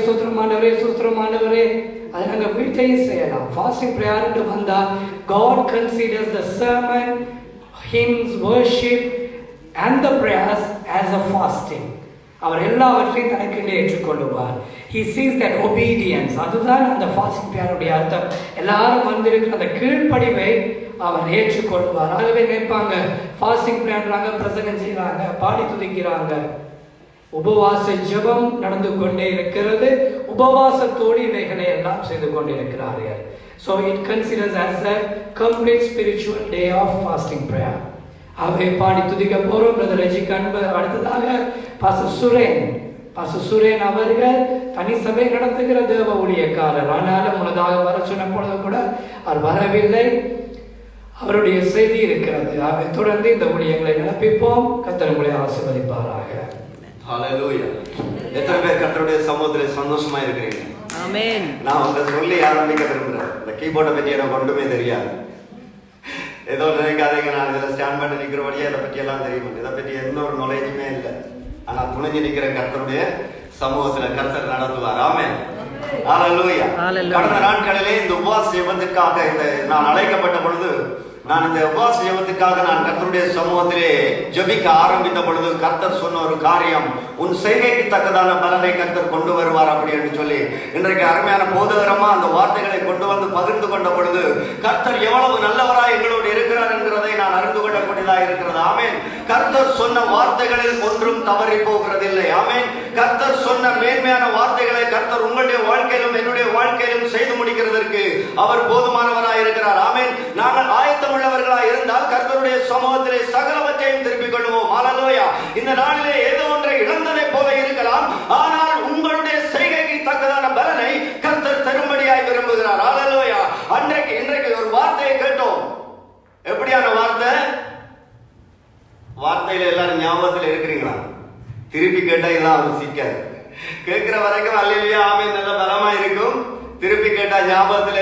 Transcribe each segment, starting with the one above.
சுத்திரமானவரே அதை நாங்கள் வீட்டையும் செய்யலாம். ஃபாஸ்டிங் ப்ரேயர்னு வந்தால் God considers the sermon, hymns, worship and the prayers as a fasting. அவர் எல்லாவற்றையும் தனக்கு ஏற்றுக்கொள்ளுவார். He sees that obedience. அதுதான் அந்த ஃபாஸ்டிங் ப்ரேயருடைய அர்த்தம். எல்லாரும் வந்திருக்கிற அந்த கீழ்ப்படிவை அவர் ஏற்றுக்கொள்வார். ஆகவே நினைப்பாங்க, ஃபாஸ்டிங் ப்ரேயர்ன்றாங்க, பிரசங்கம் செய்கிறாங்க, பாடி துதிக்கிறாங்க. உபவாச ஜெபம் நடந்து கொண்டே இருக்கிறது. உபவாசத்தோடு இவைகளை எல்லாம் செய்து கொண்டிருக்கிறார்கள். So it considers as a complete spiritual day of fasting prayer. அவை பாடி துதிக்க போறோம். பிரதர் ரெஜிக் அன்பர், அடுத்ததாக பாஸ்டர் சுரேன் அவர்கள் தனி சபை நடத்துகிற தேவ ஊழியக்காரர். ஆனாலும் முன்னதாக வர சொன்ன பொழுது கூட அவர் வரவில்லை. அவருடைய செய்தி இருக்கிறது. அவை தொடர்ந்து இந்த ஊழியங்களை நடப்பிப்போம். கர்த்தர் உங்களை ஆசீர்வதிப்பாராக. ஹல்லேலூயா. எத்தனை பேர் கர்த்தருடைய சமூகத்திலே சந்தோஷமா இருக்கிறீங்க? ஆமென். நான் உங்க சொல்லி ஆரம்பிக்க விரும்புறேன். இந்த கீபோர்டை பற்றி எனக்கு ஒன்றுமே தெரியாது. ஏதோ நினைக்காதீங்க, நான் இதில் ஸ்டாண்ட் பண்ணி நிற்கிறபடியே இதை பற்றி எல்லாம் தெரியும். இதை பற்றி எந்த ஒரு நாலேஜுமே இல்லை. ஆனால் துணைஞ்சு நிற்கிற கர்த்தருடைய சமூகத்தில் கர்த்தர் நடத்துவார். ஆமென். ஹல்லேலூயா. கடந்த நாட்களிலே இந்த உபவாச ஜெபத்திற்காக நான் அழைக்கப்பட்ட பொழுது, நான் இந்த உபவாச ஜெபத்துக்காக நான் கர்த்தருடைய சமூகத்திலே ஜெபிக்க ஆரம்பித்த பொழுது கர்த்தர் சொன்ன ஒரு காரியம், உன் செய்கைக்கு தக்கதான பலனை கர்த்தர் கொண்டு வருவார் அப்படி என்று சொல்லி இன்றைக்கு அருமையான போதகரமா அந்த வார்த்தைகளை கொண்டு வந்து பகிர்ந்து கொண்ட பொழுது கர்த்தர் எவ்வளவு நல்லவராய் எங்களோடு இருக்கிறார் என்கிறதை நான் அறிந்து கொள்ளக்கூடியதாக இருக்கிறது. ஆமென். கர்த்தர் சொன்ன வார்த்தைகளில் ஒன்றும் தவறி போகிறதில்லை. ஆமென். கர்த்தர் சொன்ன மேன்மையான வார்த்தைகளை கர்த்தர் உங்களுடைய வாழ்க்கையிலும் என்னுடைய வாழ்க்கையிலும் செய்து முடிக்கிறதற்கு அவர் போதுமானவராய் இருக்கிறார். ஆமென். நாங்கள் உள்ளவர்களாக இருந்தால் கர்த்தருடைய சமூகத்திலே சகலவற்றையும் திருப்பிக் கொள்வோம். ஹல்லேலூயா. இந்த நாளிலே ஏதோ ஒன்றை இழந்ததை போல இருக்கலாம், ஆனால் உங்களுடைய செய்கைக்கு தக்கதான பலனை கர்த்தர் தரும்படியாய் விரும்புகிறார். ஹல்லேலூயா. இன்றைக்கு ஒரு வார்த்தையை கேட்டோம். எப்படியான வார்த்தை? வார்த்தையில எல்லாரும் ஞாபகத்தில் இருக்கிறீங்களா? திருப்பி கேட்டா எல்லாம் சிக்காது. கேட்கிற வரைக்கும் அல்லேலூயா ஆமென் நல்ல பலமா இருக்கும். திருப்பி கேட்டா ஞாபகத்துல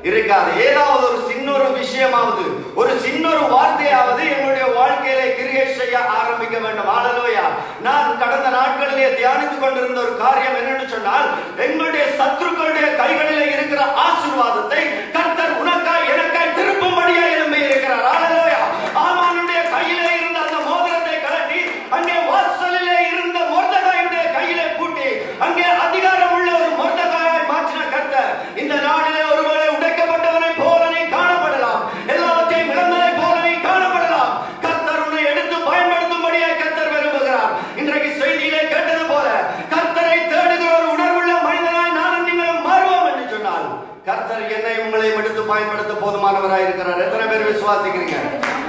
இருக்காது. ஏதாவது ஒரு சின்ன ஒரு விஷயமாவது, ஒரு சின்ன ஒரு வார்த்தையாவது எங்களுடைய வாழ்க்கையில கிரியை செய்ய ஆரம்பிக்க வேண்டும். ஹல்லேலூயா. நான் கடந்த நாட்களிலே தியானித்துக் கொண்டிருந்த ஒரு காரியம் என்னன்னு சொன்னால், எங்களுடைய சத்துருக்களுடைய கைகளிலே இருக்கிற ஆசீர்வாதத்தை கர்த்தர் உனக்காய் எனக்காய் திருப்பும்படியாய் எழும்பி இருக்கிறார். ஹல்லேலூயா. ஆமானுடைய கையிலே இருந்த அந்த மோதிரத்தை கழட்டி அங்கே வாசலிலே இருந்த மொர்தெகாயுடைய கையிலே பூட்டி அங்கே அதிகாரம் உள்ள ஒரு மொர்தெகாயை மாற்றின கர்த்தர் இந்த நாளிலே ஒருவேளை உடைக்கப்பட்டவனை போல நீ காணப்படலாம், எல்லாவற்றையும் இழந்ததை போல நீ காணப்படலாம். கர்த்தர் உன்னை எடுத்து பயன்படுத்தும்படியாய் கர்த்தர் விரும்புகிறார். இன்றைக்கு செய்தியிலே கேட்டது போல கர்த்தரை தேடுகிற ஒரு உணர்வுள்ள மனிதனாய் நானும் நீங்களும் மாறுவோம் என்று சொன்னால் கர்த்தர் என்னை உங்களையும் எடுத்து பயன்படுத்த போதுமானவராய் இருக்கிறார். எத்தனை பேர் விசுவாசிக்கிறீங்க?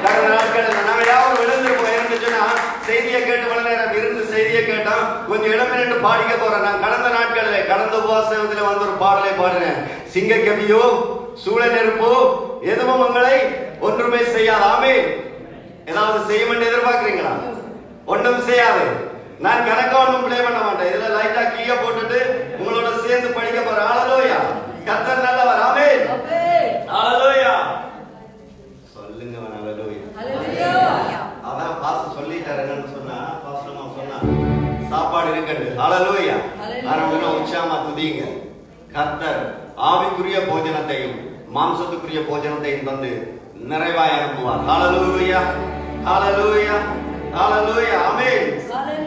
கடந்த நாட்களில் நாங்கள் யாரும் எழுந்திருப்போம் இருந்துச்சுன்னா செய்தியை கேட்டு பல நேரம் இருந்து செய்தியை கேட்டோம், கொஞ்சம் இளமையிட்டு பாடிக்க போறேன். நான் கடந்த நாட்களில் கடந்த உபவாசத்தில் வந்து ஒரு பாடலை பாடினேன். சிங்க கவியோ சூழ நெருப்போ எதுவும் உங்களை ஒன்றுமே செய்யாது. ஆமென். ஏதாவது செய்யும் எதிர்பார்க்கிறீங்களா? ஒன்றும் செய்யாது. நான் கணக்கா ஒன்றும் பிளே பண்ண மாட்டேன். இதுல லைட்டா கீழே போட்டுட்டு உங்களோட சேர்ந்து படிக்க போறேன். ஹல்லேலூயா. கர்த்தர் நல்லவர். ஆமென். ஹல்லேலூயா. சொல்லுங்க ஹல்லேலூயா. ஹல்லேலூயா. அதான் பாஸ்டர் சொல்லிட்டாருன்னு சொன்னா, பாஸ்டர் அம்மா சொன்னா சாப்பாடு இருக்குது. ஹல்லேலூயா. ஆனா உற்சாகமா துதிங்க. கர்த்தர் ஆவிக்குரிய போஜனத்தையும் மாம்சத்துக்குரிய போஜனத்தையும் தந்து நிறைவாய் அனுப்புவார். ஹல்லேலூயா. ஹல்லேலூயா. ஹல்லேலூயா. ஆமென். அவரே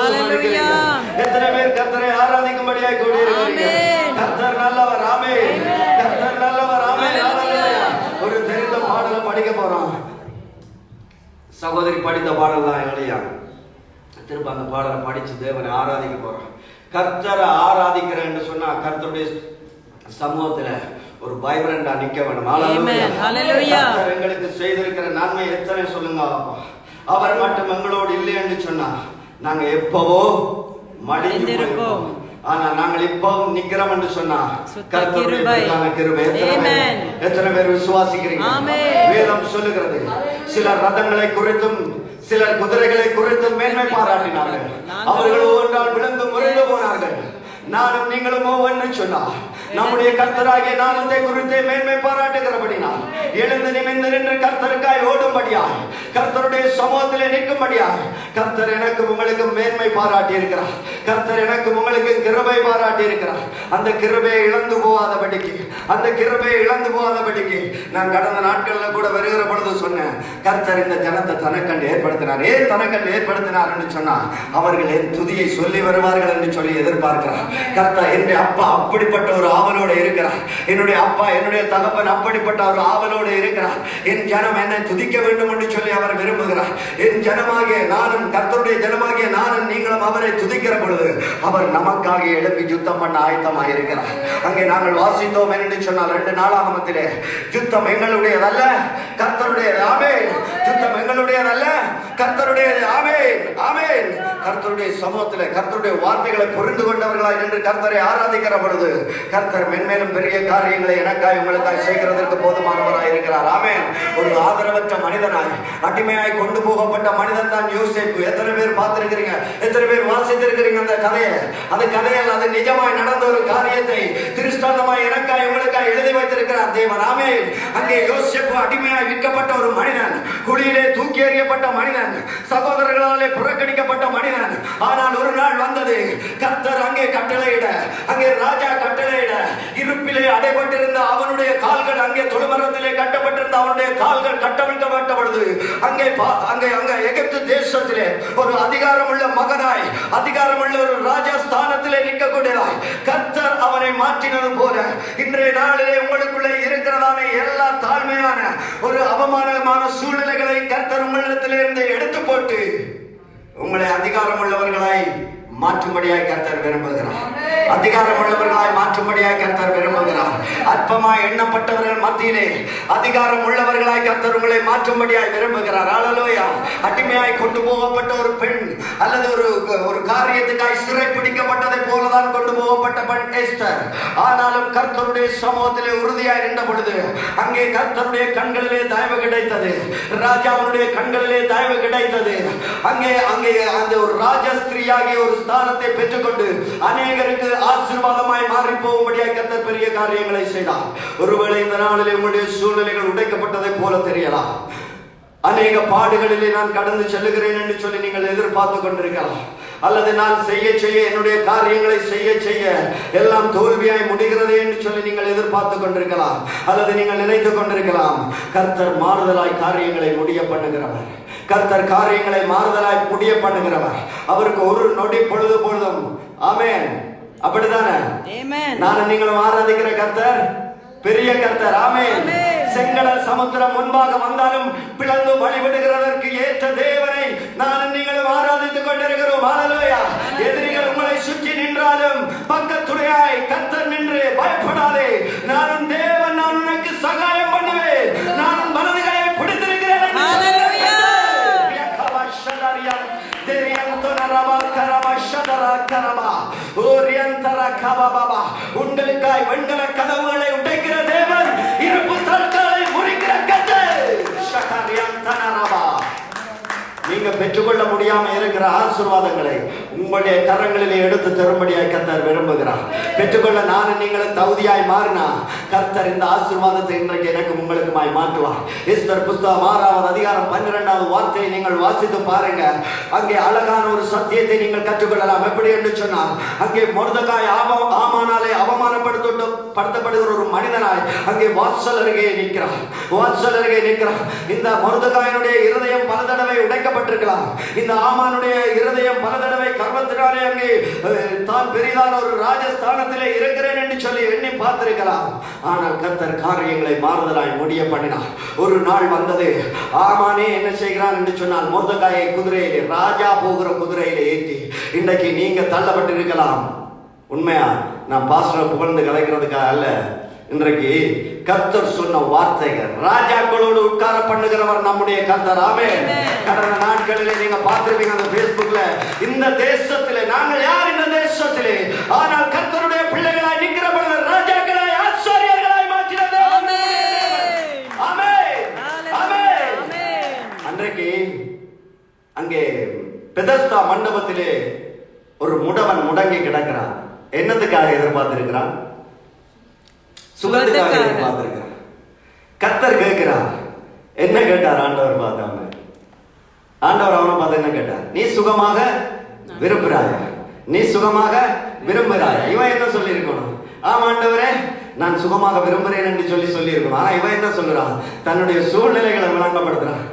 சந்தோஷமா எத்தனை பேர் கர்த்தரை ஆராதிக்கும்படியாய் கூடி இருக்கிறீங்க? கர்த்தர் நல்லவர். ஆமென். கர்த்தர் நல்லவர். ஆமென். ஹalleluya. ஒரு தெரிந்த பாடலை படிக்க போறோம். சகோதரி படித்த பாடல் தான் இல்லையா? திரும்ப அந்த பாடலை படிச்சு தேவனை ஆராதிக்க போறோம். கர்த்தரை ஆராதிக்கிறேன்னு சொன்னா கர்த்தருடைய சமூகத்துல ஒரு வைப்ரண்டா நிக்க வேணும். ஹalleluya. கர்த்தர் எங்களுக்கு செய்திருக்கிற நன்மை எத்தனை சொல்லுங்க. அவர் மட்டும் எங்களோடு இல்லை என்று சொன்னா நாங்க எப்பவோ மடிந்திருப்போம். ஆனா நாங்கள் இப்போ நிக்கிறோம் என்று சொன்னா கர்த்தருடைய கிருபை. எத்தனை பேர் விசுவாசிக்கிறீங்க? வேதம் சொல்லுகிறது சிலர் ரதங்களை குறித்தும் சிலர் குதிரைகளை குறித்தும் மேன்மை பாராட்டினார்கள். அவர்கள் ஒவ்வொன்றால் விழுந்து முறிந்து போனார்கள். நானும் நீங்களும் ஒவ்வொன்று சொன்னார் நம்முடைய கர்த்தராகிய நாமத்தை குறித்து மேன்மை பாராட்டுகிறபடினால் எழுந்து நிமிர்ந்து நின்று கர்த்தருக்காய் ஓடும்படியாய் கர்த்தருடைய சமூகத்திலே நிற்கும்படியாய் கர்த்தர் எனக்கு உங்களுக்கு மேன்மை பாராட்டி இருக்கிறார். கர்த்தர் எனக்கு உங்களுக்கு கிருபை பாராட்டி இருக்கிறார். அந்த கிருபையை இழந்து போகாதபடிக்கு நான் கடந்த நாட்கள்ல கூட வருகிற பொழுது சொன்னேன், கர்த்தர் இந்த ஜனத்தை தனக்கண்டு ஏற்படுத்தினார். ஏன் தனக்கண்டு ஏற்படுத்தினார் என்று சொன்னார், அவர்கள் என் துதியை சொல்லி வருவார்கள் என்று சொல்லி எதிர்பார்க்கிறார். கர்த்தர் என்னுடைய அப்பா அப்படிப்பட்ட ஒரு ஆவலோடு இருக்கிறார். என்னுடைய அப்பா என்னுடைய தகப்பன் அப்படிப்பட்ட ஒரு ஆவலோடு இருக்கிறார். என் ஜனம் என்னை துதிக்க வேண்டும் என்று சொல்லி அவர் விரும்புகிறார். என் ஜனமாகிய நானும் கர்த்தருடைய ஜனமாகிய நானும் நீங்களும் அவரை துதிக்கிற பொழுது அவர் நமக்காக எழுப்பி யுத்தம் பண்ண ஆயத்தமாக இருக்கிறார். அங்கே நாங்கள் வாசித்தோம் என்று சொன்னால் 2 நாளாகமத்திலே யுத்தம் எங்களுடையதல்ல கர்த்தருடையது. ஆமென். யுத்தம் எங்களுடையதல்ல கர்த்தருடையது. ஆமென். ஆமென். கர்த்தருடைய சமூகத்திலே கர்த்தருடைய வார்த்தைகளை புரிந்து கொண்டவர்களாய் நின்று கர்த்தரை ஆராதிக்கிற பொழுது கர்த்தர் மென்மேலும் பெரிய காரியங்களை எனக்காய் உங்களுக்காய் செய்கிறதற்கு போதுமானவராய் இருக்கிறார். ஆமென். ஒரு ஆதரவற்ற மனிதனாய் அடிமையாய் கொண்டு போகப்பட்ட மனிதன் தான் யோசேப்பு. எத்தனை பேர் பார்த்திருக்கிறீங்க? எத்தனை பேர் வாசித்திருக்கிறீங்க அந்த கதையை? அந்த கதையில் அது நிஜமாய் நடந்த ஒரு காரியத்தை திருஷ்டாந்தமாய் எனக்காய் உங்களுக்காய் எழுதி வைத்திருக்கிறார் தேவன். ஆமென். அங்கே யோசேப்பு அடிமையாய் விற்கப்பட்ட ஒரு மனிதன், குழியிலே தூக்கி எறியப்பட்ட மனிதன், சகோதரர்களாலே புறக்கணிக்கப்பட்ட மனிதன். ஆனால் ஒரு நாள் வந்தது, கர்த்தர் அங்கே கட்டளையிட, அங்கே ராஜா கட்டளையிட, இருப்பிலே அடைபட்டிருந்த அவனுடைய கால்கள் அங்கே தொழுமரத்திலே கட்டப்பட்டிருந்த அவனுடைய கால்கள் கட்டவிழ்க்கப்பட்ட பொழுது அங்கே எகிப்து தேசத்திலே ஒரு அதிகாரமுள்ள மகனாய் அதிகாரமுள்ள ஒரு ராஜஸ்தானத்திலே நிற்கக்கூடியதாய் கர்த்தர் அவனை மாற்றினது போல இன்றைய நாளிலே உங்களுக்குள்ளே இருக்கிறதான எல்லா தாழ்மையான ஒரு அவமானமான சூழ்நிலைகளை கர்த்தர் உங்களிடத்திலிருந்து எடுத்து போட்டு உங்களை அதிகாரம் உள்ளவர்களாய் மாற்றும்படியாய் கர்த்தர் விரும்புகிறார். அதிகாரம் உள்ளவர்களாய் மாற்றும்படியாய் கர்த்தர் விரும்புகிறார். அற்பமாய் எண்ணப்பட்டவர்கள் மத்தியிலே அதிகாரம் உள்ளவர்களாய் கர்த்தர் உங்களை மாற்றும்படியாய் விரும்புகிறார். ஹல்லேலூயா. அடிமையாய் கொண்டு போகப்பட்ட ஒரு பெண் அல்லது ஒரு காரியத்துக்காய் சிறை பிடிக்கப்பட்டதை போலதான் கொண்டு போகப்பட்ட பெண் எஸ்தர். ஆனாலும் கர்த்தருடைய சமூகத்திலே உறுதியாய் நின்ற பொழுது அங்கே கர்த்தருடைய கண்களிலே தயவு கிடைத்தது. ராஜாவுடைய கண்களிலே தயவு கிடைத்தது. அங்கே அந்த ஒரு ராஜஸ்திரியாகிய ஒரு ஸ்தானத்தை பெற்றுக்கொண்டு அநேகருக்கு ஆசீர்வாதமாய் மாறி போகும்படியாய் கர்த்தர் பெரிய காரியங்களை செய்தார். ஒருவேளை இந்த நாளிலே உங்களுடைய சூழ்நிலைகள் உடைக்கப்பட்டதை போல தெரியலாம். அநேக பாடுகளிலே நான் கடந்து செல்லுகிறேன் என்று சொல்லி நீங்கள் எதிர்பார்த்து கொண்டிருக்கலாம். அல்லது நான் செய்ய என்னுடைய காரியங்களை செய்ய எல்லாம் தோல்வியாய் முடிகிறதே என்று சொல்லி நீங்கள் எதிர்பார்த்து கொண்டிருக்கலாம். அல்லது நீங்கள் நினைத்து கொண்டிருக்கலாம், கர்த்தர் மாறுதலாய் காரியங்களை முடிய பண்ணுகிறவர். கர்த்தர் காரியங்களை மாறுதலாய் முடிய பண்ணுகிறவர். அவருக்கு ஒரு நொடி பொழுதும். ஆமென். அப்படிதானே? நான் நீங்களும் ஆராதிக்கிற கர்த்தர் பெரிய கர்த்தர். ஆமென். செங்கடல் சமுத்திரம் முன்பாக வந்தாலும் பிளந்து வழிவிடுகிறதற்கு ஏற்ற தேவனை நான் நீங்களும் ஆராதித்துக் கொண்டிருக்கிறோம். ஹல்லேலூயா. எதிரிகள் உங்களை சுற்றி நின்றாலும் பக்கத்துடையாய் கர்த்தர் நின்று பயப்படாதே. நானும் தேவன், நான் உனக்கு சகாயம் பண்ணுவேன், நானும் வலது கையை பிடித்திருக்கிறேன். ஹல்லேலூயா. உங்களுக்காய் வெண்கல கதவுகளை உடைக்கிற தேவன், இருப்பு தற்களை முறிக்கிற கர்த்தர். நீங்க பெற்றுக்கொள்ள முடியாம இருக்கிற ஆசீர்வாதங்களை உங்களுடைய கரங்களிலே எடுத்து தரும்படியாய் கர்த்தர் விரும்புகிறார். பெற்றுக்கொள்ள நானும் நீங்களும் தகுதியாய் மாறினா கர்த்தர் இந்த ஆசீர்வாதத்தை இன்றைக்கு எனக்கு உங்களுக்குமாய் மாற்றுவார். எஸ்தர் புத்தகம் 6வது அதிகாரம் 12வது வார்த்தையை நீங்கள் வாசித்து பாருங்க. அங்கே அழகான ஒரு சத்தியத்தை நீங்கள் கற்றுக்கொள்ளலாம். எப்படி என்று சொன்னால், அங்கே மொர்தெகாய் ஆமானாலே அவமானப்படுத்தப்படுகிற ஒரு மனிதனாய் அங்கே வாசல் அருகே நிற்கிறார். இந்த மொர்தெகாயினுடைய இருதயம் பல தடவை உடைக்கப்பட்டிருக்கலாம். இந்த ஆமானுடைய இருதயம் பல தடவை கர்வ பலத்தினாலே அங்கே தான் பெரிதான ஒரு ராஜஸ்தானத்திலே இருக்கிறேன் என்று சொல்லி எண்ணி பார்த்திருக்கலாம். ஆனால் கர்த்தர் காரியங்களை மாறுதலாய் முடிய பண்ணினார். ஒரு நாள் வந்தது, ஆமானே என்ன செய்கிறான் என்று சொன்னால் மொர்தெகாயை குதிரையிலே, ராஜா போகிற குதிரையிலே ஏற்றி, இன்றைக்கு நீங்க தள்ளப்பட்டு இருக்கலாம். உண்மையா நான் பாஸ்டரை புகழ்ந்து கலைக்கிறதுக்காக அல்ல, இன்றைக்கு கர்த்தர் சொன்ன வார்த்தைகள் ராஜாக்களோடு உட்கார பண்ணுகிறவர் நம்முடைய கர்த்தர். ஆமென். கடந்த நாட்களிலே நீங்க பார்த்திருப்பீங்க அந்த Facebookல, இந்த தேசத்திலே நாங்கள் யார் இந்த தேசத்திலே, ஆனால் கர்த்தருடைய பிள்ளைகளாய் நிற்கிற பொழுது ராஜாக்களாய் ஆசாரியர்களாய் மாற்றினது. ஆமென். ஆமென். அன்றைக்கு அங்கே பெதஸ்தா மண்டபத்திலே ஒரு முடவன் முடங்கி கிடக்கிறான். என்னத்துக்காக எதிர்பார்த்திருக்கிறான்? சுகத்துக்காக எதிர்பார்த்திருக்கிறான். கர்த்தர் கேட்கிறார். என்ன கேட்டார் ஆண்டவர் பார்த்து? ஆண்டவர் அவனை பார்த்து என்ன கேட்டார்? நீ சுகமாக விரும்புகிறாயா? நீ சுகமாக விரும்புகிறாயா? இவன் என்ன சொல்லி இருக்கணும்? ஆமா ஆண்டவரே நான் சுகமாக விரும்புகிறேன் என்று சொல்லி இருக்கணும். ஆனா இவன் என்ன சொல்றான்? தன்னுடைய சூழ்நிலைகளை விளங்கப்படுத்துறான்.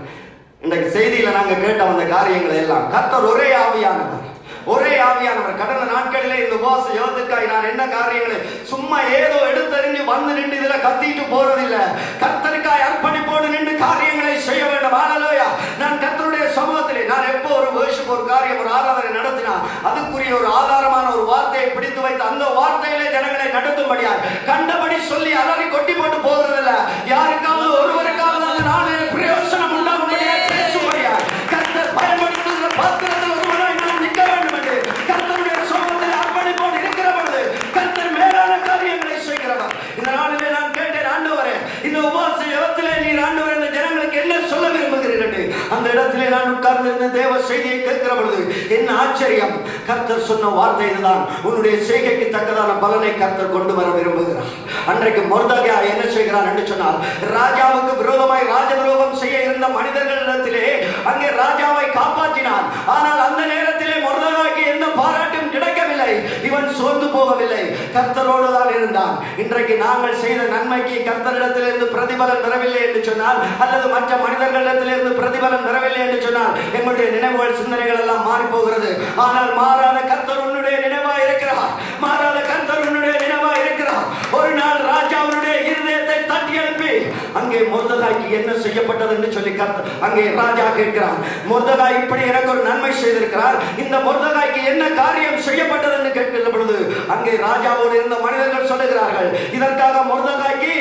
இன்றைக்கு செய்தியில நாங்க கேட்ட அந்த காரியங்களை எல்லாம் கர்த்தர் ஒரே ஆவியானவர், ஒரே ஆவியானவர். கடந்த நாட்களிலே இந்த உபவாச யோகத்துக்காய் நான் என்ன காரியங்களை சும்மா ஏதோ எடுத்தறிஞ்சு வந்து நின்று இதுல கத்திட்டு போறதில்லை. கர்த்தருக்காய் அர்ப்பணிப்போடு நின்று காரியங்களை செய்ய வேண்டும். ஹல்லேலூயா. நான் கர்த்தருடைய சமூகத்திலே நான் எப்போ ஒரு வேர்ஷிப், ஒரு காரியம், ஒரு ஆராதனை நடத்தினா அதுக்குரிய ஒரு ஆதாரமான ஒரு வார்த்தையை பிடித்து வைத்து அந்த வார்த்தையிலே ஜனங்களை நடத்தும்படியாய் கண்டபடி சொல்லி அலறி கொட்டி போட்டு போகிறதில்லை. யாருக்காவது ஒருவருக்காவது அந்த நாளிலே பிரயோசனம் உண்டாகும்படியாய் பேசும்படியாய் கர்த்தர் பயன்படுத்துகிற பாத்திரத்தில் ஒருவராய் நாம் நிற்க வேண்டும் என்று கர்த்தருடைய சமூகத்தில் அர்ப்பணிப்போடு இருக்கிற பொழுது கர்த்தர் மேலான காரியங்களை செய்கிறவர். இந்த நாளிலே நான் கேட்டேன், ஆண்டவரே இந்த உபவாச யோகத்திலே நீர் ஆண்டவரே இந்த ஜனங்களுக்கு என்ன சொல்ல விரும்புகிறீர்கள்? அந்த இடத்திலே நான் உட்கார்ந்திருந்த தேவ செய்தியை கேட்கிற பொழுது என்ன ஆச்சரியம்! கர்த்தர் சொன்ன வார்த்தை இதுதான், உன்னுடைய செய்கைக்கு தக்கதான பலனை கர்த்தர் கொண்டு வர விரும்புகிறார். அன்றைக்கு மொர்தெகாய் என்ன செய்கிறான் என்று சொன்னால், ராஜாவுக்கு விரோதமாய் ராஜதுரோகம் செய்ய இருந்த மனிதர்களிடத்திலே அங்கே ராஜாவை காப்பாற்றினான். ஆனால் அந்த நேரத்திலே மொர்தெகாய்க்கு எந்த பாராட்டும் கிடைக்கவில்லை. இவன் சோர்ந்து போகவில்லை, கர்த்தரோடு தான் இருந்தான். இன்றைக்கு நாங்கள் செய்த நன்மைக்கு கர்த்தரிடத்திலிருந்து பிரதிபலன் வரவில்லை என்று சொன்னால், அல்லது மற்ற மனிதர்களிடத்திலிருந்து பிரதிபலன் வரவில்லை என்று சொன்னால் எங்களுடைய நினைவுகள், சிந்தனைகள் எல்லாம் மாறி போகிறது. ஆனால் மாறாத கர்த்தர் உன்னுடைய நினைவாய் இருக்கிறார். மாறாத கர்த்தர் உன்னுடைய நினைவாய் இருக்கிறார். ஒரு நாள் ராஜாவுடைய இருதயத்தை தட்டி எழுப்பி அங்கே மொர்தெகாய்க்கு என்ன செய்யப்பட்டது என்று சொல்லி கர்த்தர் அங்கே ராஜா கேட்கிறார். மொர்தெகாய் இப்படி எனக்கு ஒரு நன்மை செய்திருக்கிறார், இந்த மொர்தெகாய்க்கு என்ன காரியம் செய்யப்பட்டது என்று கேட்கிற பொழுது அங்கே ராஜாவோடு இருந்த மனிதர்கள் சொல்லுகிறார்கள், இதற்காக மொர்தெகாய்க்கு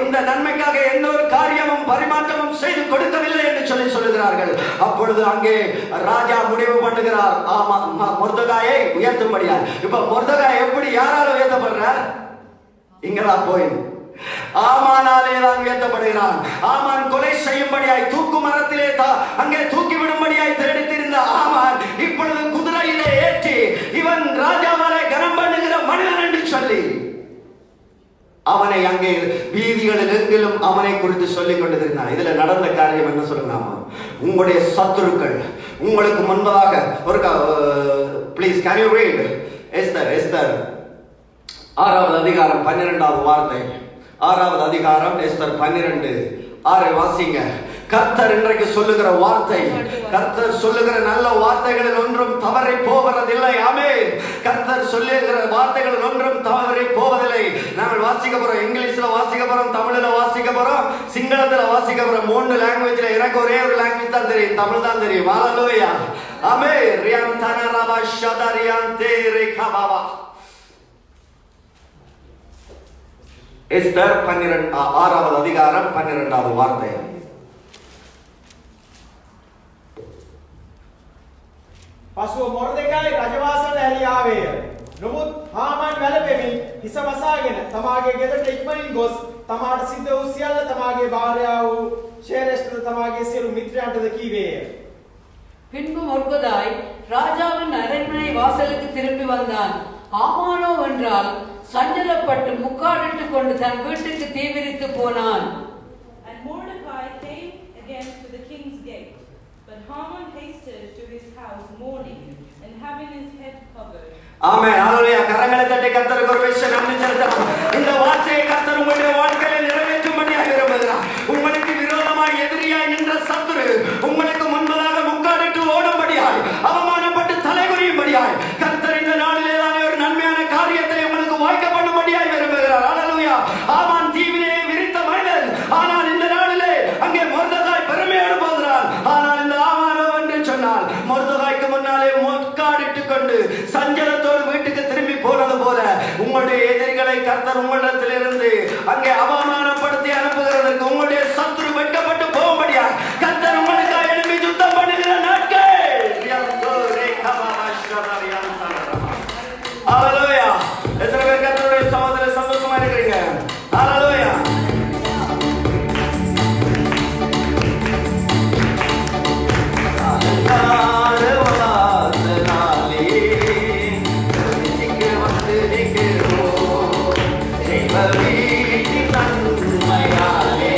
இந்த நன்மைக்காக எந்த ஒரு காரியமும் பரிமாற்றமும் செய்து கொடுக்கவில்லை என்று சொல்லுகிறார்கள். அப்பொழுது அங்கே ராஜா முடிவு பண்ணுகிறார், ஆமா மொர்தெகாயை உயர்த்தும்படியா. இப்ப மொர்தெகாய் எப்படி யாரால உயர்த்தப்படுறார்? இங்கதான் போய் ஆமானாலே தான் உயர்த்தப்படுகிறான். ஆமான் கொலை செய்யும்படியாய் தூக்கு மரத்திலே அங்கே தூக்கி விடும்படியாய் தேடித்திருந்த ஆமான் இப்பொழுது குதிரையிலே ஏற்றி இவன் ராஜாவாலே கனம் பண்ணுகிற மனிதன் என்று சொல்லி அவனை அங்கே வீதிகளில் எங்கிலும் அவனை குறித்து சொல்லிக் கொண்டிருந்தான். இதுல நடந்த காரியம் என்ன சொல்லுங்க? உங்களுடைய சத்துருக்கள் உங்களுக்கு முன்பதாக ஒரு please can you read Esther 6வது அதிகாரம் 12வது வார்த்தை. 6வது அதிகாரம் எஸ்தர் 12:6 வாசிங்க. கர்த்தர் இன்றைக்கு சொல்லுகிற வார்த்தை, கர்த்தர் சொல்லுகிற நல்ல வார்த்தைகளில் ஒன்றும் தவறி போவதில்லை. ஆமென். கர்த்தர் சொல்லுகிற வார்த்தைகளில் ஒன்றும் தவறி போவதில்லை. நாங்கள் வாசிக்க போறோம், இங்கிலீஷ்ல வாசிக்க போறோம், தமிழ்ல வாசிக்க போறோம், சிங்களத்துல வாசிக்க போறோம். 3 லாங்குவேஜ்ல. எனக்கு ஒரே ஒரு லாங்குவேஜ் தான் தெரியும், தமிழ் தான் தெரியும். ஹல்லேலூயா. ஆமென். ரியான் தனரபா ஷதரியான் தேரிகபாவா. எஸ்தர் 6வது அதிகாரம் 12வது வார்த்தை. පසුව මොර්දෙකායි රජවාසලට ඇලී ආවේය. නමුත් හාමාන් වැළපෙමින් හිස වසාගෙන තමාගේ ගෙදරට ඉක්මනින් ගොස් තමාට සිද්ධ වූ සියල්ල තමාගේ භාර්යාව වූ ஷேரேஷ்ට තමාගේ සියලු මිත්‍රයන්ටද කීවේය. பின்பு மொர்தெகாய் ராஜாவின் அரண்மனை வாசலுக்கு திரும்பி வந்தான். ஆமானோ என்றால் சஞ்சலப்பட்டு முக்காடிட்டு கொண்டு தன் வீட்டுக்கு தீவிரித்து போனான். And Mordecai came again to the king's gate, but Haman hasted to his house mourning and having his head covered. ஆமென். ஹல்லேலூயா. கரங்களை தட்டி கர்த்தருக்கு ஒரு விஷயம் நன்றி செலுத்தலாம். இந்த வார்த்தையை கர்த்தர் உங்களுடைய வாழ்க்கையில நிறைவேற்றும்படியாக விரும்புகிறார். உங்களுக்கு விரோதமாய் எதிரியாய் நின்ற சத்துரு உங்களுக்கு முன்பதாக முக்காடிட்டு ஓடும்படியாய், அவமானப்பட்டு தலைகுனியும்படியாய் சஞ்சலத்தோடு வீட்டுக்கு திரும்பி போனது போல உங்களுடைய எதிரிகளை கர்த்தர் உங்களிடத்திலிருந்து அங்கே அவமானப்படுத்தி அனுப்புகிறதற்கு உங்களுடைய சத்துரு வெட்கப்பட்டு போகும்படியா கர்த்தர் உங்களுக்காக எழுப்பி சுத்தம் பண்ணுகிற நாட்கள். ஹalleluya. எத்தனை பேர் கர்த்தருடைய சமூகத்திலே சந்தோஷமா இருக்கிறீங்க? ஹalleluya. நன்மையாலே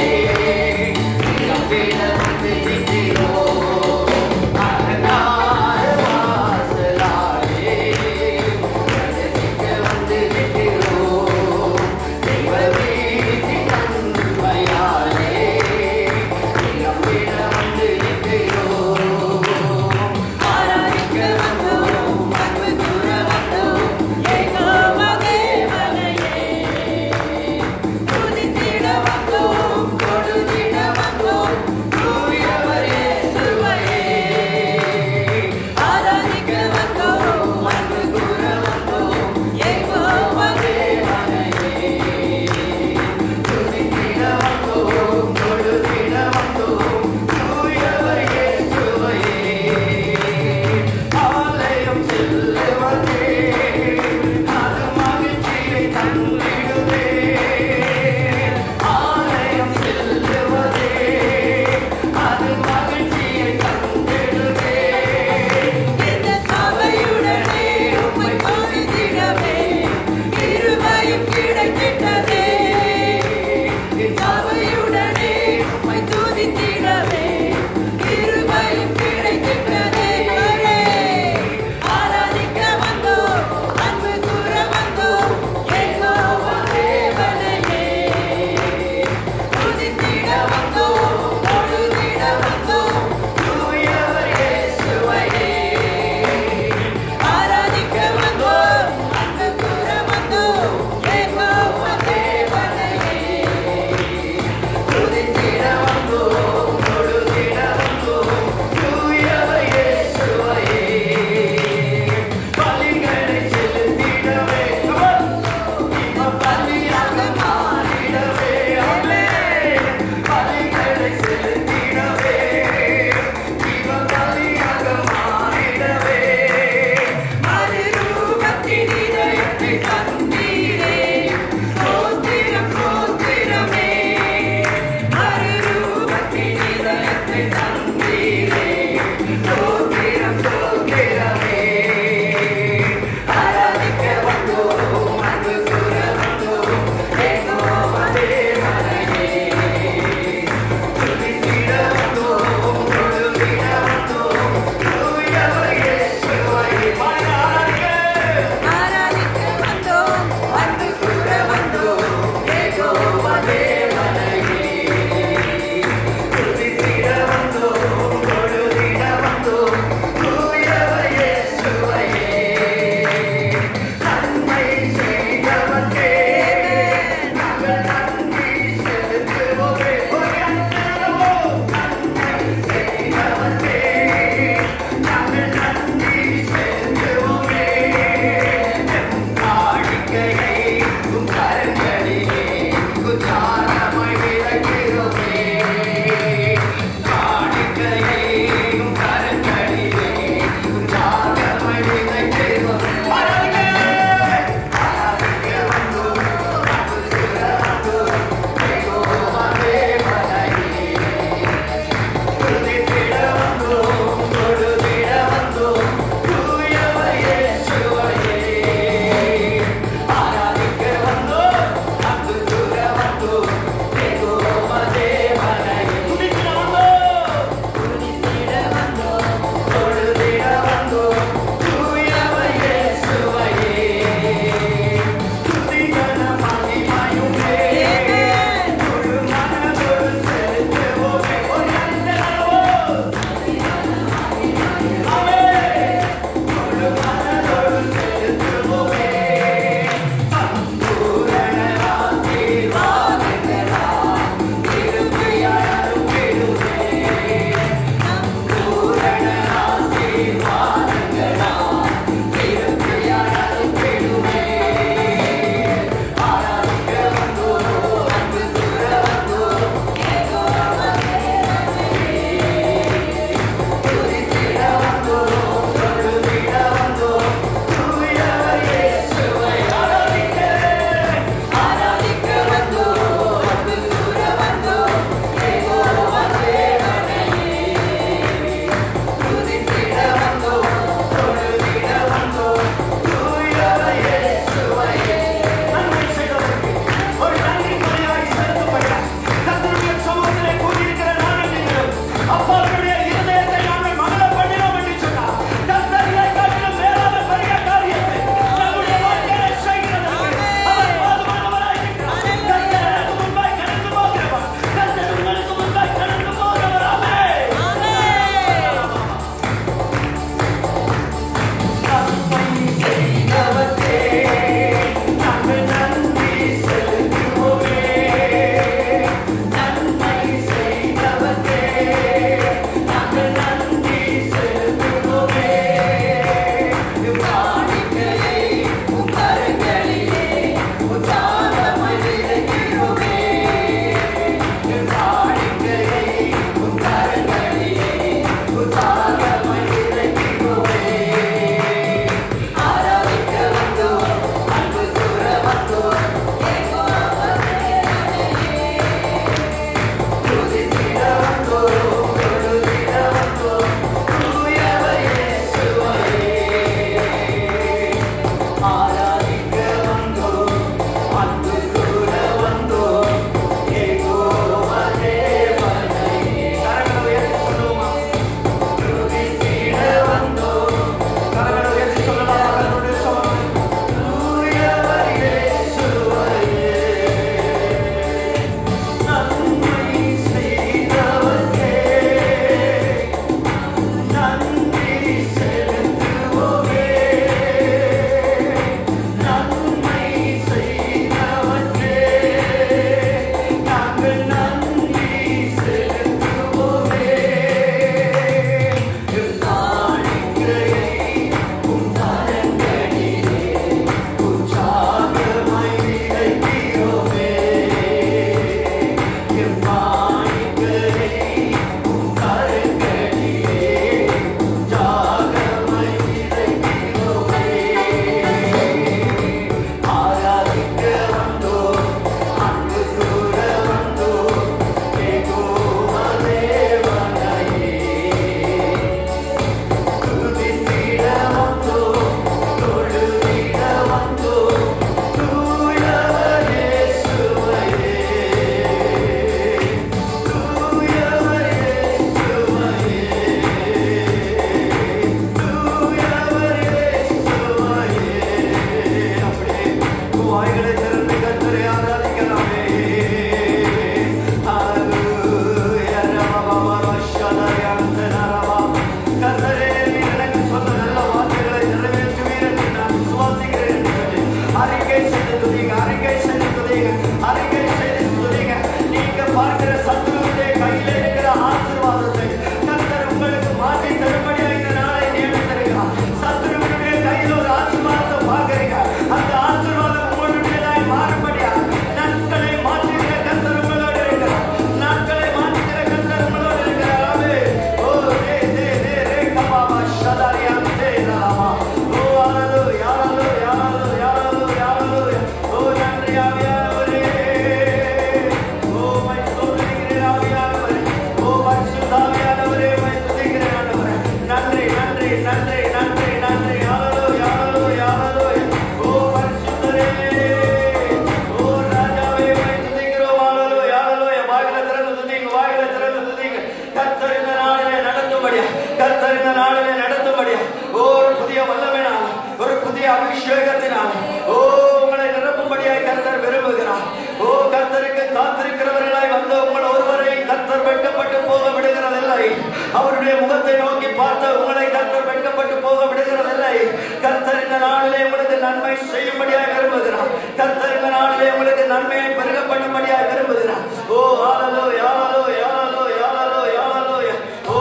செய்யும்படியாக விரும்புகிறார். கர்த்தர் இந்த நாளிலே உங்களுக்கு நன்மையை பெருக பண்ணும்படியாக விரும்புகிறார். ஓ ஹalleluya ஹalleluya ஹalleluya ஹalleluya ஹalleluya. ஓ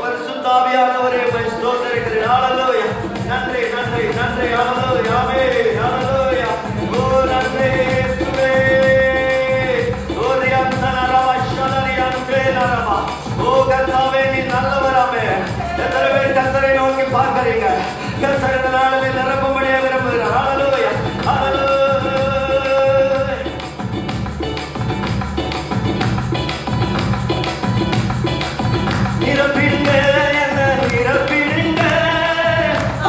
பரிசுத்த ஆவியானவரே உம்மை ஸ்தோத்திரிக்கிறேன். ஹalleluya. நன்றி நன்றி நன்றி. ஹalleluya ஆமென். ஹalleluya. ஓ நன்றி இயேசுவே. ஓ ரியாந்தனரவ ஷலரியாந்தேனரவ. ஓ கர்த்தாவே நீ நல்லவராமே. எத்தனை பேர் கர்த்தரை நோக்கி பார்க்கறீங்க? கர்த்தர் இந்த நாளிலே நிரப்பும்படியாக விரும்புகிறார். ஹalleluya ஹalleluya. நிரப்பிடுங்க என்ன நிரப்பிடுங்க,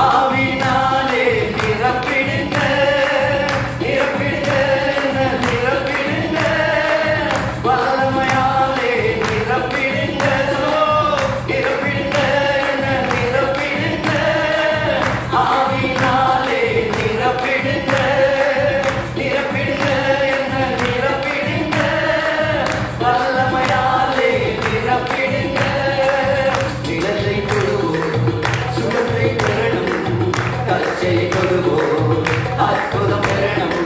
ஆவியினாலே நிரப்பிடுங்க. நிரப்பிடுங்க என்ன நிரப்பிடுங்க, வல்லமையாலே நிரப்பிடுங்க. நிரப்பிடுங்க என்ன நிரப்பிடுங்க, ஆவியினாலே நிரப்பிடுங்க. நிரப்பிடுங்க என்ன நிரப்பிடுங்க, வல்லமையாலே நிரப்பிடுங்க. நிலத்தை தொடுவோம், சுகத்தை பெறணும், கச்சை தொடுவோம், அற்புதம் பெறணும்.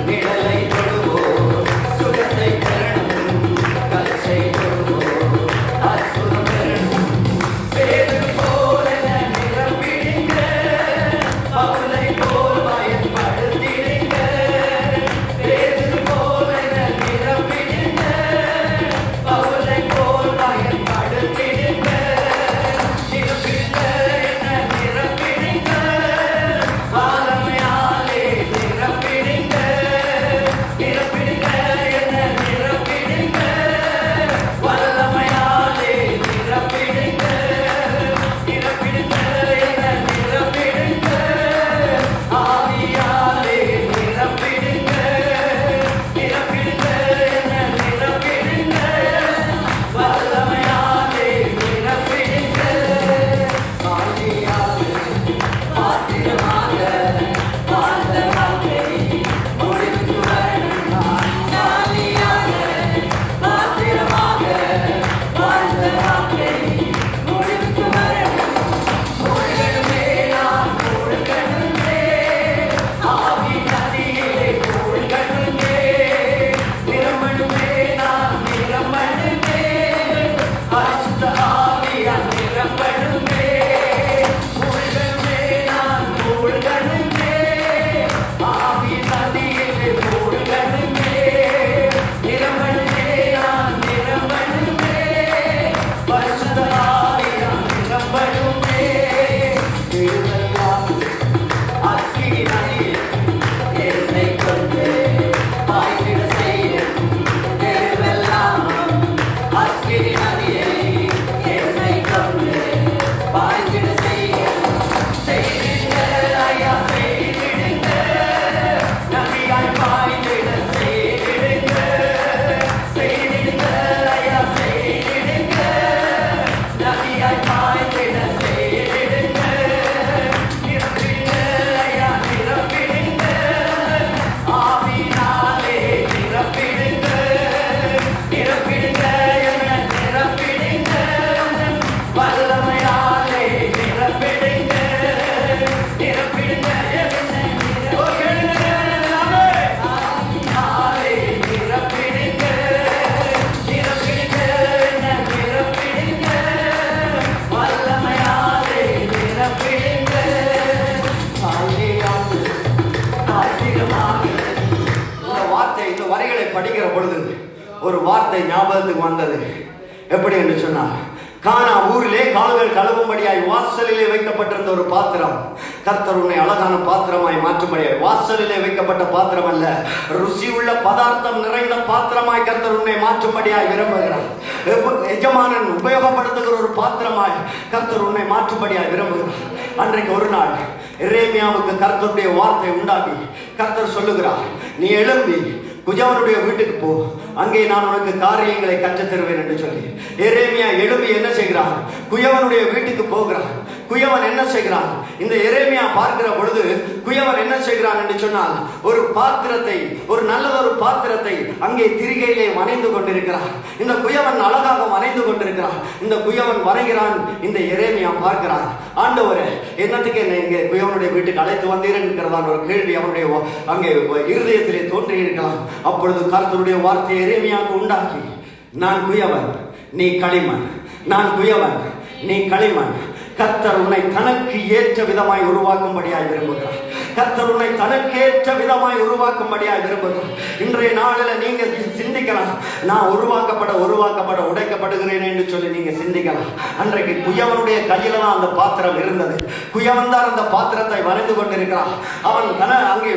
நிழலை தொடுவோம், சுகத்தை பெறணும், கச்சை தொடுவோம், அற்புதம் பெறணும். பேது போல நிரப்பிடுங்க, பவுலை போல் பயன்படுத்திடுங்க. பேது போல நிரப்பிடுங்க, பவுலை போல் பயன்படுத்திடுங்க. நிரப்பிடுங்க என்ன நிரப்பிடுங்க, வல்லமையாலே நிரப்பிடுங்க. நிரப்பிடுங்க என்ன நிரப்பிடுங்க, வல்லமையாலே நிரப்பிடுங்க. நிரப்பிடுங்க என்ன நிரப்பிடுங்க, ஆவியாலே நிரப்பிடுங்க. நிரப்பிடுங்க என்ன நிரப்பிடுங்க, வல்லமையாலே நிரப்பிடுங்க. ஆவியாலே பாத்திரமாக வாழ்ந்த வாழ்க்கை முடிவுக்கு வரணும். நான் ஆவியாலே பாத்திரமாக வாழ்ந்த வாழ்க்கை முடிவுக்கு வரணும். மூழ்கணுமே நான் மூழ்கணுமே, ஆவி நதியிலே மூழ்கணுமே. நிரம்பணுமே நான் நிரம்பணுமே, பரிசுத்த ஆவியால் நிரம்பணுமே. மூழ்கணுமே நான் மூழ்கணுமே, ஆவி நதியிலே மூழ்கணுமே. நிரம்பணுமே நான் நிரம்பணுமே, பரிசுத்த ஆவியால் நிரம்பணுமே. திருவெல்லாம் அக்கினி நதியில் என்னை கொண்டு பாய்ந்திட செய்யும். திருவெல்லாம் அக்கினி நதியை என்னை கொண்டு பாய்ந்திட செய்யும். செய்திடுங்க ஐயா செய்திடுங்க, நதியாய் பாய்ந்திட செய்திடுங்க. செய்திடுங்க ஐயா செய்திடுங்க, நதியாய் பாய்ந்திட செய்திடுங்க. நிரப்பிடுங்க ஐயா நிரப்பிடுங்க, ஆவியினாலே நிரப்பிடுங்க. நிரப்பிடுங்க என்ன நிரப்பிடுங்க, வல்லமையாலே நிரப்பிடுங்க. நிரப்பிடுங்க என்ன ஆவியினாலே நிரப்பிடுங்க. நிரப்பிடுங்க என்ன நிரப்பிடுங்க, வல்லமையாலே நிரப்பிடுங்க. ஆவியாலே பாத்திரமாக. இந்த வார்த்தை, இந்த வரிகளை படிக்கிற பொழுது ஒரு வார்த்தை ஞாபகத்துக்கு வந்தது. எப்படி என்று சொன்னார், கானா ஊரிலே கால்கள் கழுவும்படியாய் வாசலிலே வைக்கப்பட்டிருந்த ஒரு பாத்திரம். கர்த்தர் உன்னை அழகான பாத்திரமாய் மாற்றும்படியாய், வாசலிலே வைக்கப்பட்ட பாத்திரம் அல்ல, ருசியுள்ள பதார்த்தம் நிறைந்த பாத்திரமாய் கர்த்தர் உன்னை மாற்றும்படியாய் விரும்புகிறார். எஜமானன் உபயோகப்படுத்துகிற ஒரு பாத்திரமாய் கர்த்தர் உன்னை மாற்றும்படியாய் விரும்புகிறார். அன்றைக்கு ஒரு நாள் எரேமியாவுக்கு கர்த்தருடைய வார்த்தை உண்டாகி கர்த்தர் சொல்லுகிறார், நீ எழும்பி குஜவனுடைய வீட்டுக்கு போ, அங்கே நான் உனக்கு காரியங்களை கற்றுத் தருவேன் என்று சொல்லி எரேமியா எழும்பி என்ன செய்கிறான், குயவனுடைய வீட்டுக்கு போகிறான். குயவன் என்ன செய்கிறான், இந்த எரேமியா பார்க்கிற பொழுது குயவன் என்ன செய்கிறான் என்று சொன்னால், ஒரு பாத்திரத்தை, ஒரு நல்லதொரு பாத்திரத்தை அங்கே திரிகையிலே வரைந்து கொண்டிருக்கிறார். இந்த குயவன் அழகாக வரைந்து கொண்டிருக்கிறார். இந்த குயவன் வரைகிறான். இந்த எரேமியா பார்க்கிறான், ஆண்டவரே என்னத்துக்கு என்ன இங்கே குயவனுடைய வீட்டுக்கு அழைத்து வந்தீர்கிறதான ஒரு கேள்வி அவனுடைய அங்கே இருதயத்திலே தோன்றி இருக்கலாம். அப்பொழுது கர்த்தருடைய வார்த்தையை எரேமியாவுக்கு உண்டாக்கி, நான் குயவன், நீ களிமண். நான் குயவன், நீ களிமண். கர்த்தர் உன்னை தனக்கு ஏற்ற விதமாய் உருவாக்கும்படியாய் விரும்புகிறார். கர்த்தர் உன்னை தனக்கு ஏற்ற விதமாய் உருவாக்கும்படியாய் விரும்புகிறார். இன்றைய நாளில் நீங்க சிந்திக்கலாம், நான் உருவாக்கப்பட உடைக்கப்படுகிறேன் என்று சொல்லி நீங்க சிந்திக்கலாம். அன்றைக்கு குயவனுடைய கையில தான் அந்த பாத்திரம் இருந்தது. குயவன் தான் அந்த பாத்திரத்தை வரைந்து கொண்டிருக்கிறான். அவன் அங்கே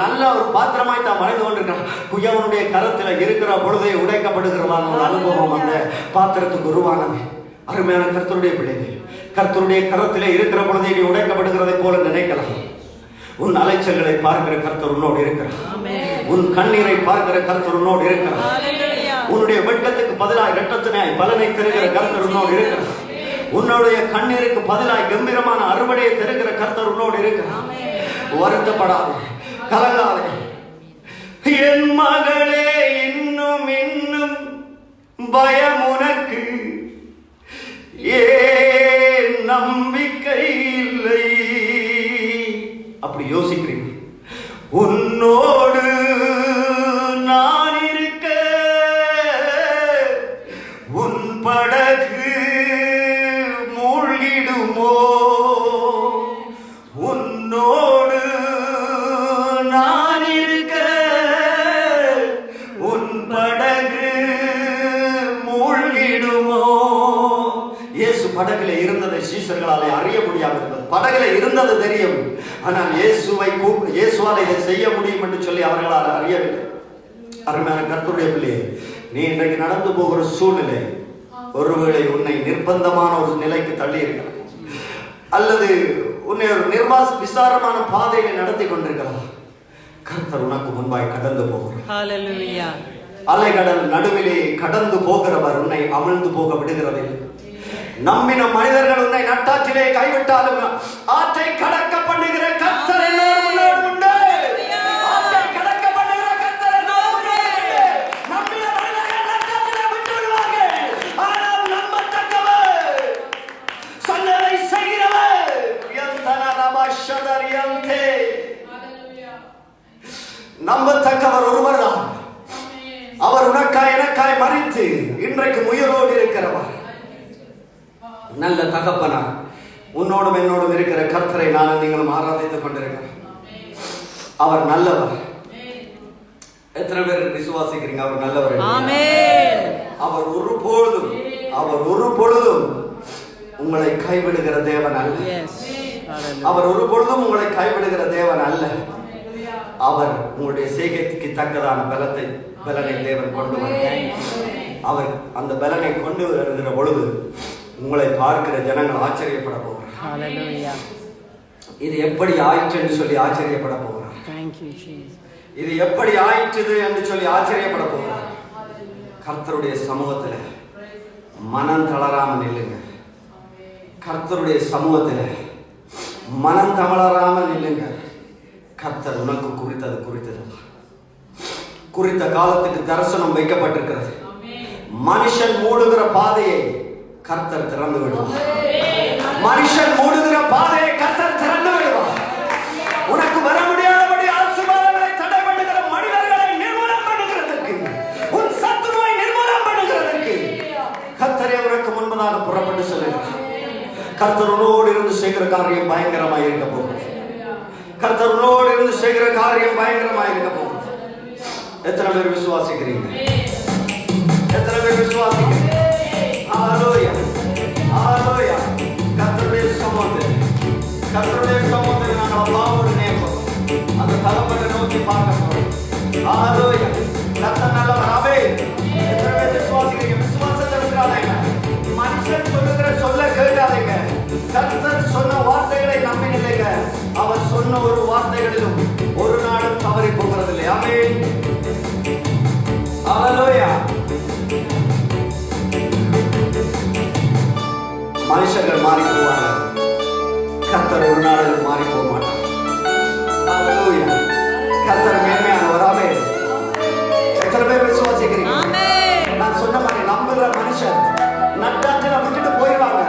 நல்ல ஒரு பாத்திரமாய் தான் வரைந்து கொண்டிருக்கிறான். குயவனுடைய கரத்தில் இருக்கிற பொழுதே உடைக்கப்படுகிறதான ஒரு அனுபவம் அந்த பாத்திரத்துக்கு உருவானது. அருமையான கர்த்தருடைய பிள்ளைகள், கர்த்தருடைய கரத்திலே இருக்கிற பொழுதே நீ உடைக்கப்படுகிறதை போல நினைக்கலாம். உன் அலைச்சல்களை பார்க்கிற கர்த்தர் உன்னோடு இருக்கிறார். உன் கண்ணீரை பார்க்கிற கர்த்தர் உன்னோடு இருக்கிறார். உன்னுடைய வெட்கத்துக்கு பதிலாக இரட்டத்தினாய் பலனை தருகிற கர்த்தர் உன்னோடு இருக்கிறார். உன்னுடைய கண்ணீருக்கு பதிலாய் கம்பீரமான அறுவடையை தருகிற கர்த்தர் உன்னோடு இருக்கிறார். வருத்தப்படாதே, கலங்காதே. என் மகளே, இன்னும் இன்னும் பயம் உனக்கு, ஏன் நம்பிக்கை இல்லை? அப்படி யோசிக்கிறீங்க. உன்னோடு நான் இருக்க உன் படகு மூழ்கிடுமோ? உன்னோடு நான் இருக்க உன் படகு மூழ்கிடுமோ? இயேசு படகுல இருந்ததை சீஷர்களாலே அறிய முடியாமல் இருந்தது. படகுல இருந்தது தெரியும், ஆனால் இயேசுவால் இதை செய்ய முடியும் என்று சொல்லி அவர்களால் அறியவில்லை. அருமையான கர்த்தருடைய பிள்ளையே, நீ இன்றைக்கு நடந்து போகிற சூழ்நிலை ஒருவேளை உன்னை நிர்பந்தமான ஒரு நிலைக்கு தள்ளி இருக்கலாம், அல்லது உன்னை ஒரு விசாரமான பாதையில நடத்தி கொண்டிருக்கலாம். கர்த்தர் உனக்கு முன்பாய் கடந்து போகிறார். அலைகடல் நடுவிலே கடந்து போகிறவர் உன்னை அமிழ்ந்து போக விடுகிறதில்லை. நம்பின மனிதர்கள் உன்னை நட்டாற்றிலே கைவிட்டாலும் ஆற்றை கடக்க பண்ணுகிற கர்த்தர் உன்னோடு உண்டு. ஆற்றை கடக்க பண்ணுகிற கர்த்தர் உன்னோடு உண்டு. நம்பின மனிதர்கள் நட்டாற்றிலே விட்டு விடுவார்கள், ஆனால் நம்பத்தக்கவர், சொன்னதை செய்கிறவர், நம்பத்தக்கவர் ஒருவர் தான். அவர் உனக்காய் எனக்காய் மரித்து இன்றைக்கு உயிரோடு இருக்கிறவர். நல்ல தகப்பனா, உன்னோடும் என்னோடும் இருக்கிற கர்த்தரை நானும் நீங்களும் ஆராதித்துக் கொண்டிருக்கிறோம். அவர் நல்லவர். எத்தனை பேர் விசுவாசிக்கிறீங்க அவர் நல்லவர்? அவர் ஒரு பொழுதும் உங்களை கைவிடுகிற தேவன் அல்ல. அவர் ஒரு பொழுதும் உங்களை கைவிடுகிற தேவன் அல்ல. அவர் உங்களுடைய செய்கைக்கு தக்கதான பலனை தேவன் கொண்டு வந்தார். அவர் அந்த பலனை கொண்டு வருகிற பொழுது உங்களை பார்க்கிற ஜனங்கள் ஆச்சரியப்பட போகிறார். இது எப்படி ஆயிற்று என்று சொல்லி ஆச்சரியப்பட போகிறார். இது எப்படி ஆயிற்று என்று சொல்லி ஆச்சரியப்பட போகிறார். கர்த்தருடைய சமூகத்தில் மனம் தளராமல் நில்லுங்க. கர்த்தருடைய சமூகத்தில் மனம் தளராமல் நில்லுங்க. கர்த்தர் உனக்கு குறித்த காலத்துக்கு தரிசனம் வைக்கப்பட்டிருக்கிறது. மனுஷன் மூடுகிற பாதையை கர்த்தர் திறந்து விடுவார். மனுஷன் மூடுகிற பாதையை கர்த்தர் திறந்து விடுவார். உனக்கு வர முடியாதபடி ஆசீர்வாதங்களை தடை பண்ணுகிற மனிதர்களை நிர்மூலம் பண்ணுகிறதுக்கு, உன் சத்துருவை நிர்மூலம் பண்ணுகிறதுக்கு கர்த்தரே உனக்கு முன்பதாக புறப்பட்டு செல்கிறார். கர்த்தர் உன்னோடு இருந்து செய்கிற காரியம் பயங்கரமாக இருக்க போகிறது. கர்த்தர் உன்னோடு இருந்து செய்கிற காரியம் பயங்கரமாக இருக்க போகிறது. எத்தனை பேர் விசுவாசிக்கிறீங்க? எத்தனை பேர் விசுவாசிக்கிறீங்க? ஹalleluya, ஹalleluya. கர்த்தருடைய சமூகத்தில் நாங்கள் அல்லாஹ்வோடு நேசம் அந்த தலப்பட்டை நோக்கி பார்க்க போறோம். ஹalleluya. கர்த்தர் நல்லவர். ஆமென். எத்தனை பேர் விசுவாசிக்கிறீங்க? விசுவாசத்தை விட்டுறாதீங்க. மனுஷன் சொல்லுகிற சொல்ல கேட்காதீங்க. கர்த்தர் சொன்ன வார்த்தைகளை நம்பி நில்லுங்க. அவர் சொன்ன ஒரு வார்த்தைகளிலும் ஒரு நாளும் தவறி போகிறதில்லை. ஆமென். ஹalleluya. மனுஷர்கள் மாறி போவார்கள், கர்த்தர் ஒரு நாளில் மாறி போக மாட்டார். ஹalleluya. கர்த்தர் மேன்மையானவர். ஆமென். எத்தனை பேர் விசுவாசிக்கிறீங்க? நான் சொன்ன மாதிரி நம்புகிற மனுஷன் நட்டாத்துல விட்டுட்டு போயிடுவாங்க.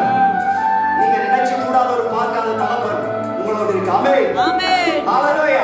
நீங்க நினைச்சு கூடாத ஒரு பார்க்காத தகப்பன் உங்களோட இருக்கு. ஆமென். ஹalleluya.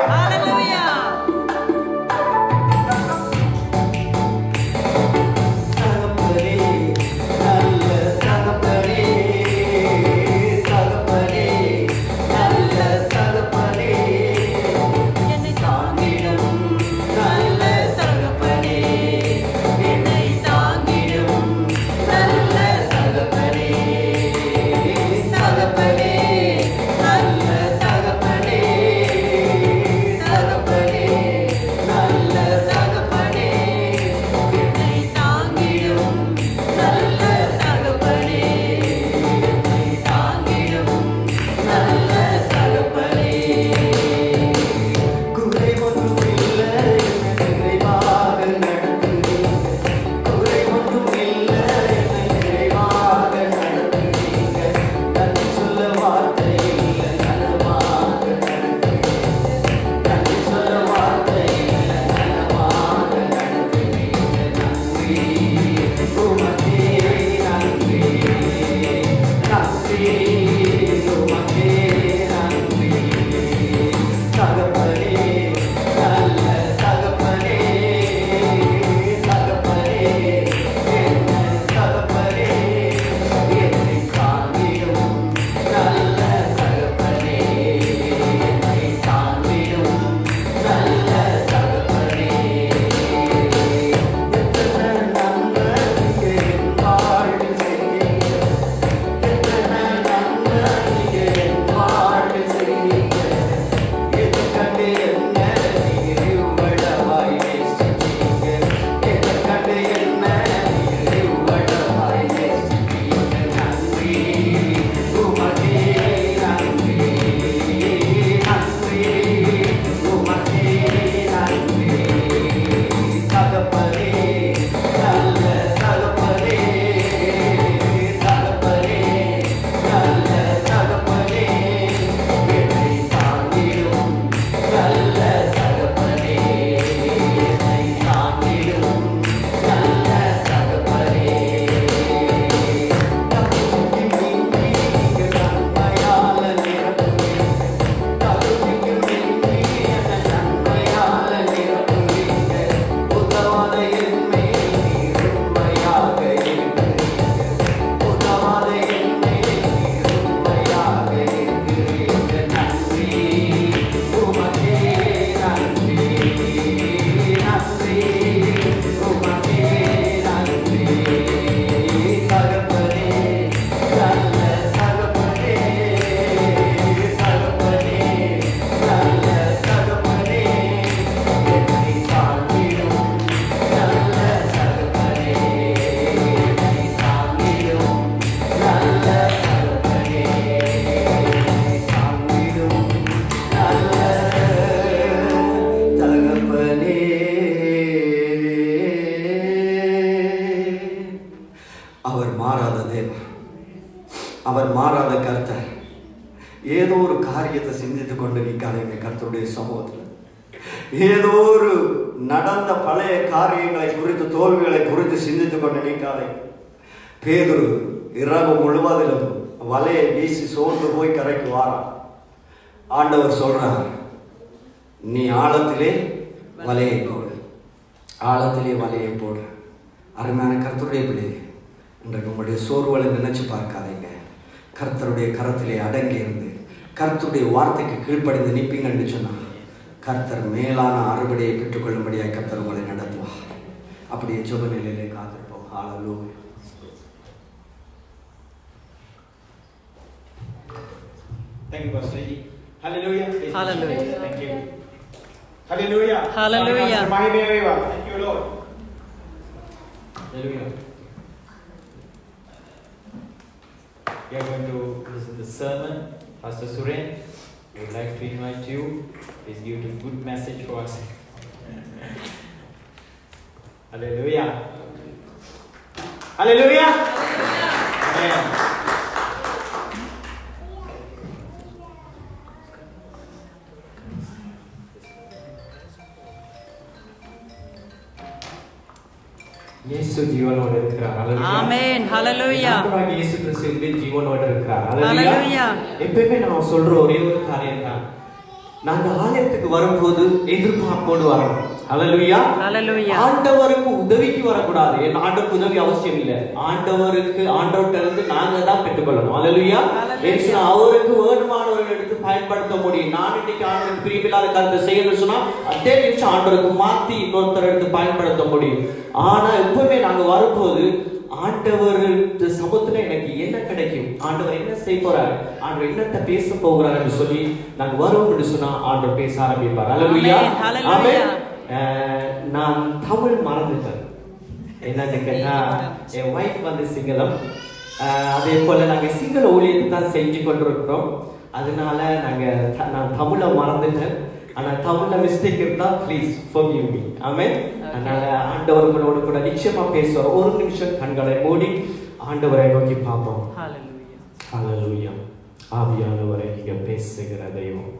அவர் மாறாத கர்த்தர். ஏதோ ஒரு காரியத்தை சிந்தித்து கொண்டு நிற்காதீங்க கர்த்தருடைய சமூகத்தில். ஏதோ ஒரு நடந்த பழைய காரியங்களை குறித்து, தோல்விகளை குறித்து சிந்தித்து கொண்டு நிற்காதீங்க. பேதுரு இரவு முழுவதிலும் வலையை வீசி சோர்ந்து போய் கரைக்கு வாரான். ஆண்டவர் சொல்றார், நீ ஆழத்திலே வலையை போடு, ஆழத்திலே வலையை போடு. அருமையான கர்த்தருடைய பிள்ளை, இன்றைக்கு உங்களுடைய சோர்வுகளை நினைச்சு பார்க்காதீங்க. கர்த்தருடைய கரத்திலே அடங்கி இருந்து கர்த்தருடைய வார்த்தைக்கு கீழ்ப்படிந்து நிற்பீங்கன்னு சொன்னார். கர்த்தர் மேலான அறுவடையை பெற்றுக்கொள்ளும்படியாக கர்த்தர் உங்களை நடத்துவார். அப்படியே ஜெப நிலையிலே காத்திருப்போம். ஹல்லேலூயா. Thank you, Pastor Eddie. Hallelujah. Hallelujah. Thank you. Hallelujah. Hallelujah. Thank you, Lord. Hallelujah. We are going to listen to the sermon. Pastor Suren, we would like to invite you. Please give a good message for us. Hallelujah. Hallelujah. Amen. இயேசு ஜீவனோடு இருக்கிறார். ஹalleluya. ஆமென். ஹalleluya. ஆண்டவராகிய இயேசு கிறிஸ்து ஜீவனோடு இருக்கிறார். ஹalleluya. எப்பவுமே நான் சொல்ற ஒரே ஒரு காரியம் தான், நாங்க ஆலயத்துக்கு வரும்போது எதிர்பார்ப்போடு வரணும். ஹalleluya. ஹalleluya. ஆண்டவருக்கு உதவிக்கு வரக்கூடாது. ஏன்னா ஆண்டவருக்கு உதவி அவசியம் இல்லை. ஆண்டவர்கிட்ட இருந்து நாங்க தான் பெற்றுக்கொள்ளணும். ஹalleluya. ஏன்னா அவருக்கு வேண்டுமானவர்கள் எடுத்து பயன்படுத்த முடியும். நான் இன்னைக்கு ஆண்டவருக்கு பிரியமில்லாத காரியத்தை செய்யணும்னு சொன்னா அதே நிமிஷம் ஆண்டவருக்கு மாத்தி இன்னொருத்தர் எடுத்து பயன்படுத்த முடியும். ஆனா எப்பவுமே நாங்க வரும்போது ஆண்டவர் சமூகத்துல எனக்கு என்ன கிடைக்கும், ஆண்டவர் என்ன செய்ய போறாரு, ஆண்டவர் என்னத்தை பேச போகிறார் என்று சொல்லி நாங்க வரோம் என்று சொன்னா ஆண்டவர் பேச ஆரம்பிப்பார். ஹalleluya. ஆமென். நான் தமிழ் மறந்துட்டேன். என்னன்னு கேட்டா என் வைஃப் வந்து சிங்களம். அதே போல நாங்க சிங்கள ஊழியத்தை தான் செஞ்சு கொண்டிருக்கிறோம். அதனால நான் தமிழை மறந்துட்டேன். ஆனா தமிழ்ல மிஸ்டேக் இருந்தா ப்ளீஸ் forgive me. ஆமென். அதனால ஆண்டவர்களோடு கூட நிச்சயமா பேசுவார். ஒரு நிமிஷம் கண்களை மூடி ஆண்டவரை நோக்கி பார்ப்போம். ஹalleluya. ஹalleluya. ஆவியானவரை நீங்க பேசுகிற தெய்வம்,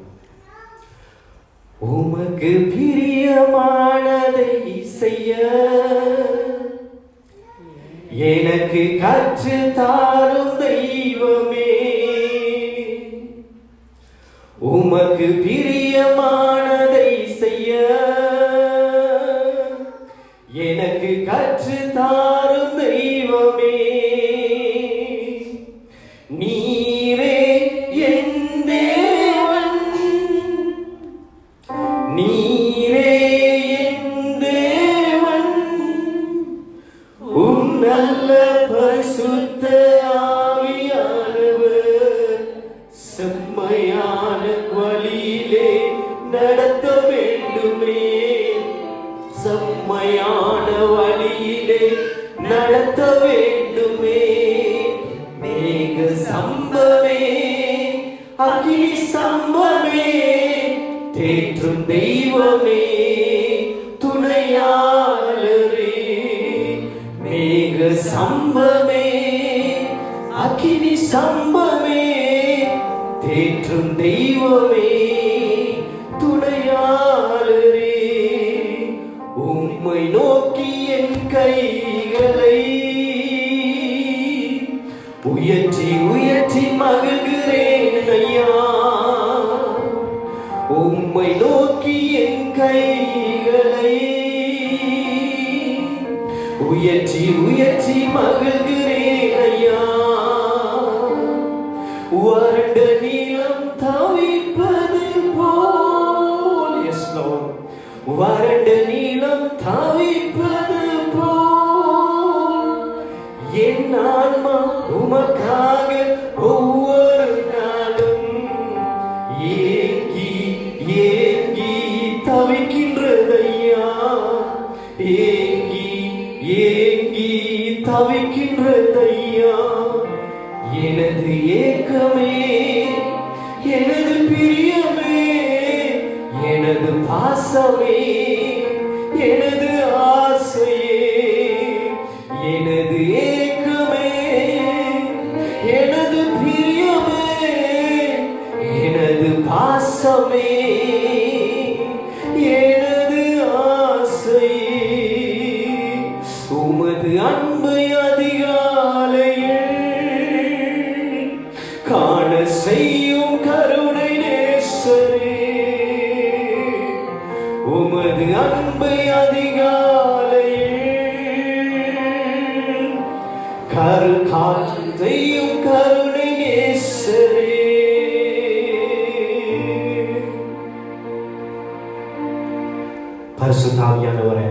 உமக்கு பிரியமானதை செய்ய எனக்கு கற்று தாரும் தெய்வமே, உமக்கு பிரியமானதை செய்ய எனக்கு கற்று தாரும் தெய்வமே, நீரே என் தேவன், நீரே என் தேவன், உம் நல்ல பரிசுத்த ஆவியானவர் செம்மையான வழியிலே நடத்த வேண்டுமே, செம்மையான வழியிலே நடத்த வேண்டுமே, மேக சம்பவே அகிலி சம்பவே தேற்றும் தெய்வமே துணையாளரே, மேக சம்பவே அகிலி சம்பவே தேற்றும் தெய்வமே துணையாளரே, உம்மை நோக்கி என் கைகளை உயர்த்தி உயர்த்தி மகிழ்கிறேன் ஐயா, உம்மை நோக்கி என் கைகளை உயர்த்தி உயர்த்தி மகிழ்கிறேன் ஐயா, வறண்ட நீளம் தவிப்பது போல், எஸ் லார்ட், வறண்ட நீளம் தவிப்பது போல் என் ஆன்மா உமக்காக ஒவ்வொரு நாளும் ஏங்கி ஏங்கி தவிக்கின்றதையா, ஏங்கி ஏங்கி தவிக்கின்றதையா, எனது ஏக்கமே எனது பிரியமே எனது பாசமே எனது ஆசையே, எனது ஏக்கமே எனது பிரியமே எனது பாசமே எனது ஆசையே, உமது அன்பை அதிகாலையில் காண செய்யும் கருணை நேசரே, உமது அன்பை அதிகாலையில் காட்சி செய்யும் கருணை நேசரே. பரிசுத்த ஆவியானவரே,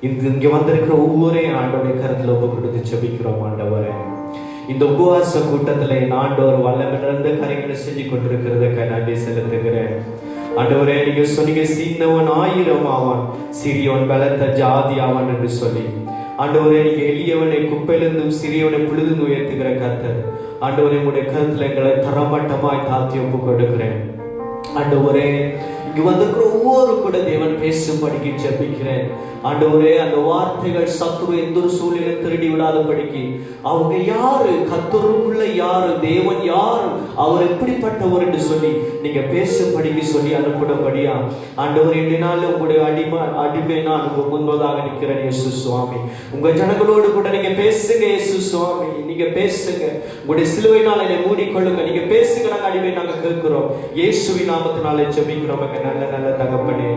இங்க வந்திருக்கிற ஒவ்வொரு ஆண்டவருடைய கருத்துல ஒப்பு கொடுத்து ஜெபிக்கிறோம். ஆண்டவரே, இந்த உபவாச கூட்டத்துல என் ஆண்டவர் வல்லமை நிறைந்த காரியங்களை செஞ்சு கொண்டிருக்கிறதுக்கு நன்றி செலுத்துகிறேன். ஆண்டவரே, நீங்க சொன்னீங்க சின்னவன் 1000 ஆவான், சிறியவன் பலத்த ஜாதி ஆவான் என்று சொல்லி. ஆண்டவரே, நீங்க எளியவனை குப்பையிலிருந்தும் சிறியவனை புழுது உயர்த்துகிற கர்த்தர். ஆண்டவரே, உங்களுடைய கருத்துல எங்களை தரமட்டமாய் தாழ்த்தி ஒப்பு கொடுக்கிறேன். ஆண்டவரே, இங்கு வந்திருக்கிற ஒவ்வொரு கூட தேவன் பேசும்படிக்கு ஜெபிக்கிறேன். ஆண்டவரே, அந்த வார்த்தைகள் சத்துரு எந்த ஒரு சூழ்நிலை திருடி விடாதபடிக்கு அவங்க யாரு, கர்த்தருக்குள்ள யாரு, தேவன் யாரு, அவர் எப்படிப்பட்டவர் என்று சொல்லி நீங்க பேசும்படிக்கு சொல்லி அனுப்பினபடியா ஆண்டவர் இந்த நாள் உங்களுடைய அடிமை நான் உங்க முன்பதாக நிற்கிறேன் இயேசு சுவாமி. உங்க ஜனங்களோடு கூட நீங்க பேசுங்க இயேசு சுவாமி, நீங்க பேசுங்க. உங்களுடைய சிலுவையினால் என்னை மூடிக்கொள்ளுங்க. நீங்க பேசுங்க, நாங்க அடிமை நாங்க கேட்கிறோம். இயேசுவின் நாமத்தினாலே ஜெபிக்கிறோம் நல்ல நல்ல தகப்பனே.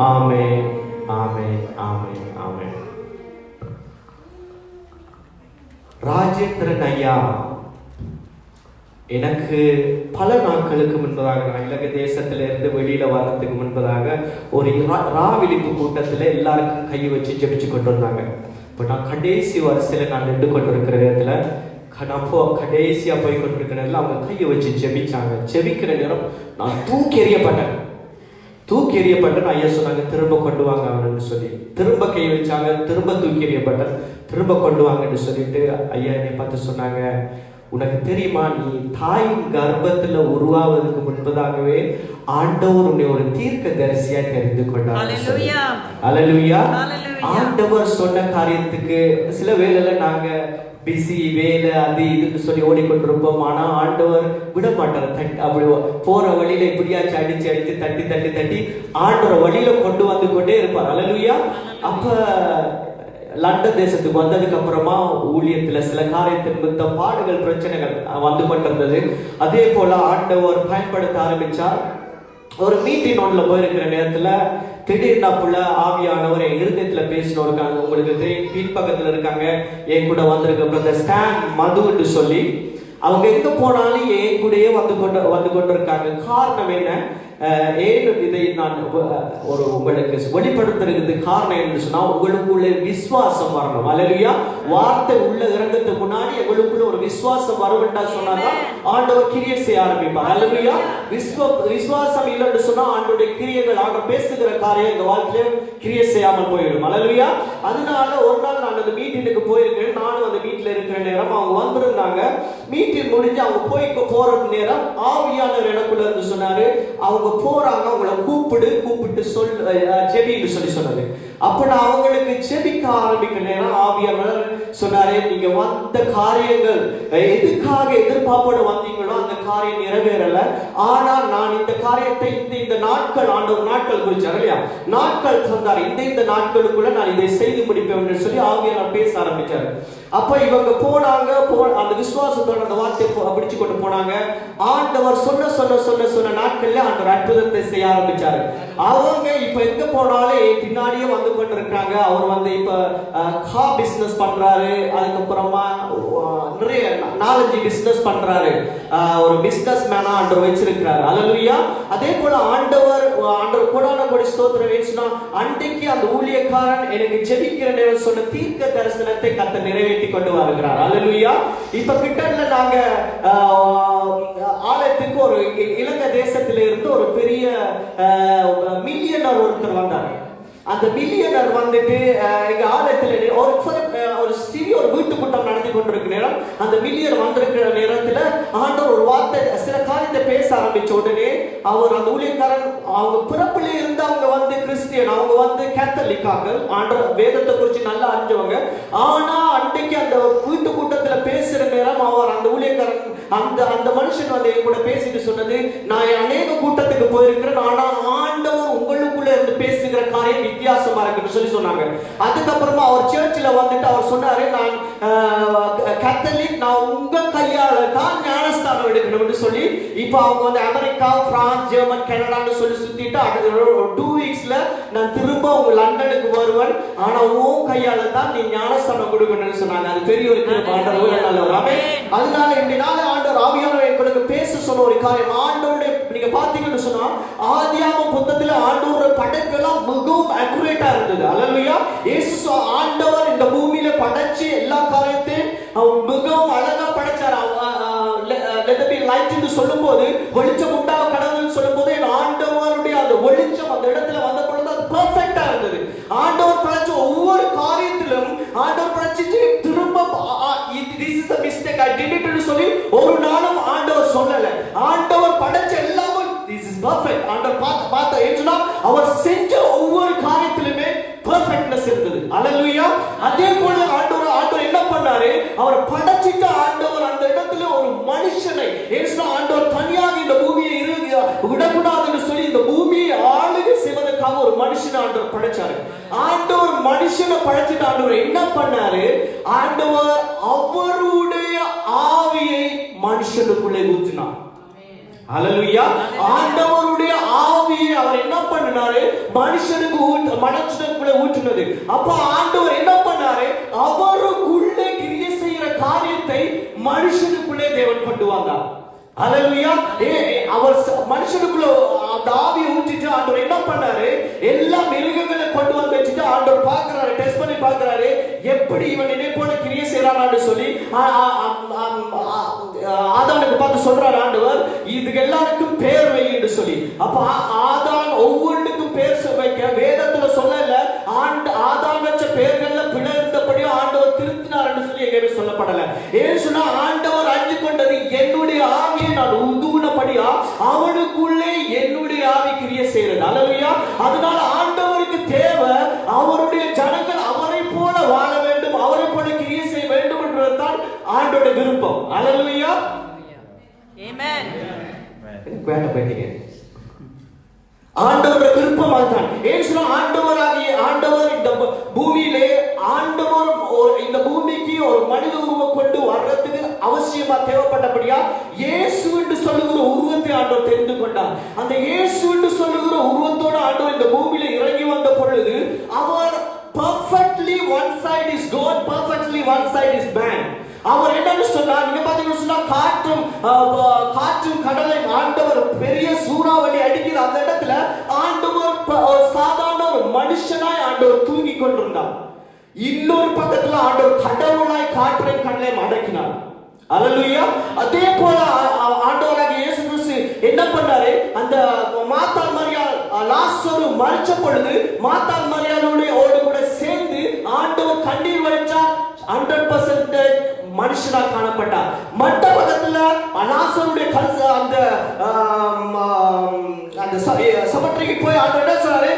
ஆமென், ஆமென், ஆமென், ஆமென். ராஜேந்திரன் ஐயா எனக்கு பல நாட்களுக்கு முன்பதாக, நான் இலங்கை தேசத்துல இருந்து வெளியில வர்றதுக்கு முன்பதாக ஒரு ராவிழிப்பு கூட்டத்துல எல்லாருக்கும் கை வச்சு ஜெபிச்சு கொண்டு வந்தாங்க. இப்போ நான் கடைசி வரிசையில நான் நின்று கொண்டு இருக்கிற நேரத்துல நான் கடைசியா போய் கொண்டிருக்கிற நேரத்தில் அவங்க கையை வச்சு ஜெபிச்சாங்க. ஜெபிக்கிற நேரம் நான் தூக்கி எறியப்பட்டேன். ஐயா சொன்னாங்க திரும்ப கொண்டு வாங்க அவனு சொல்லி, திரும்ப கை வச்சாங்க, திரும்ப தூக்கி எறியப்பட்டேன், திரும்ப கொண்டு வாங்கன்னு சொல்லிட்டு ஐயா என்னை பார்த்து சொன்னாங்க, உனக்கு தெரியுமா, நீ தாயின் கர்ப்பத்துல உருவாவதற்கு முன்பதாகவே ஆண்டவர் உன்னை ஒரு தீர்க்க தரிசியா தெரிந்து கொண்டார். அல்லேலூயா. ஆண்டவர் சொன்ன காரியத்துக்கு சில வேளையில நாங்க பிஸி வேலை அது இதுன்னு சொல்லி ஓடிக்கொண்டிருப்போம். ஆனா ஆண்டவர் விட மாட்டார். அப்படி போற வழியில இப்படியாச்சும் அடிச்சு தட்டி ஆண்டவர் வழியில கொண்டு வந்து கொண்டே இருப்பார். அல்லேலூயா. அப்ப லண்டன் தேசத்துக்கு வந்ததுக்கு அப்புறமா ஊழியத்துல சில காரியத்தின் நிமித்தம் பாடுகள் பிரச்சனைகள் வந்து கொண்டிருந்தது. அதே போல ஆண்டவர் பயன்படுத்த ஆரம்பிச்சார். ஒரு மீட்டிங் ஒன்றுல போயிருக்கிற நேரத்துல திடீர்னாப்புல ஆவியானவர் என் இருதயத்துல பேசினோம். உங்களுக்கு தெரியும், பின்பக்கத்துல இருக்காங்க என் கூட வந்திருக்க பிரதர் ஸ்டான் மதுன்னு சொல்லி. அவங்க எங்க போனாலும் என் கூடயே வந்து கொண்டு இருக்காங்க. காரணம் என்ன, ஏன் இதை நான் ஒரு உங்களுக்கு வெளிப்படுத்துறதுக்கு காரணம் என்று சொன்னா, உங்களுக்குள்ள விசுவாசம் வரணும். அல்லேலூயா. வார்த்தை உள்ள இறங்கத்துக்கு முன்னாடி எங்களுக்குள்ள ஒரு விசுவாசம் வரும்ன்றா சொன்னாதான் ஆண்டவர் கிரியை செய்ய ஆரம்பிப்பார். அல்லேலூயா. விசுவாசம் இல்லைன்னு சொன்னா ஆண்டவருடைய கிரியைகள், ஆண்டவர் பேசுகிற காரியம் எங்க வாழ்க்கையில கிரியை செய்யாமல் போயிடும். அல்லேலூயா. அதனால ஒரு நாள் நான் அந்த மீட்டிங்க்கு போயிருக்கேன். நானும் அந்த வீட்டுல இருக்கிற நேரம் அவங்க வந்திருந்தாங்க. மீட்டிங் முடிஞ்சு அவங்க போற நேரம் ஆவியானவர் எனக்குள்ள இருந்து சொன்னாரு, அவங்க போறாங்க, அவங்கள கூப்பிட்டு ஜெபின்னு சொல்லி சொன்னது. அப்ப நான் அவங்களுக்கு ஜெபிக்க ஆரம்பிக்கிற நேரம் ஆவியானவர் சொன்னாரு, நீங்க வந்த காரியங்கள் எதுக்காக எதிர்பார்ப்போட வந்தீங்களோ அந்த காரியம் நிறைவேறல. ஆனா நான் இந்த காரியத்தை இந்த நாட்கள், ஆண்டவர் நாட்கள் குறிச்சார் இல்லையா, நாட்கள் சொன்னார், இந்த நாட்களுக்குள்ள நான் இதை செய்து முடிப்பேன் சொல்லி ஆவியானவர் பேச ஆரம்பிச்சாரு. அப்ப இவங்க போனாங்க, அந்த விசுவாசத்தோட அந்த வார்த்தையை பிடிச்சு கொண்டு போனாங்க. ஆண்டவர் சொன்ன நாட்கள்ல ஆண்டவர் அற்புதத்தை செய்ய ஆரம்பிச்சாரு. அவங்க இப்ப எங்க போனாலும் பின்னாடியே வந்து கொண்டு இருக்காங்க. அவர் இப்ப கா பிசினஸ் பண்றாரு. அதுக்கப்புறமா நிறைய 4-5 பிசினஸ் பண்றாரு. ஒரு பிசினஸ் மேனா ஆண்டவர் வச்சிருக்கிறாரு. அல்லேலூயா. அதே போல ஆண்டவர் கோடான கோடி ஸ்தோத்திரம் வேணும்னா, அன்றைக்கு அந்த ஊழியக்காரன் எனக்கு ஜெபிக்கிற நேரம் சொன்ன தீர்க்க தரிசனத்தை கர்த்தர் நிறைவேற்றி கொண்டு வருகிறார். அல்லேலூயா. இப்ப கிட்டல நாங்க ஆலயத்துக்கு ஒரு இலங்கை தேசத்தில இருந்து ஒரு பெரிய மில்லியனர் ஒருத்தர் வந்தார். அந்த மில்லியனர் வந்துட்டு எங்க ஆலயத்துல ஒரு சிறிய ஒரு வீட்டு கூட்டம் நடத்தி கொண்டிருக்கிற நேரம், அந்த மில்லியனர் வந்திருக்கிற நேரத்துல ஆண்டவர் ஒரு வார்த்தை சில காரியத்தை பேச ஆரம்பிச்ச உடனே அவர் அந்த ஊழியக்காரன், அவங்க பிறப்பிலே இருந்து அவங்க கிறிஸ்டியன், அவங்க கேத்தலிக்காக ஆண்டவர் வேதத்தை குறித்து நல்லா அறிஞ்சவங்க. ஆனா அன்றைக்கு அந்த வீட்டு கூட்டத்துல பேசுற நேரம் அவர் அந்த ஊழியக்காரன் அந்த மனுஷன் என் கூட பேசிட்டு சொன்னது, நான் அநேக கூட்டத்துக்கு போயிருக்கிறேன், ஆனா ஆண்டவர் உங்களுக்குள்ள இருந்து பேசுகிற காரியம் வித்தியாசமா இருக்குன்னு சொல்லி சொன்னாங்க. அதுக்கப்புறமா அவர் சர்ச்சில் வந்துட்டு அவர் சொன்னாரு, நான் கேத்தலிக், நான் உங்க கையால தான் ஞானஸ்தானம் எடுக்கணும்னு சொல்லி இப்ப அவங்க அமெரிக்கா, பிரான்ஸ், ஜெர்மன், கனடான்னு சொல்லி சுத்திட்டு 2 வீக்ஸ்ல நான் திரும்ப உங்க லண்டனுக்கு வருவேன், ஆனா உன் கையால தான் நீ ஞானஸ்தானம் கொடுக்கணும்னு சொன்னாங்க. அது பெரிய ஒரு ஆண்டவர் நல்லவர். அதனால இந்த நாள் ஆண்டவர் ஆவியானவர் எங்களுக்கு பேச சொன்ன ஒரு காரியம், ஆண்டவருடைய நீங்க பாத்தீங்கன்னு சொன்னா ஆதியாகம புத்தகத்துல ஆண்டவருடைய படைப்பெல்லாம் மிகவும் அக்யூரேட்டா இருந்தது. அல்லேலூயா. இயேசு ஆண்டவர் இந்த பூமியில படைச்சு எல்லா காரியத்தையும் மிகவும் அழகா படைச்சார். let there be light ன்னு சொல்லும்போது, வெளிச்சம் உண்டாக கடவுள்னு சொல்லும்போது ஆண்டவருடைய அந்த வெளிச்சம் அந்த இடத்துல வந்த பொழுது அது பெர்ஃபெக்ட்டா இருந்தது. ஆண்டவர் படைச்ச ஒவ்வொரு காரியத்திலும் ஆண்டவர் படைச்சிட்டு திரும்ப this is a mistake, I did it ன்னு சொல்லி ஒரு நாளும் ஆண்டவர் சொல்லல. ஆண்டவர் படைச்ச எல்லாமே this is perfect. ஆண்டவர் பார்த்த ஏன்னா அவர் செஞ்ச ஒவ்வொரு காரியத்திலுமே பெர்ஃபெக்ட்னஸ் இருந்தது. அல்லேலூயா. அதே போல ஆண்டவர் என்ன பண்ணாரு, அவர் படைச்சிட்ட ஆண்டவர் அந்த இடத்துல ஒரு மனுஷனை ஏன்னா ஆண்டவர் தனியாக இந்த பூமியை விடக்கூடாதுன்னு சொல்லி இந்த பூமியை ஆளுகை செய்வதற்காக ஒரு மனுஷனை ஆண்டவர் படைச்சாரு. ஆண்டவர் மனுஷனை படைச்சிட்டு ஆண்டவர் என்ன பண்ணாரு, ஆண்டவர் அவருடைய ஆவியை மனுஷனுக்குள்ளே ஊற்றினார். அல்லேலூயா. ஆண்டவருடைய ஆவியை அவர் என்ன பண்ணாரு, மனுஷனுக்குள்ளே ஊற்றினது. அப்ப ஆண்டவர் என்ன பண்ணாரு, அவருக்குள்ளே கிரியை செய்யற காரியத்தை மனுஷனுக்குள்ளே தேவன் கொண்டு வந்தார். அல்லேலூயா. அவர் மனுஷனுக்குள்ள அந்த ஆவியை ஊற்றிட்டு ஆண்டவர் என்ன பண்ணாரு, எல்லா மிருகங்களை கொண்டு வந்து வச்சுட்டு ஆண்டவர் பார்க்கிறாரு, டெஸ்ட் பண்ணி பார்க்கிறாரு, எப்படி இவன் என்னை போல கிரியை செய்யறான்னு சொல்லி ஆதானுக்கு பார்த்து சொல்றாரு ஆண்டவர், இதுக்கு எல்லாருக்கும் பேர் வை என்று சொல்லி. அப்ப ஆதான் ஒவ்வொன்றுக்கும் பேர் வைக்க வேதத்துல சொல்லல, ஆதான் வச்ச பேர்கள்ல பிழை இருந்தபடியும் ஆண்டவர் திருத்தினார் என்று சொல்லி எங்கேயுமே சொல்லப்படல. ஏன் சொன்னா ஆண்டவர் அறிந்து கொண்டது, என்னுடைய ஆவியை நான் உதுவினபடியா அவனுக்குள்ளே என்னுடைய ஆவி கிரியை செய்யறது. அல்லேலூயா. அதனால ஆண்டவருக்கு தேவை அவருடைய ஜனங்கள் அவரை போல வாழ வேண்டும், அவரை போல கிரியை செய்ய வேண்டும் என்றுதான் ஆண்டோட விருப்பம். அல்லேலூயா. Amen. வேற போயிட்டீங்க. ஆண்டவரோட விருப்பம் அதுதான். ஏன் சொன்னா ஆண்டவர் இந்த பூமியிலே ஆண்டவர் இந்த பூமிக்கு ஒரு மனித உருவம் கொண்டு வர்றதுக்கு அவசியமா தேவைப்பட்டபடியா இயேசு என்று சொல்லுகிற உருவத்தை ஆண்டவர் தெரிந்து கொண்டார். அந்த இயேசு என்று சொல்லுகிற உருவத்தோட ஆண்டவர் இந்த பூமியில இறங்கி வந்த பொழுது அவர் perfectly one side is God, perfectly one side is man. அவர் என்னன்னு சொன்னார், நீங்க பாத்தீங்கன்னா சொன்னா காற்றும் கடலை ஆண்டவர் பெரிய சூறாவளி அடிக்கிற அந்த இடத்துல ஆண்டவர் சாதாரண ஒரு மனுஷனாய் ஆண்டவர் தூங்கி கொண்டிருந்தார். இன்னொரு பக்கத்துல ஆண்டவர் கடவுளாய் காற்றை கடலையும் அடக்கினார். அல்லேலூயா. அதே போல ஆண்டவராக இயேசு கிறிஸ்து என்ன பண்ணாரு, அந்த மாத்தாள் மரியாள் லாசரு மரிச்ச பொழுது மாத்தாள் மரியாளோடு கூட சேர்ந்து ஆண்டவர் கண்ணீர் வடிச்சார். 100% மனுஷனா காணப்பட்டார். மற்ற பக்கத்துல லாசருடைய அந்த சபற்றிக்கு போய் ஆண்டவர் என்ன சொன்னாரு,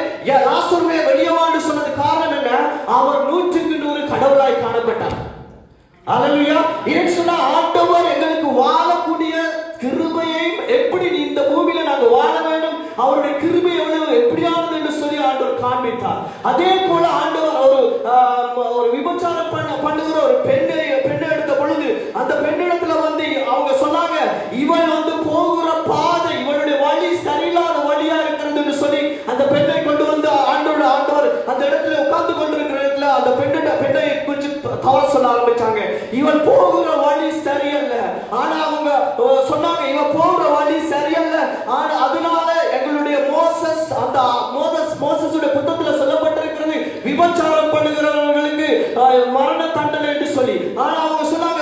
லாசருவே வெளியே வான்னு சொன்னது காரணம் என்ன, அவர் 100க்கு 100 கடவுளாய் காணப்பட்டார். அல்லேலூயா. ஏன் சொன்னா ஆண்டவர் எங்களுக்கு வாழக்கூடிய கிருபையை எப்படி இந்த பூமியில நாங்க வாழ வேண்டும், அவருடைய கிருபை எவ்வளவு எப்படியானது என்று சொல்லி ஆண்டவர் காண்பித்தார். அதே போல ஆண்டவர் ஒரு விபச்சாரம் பண்ணுகிற ஒரு பெண்ணை எடுத்த பொழுது அந்த பெண்ணிடத்துல வந்து அவங்க சொன்னாங்க, இவள் வந்து போகிற பாதை இவளுடைய வழி சரியில்லாத வழியா இருக்கிறது என்று சொல்லி அந்த பெண்ணை கொண்டு வந்து ஆண்டவர் அந்த இடத்துல உட்கார்ந்து கொண்டிருக்கிற இடத்துல அந்த பெண்ணை குறித்து தவற சொல்ல ஆரம்பிச்சாங்க. இவன் போகிற வழி சரியல்ல. ஆனா அவங்க சொன்னாங்க, இவன் போகிற வழி சரியல்ல. ஆனா அதனால எங்களுடைய மோசஸுடைய புத்தகத்துல சொல்லப்பட்டிருக்கிறது விபச்சாரம் பண்ணுகிறவர்களுக்கு மரண தண்டனை என்று சொல்லி. ஆனா அவங்க சொன்னாங்க,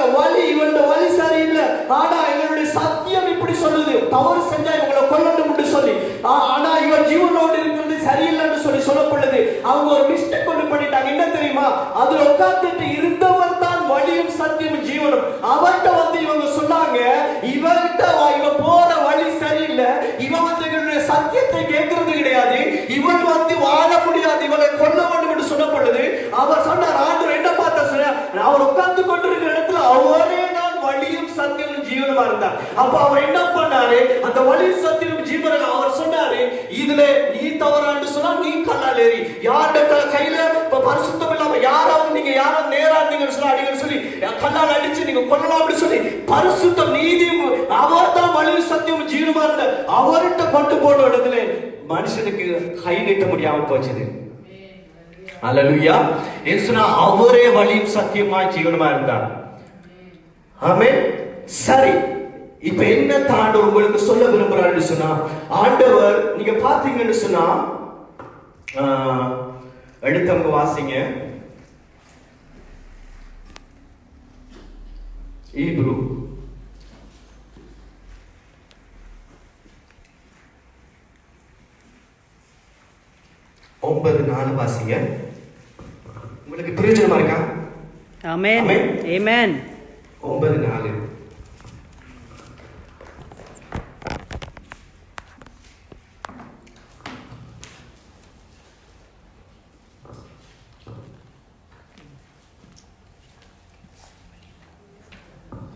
இவனுடைய வழி சரியில்லை. ஆனா எங்களுடைய சத்தியம் இப்படி சொல்லுது, தவறு செஞ்சா இவங்களை கொல்லணும் என்று சொல்லி. ஆனா இவன் ஜீவனோடு இருக்கிறது சரியில்லை என்று சொல்லி சொல்லப்படுது. அவங்க ஒரு மிஸ்டேக் கொண்டு பண்ணிட்டாங்க. என்ன தெரியுமா, அதுல உட்கார்ந்துட்டு இருந்தவர் தான் வழியும் சத்தியம் ஜீவனும். அவர்கிட்ட வந்து இவங்க சொன்னாங்க, இவன் போற வழி சரியில்லை, இவன் வந்து எங்களுடைய சத்தியத்தை கேட்கறது கிடையாது, இவன் வந்து வாழ முடியாது, இவனை கொல்ல வேண்டும் என்று சொல்லப்படுது. அவர் சொன்னார், ஆண்டவர் என்ன பார்த்தா சொன்னார், அவர் உட்கார்ந்து கொண்டிருக்கிற இடத்துல அவரே தான் வழியும் சத்தியமும் ஜீவனுமா இருந்தார். அப்ப அவர் என்ன பண்ணாரு, அந்த வழியும் சத்தியமும் ஜீவனும் அவர் சொன்னாரு, இதுல நீ தவறான்னு சொன்னா நீ கல்லால் ஏறி, யார்கிட்ட கையில பரிசுத்தம் இல்லாம யாராவது நீங்க யாரும் நேரா இருந்தீங்கன்னு சொன்னா அடிங்கன்னு சொல்லி கல்லால் அடிச்சு நீங்க கொல்லலாம் அப்படின்னு சொல்லி பரிசுத்தம் நீதியும் அவர் தான் வழியும் சத்தியமும் ஜீவனுமா இருந்த அவர்கிட்ட கொண்டு போன இடத்துல மனுஷனுக்கு கை நீட்ட முடியாம போச்சுது. அல்லேலூயா. இயேசுனா அவரே வழியும் சத்தியமா ஜீவனுமா இருந்தார். ஆமென். சரி, இப்ப என்ன ஆண்டவர் உங்களுக்கு சொல்ல விரும்புறாருன்னு சொன்னா, ஆண்டவர் நீங்க பாத்தீங்கன்னு சொன்னா எடுத்தவங்க வாசிங்க ஈப்ரு 9:4 வாசிங்க. உங்களுக்கு பிரயோஜனமா இருக்கா? Amen. Amen. 9:4.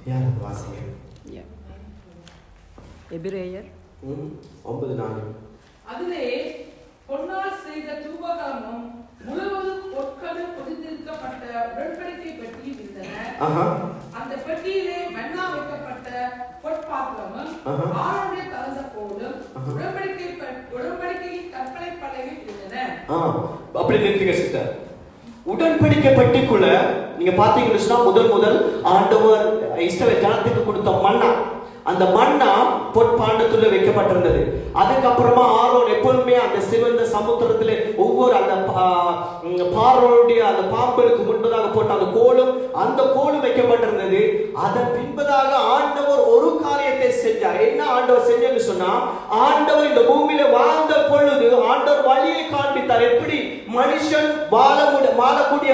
யார் வாசிங்க? எபிரேயர் 9:4. அதிலே பொன்னால் செய்த தூபகலமும் முழுவதும் பொற்களில் பொதிந்திருக்கப்பட்ட உடன்படிக்கை பெட்டியும் இருந்தன. அந்த பெட்டியிலே மன்னா வைக்கப்பட்ட பொற்பாத்திரமும் ஆரோனுடைய கலசக்கோலும் உடன்படிக்கையின் கற்பனை பலகையும் இருந்தன. அப்படி நிறுத்துங்க சிஸ்டர். உடன்படிக்கை பெட்டிக்குள்ள நீங்க பாத்தீங்கன்னா முதல் ஆண்டவர் இஸ்ரவேல் ஜனத்துக்கு கொடுத்த மன்னா, அந்த மன்னா பொற்பாண்டத்துல வைக்கப்பட்டிருந்தது. அதுக்கப்புறமா ஆரோன் எப்பவுமே அந்த சிவந்த சமுத்திரத்திலே ஒவ்வொரு அந்த பார்வோனுடைய அந்த பாம்புகளுக்கு முன்பதாக போட்ட அந்த கோலும் வைக்கப்பட்டிருந்தது. அதன் பின்பதாக ஆண்டவர் ஒரு காரியத்தை செஞ்சார். என்ன ஆண்டவர் செஞ்சு சொன்னா, ஆண்டவர் இந்த பூமியில வாழ்ந்த பொழுது ஆண்டவர் வழியை காண்பித்தார். எப்படி மனுஷன் வாழக்கூடிய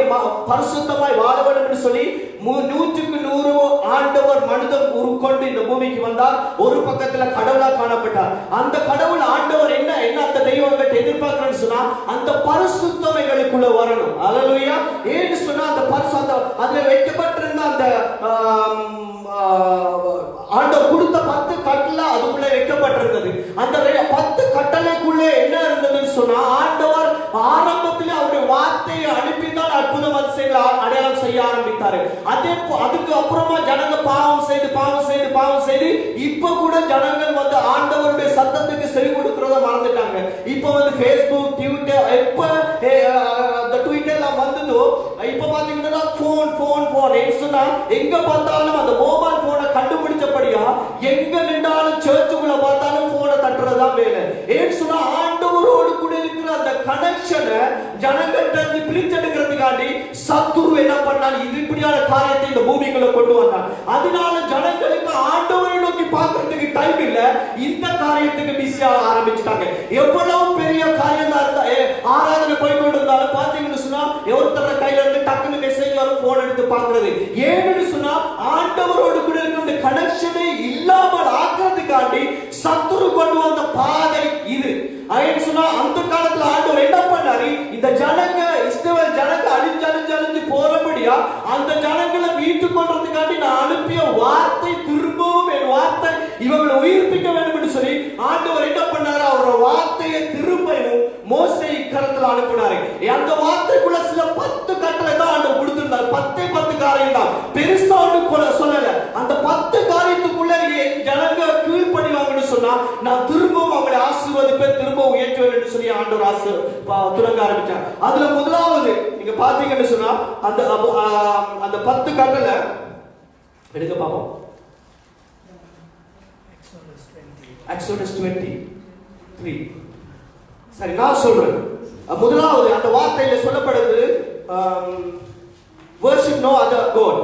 பரிசுத்தமாய் வாழ வேண்டும் என்று சொல்லி 100க்கு 100 ஆண்டவர் மனிதன் உருக்கொண்டு இந்த பூமிக்கு வந்தார். ஒரு பக்கத்துல கடவுளா காணப்பட்டார். அந்த கடவுள் ஆண்டவர் என்ன அந்த தெய்வங்களை எதிர்பார்க்கிறேன்னு சொன்னா, அந்த பரிசுத்தமைகளுக்குள்ள வரணும். அல்லேலூயா. ஏன்னு சொன்னா அந்த அதுல வைக்கப்பட்டிருந்த அந்த ஆண்டவர் கொடுத்த 10 கட்டளை அதுக்குள்ள வைக்கப்பட்டிருந்தது. அந்த 10 கட்டளைக்குள்ள என்ன இருந்ததுன்னு சொன்னா, ஆண்டவர் ஆரம்பத்தில் அவருடைய வார்த்தையை அனுப்பிதான் அற்புதம் அதிசயங்களை அடையாளம் செய்ய ஆரம்பித்தாரு. அதுக்கு அப்புறமா ஜனங்க பாவம் செய்து இப்ப கூட ஜனங்கள் வந்து ஆண்டவருடைய சத்தத்துக்கு செவி கொடுக்கிறத மறந்துட்டாங்க. இப்ப வந்து Facebook, Twitter, ட்விட்டர் எல்லாம் வந்ததோ, இப்ப பாத்தீங்கன்னா போன் சொன்னா எங்க பார்த்தாலும் அந்த மொபைல் போனை கண்டுபிடிச்சபடியா எங்க நின்றாலும் சர்ச்சுக்குள்ள பார்த்தாலும் போனை தட்டுறதுதான் வேலை. ஏன்னு சொன்னா ஆண்டவரோடு கூட இருக்கிற அந்த கனெக்ஷனை ஜனங்கள்ட்ட இருந்து பிரிச்செடுக்கிறதுக்காண்டி சத்துரு என்ன பண்ணால் இது இப்படியான காரியத்தை இந்த பூமிக்குள்ள கொண்டு வந்தான். அதனால ஜனங்களுக்கு ஆண்டவரை நோக்கி பார்க்கறதுக்கு டைம் இல்ல, இந்த காரியத்துக்கு பிஸியா ஆரம்பிச்சுட்டாங்க. எவ்வளவு பெரிய காரியம் தான் இருந்தா ஆராதனை போய்கொண்டு இருந்தாலும் பாத்தீங்கன்னு சொன்னா ஒருத்தர் கையில இருந்து டக்குனு மெசேஜ் வரும், போன் எடுத்து பாக்குறது. ஏன்னு சொன்னா ஆண்டவரோடு கூட இருக்கிற கனெக்ஷனை இல்லாமல் ஆக்குறதுக்காண்டி சத்துரு கொண்டு வந்த பாதை இது. ஐன்னு சொன்னா அந்த காலத்துல ஆண்டவர் என்ன பண்ணாரு, இந்த ஜனங்க இஸ்ரவேல் ஜனங்க அழிஞ்சு போறபடியா அந்த ஜனங்களை மீட்டு கொள்றதுக்காண்டி நான் அனுப்பிய வார்த்தை திரும்பவும் என் வார்த்தை இவங்களை உயிர்ப்பிக்க வேண்டும் என்று சொல்லி ஆண்டவர் என்ன பண்ணாரு, அவரோட வார்த்தையை திரும்பவும் மோசே கரத்துல அனுப்பினாரு. அந்த வார்த்தைக்குள்ள சில 10 கட்டளை தான் ஆண்டவர் கொடுத்திருந்தார். 10 காரியம் தான், பெருசா ஒன்று சொல்லல. அந்த 10 காரியத்துக்குள்ள ஜனங்க கீழ்ப்படிவாங்கன்னு சொன்னா நான் திரும்பவும் அவங்களை ஆசீர்வதிப்பேன், திரும்பவும் உயர்த்துவேன் என்று சொல்லி ஆண்டவர் துறங்க ஆரம்பிச்சார். அதுல முதலாவது நீங்க பாத்தீங்கன்னு சொன்னா அந்த 10 கட்டளை எடுக்க பாப்போம். Exodus 23. சரி, நான் சொல்றேன். முதலாவது அந்த வார்த்தையில சொல்லப்படுது worship no other god.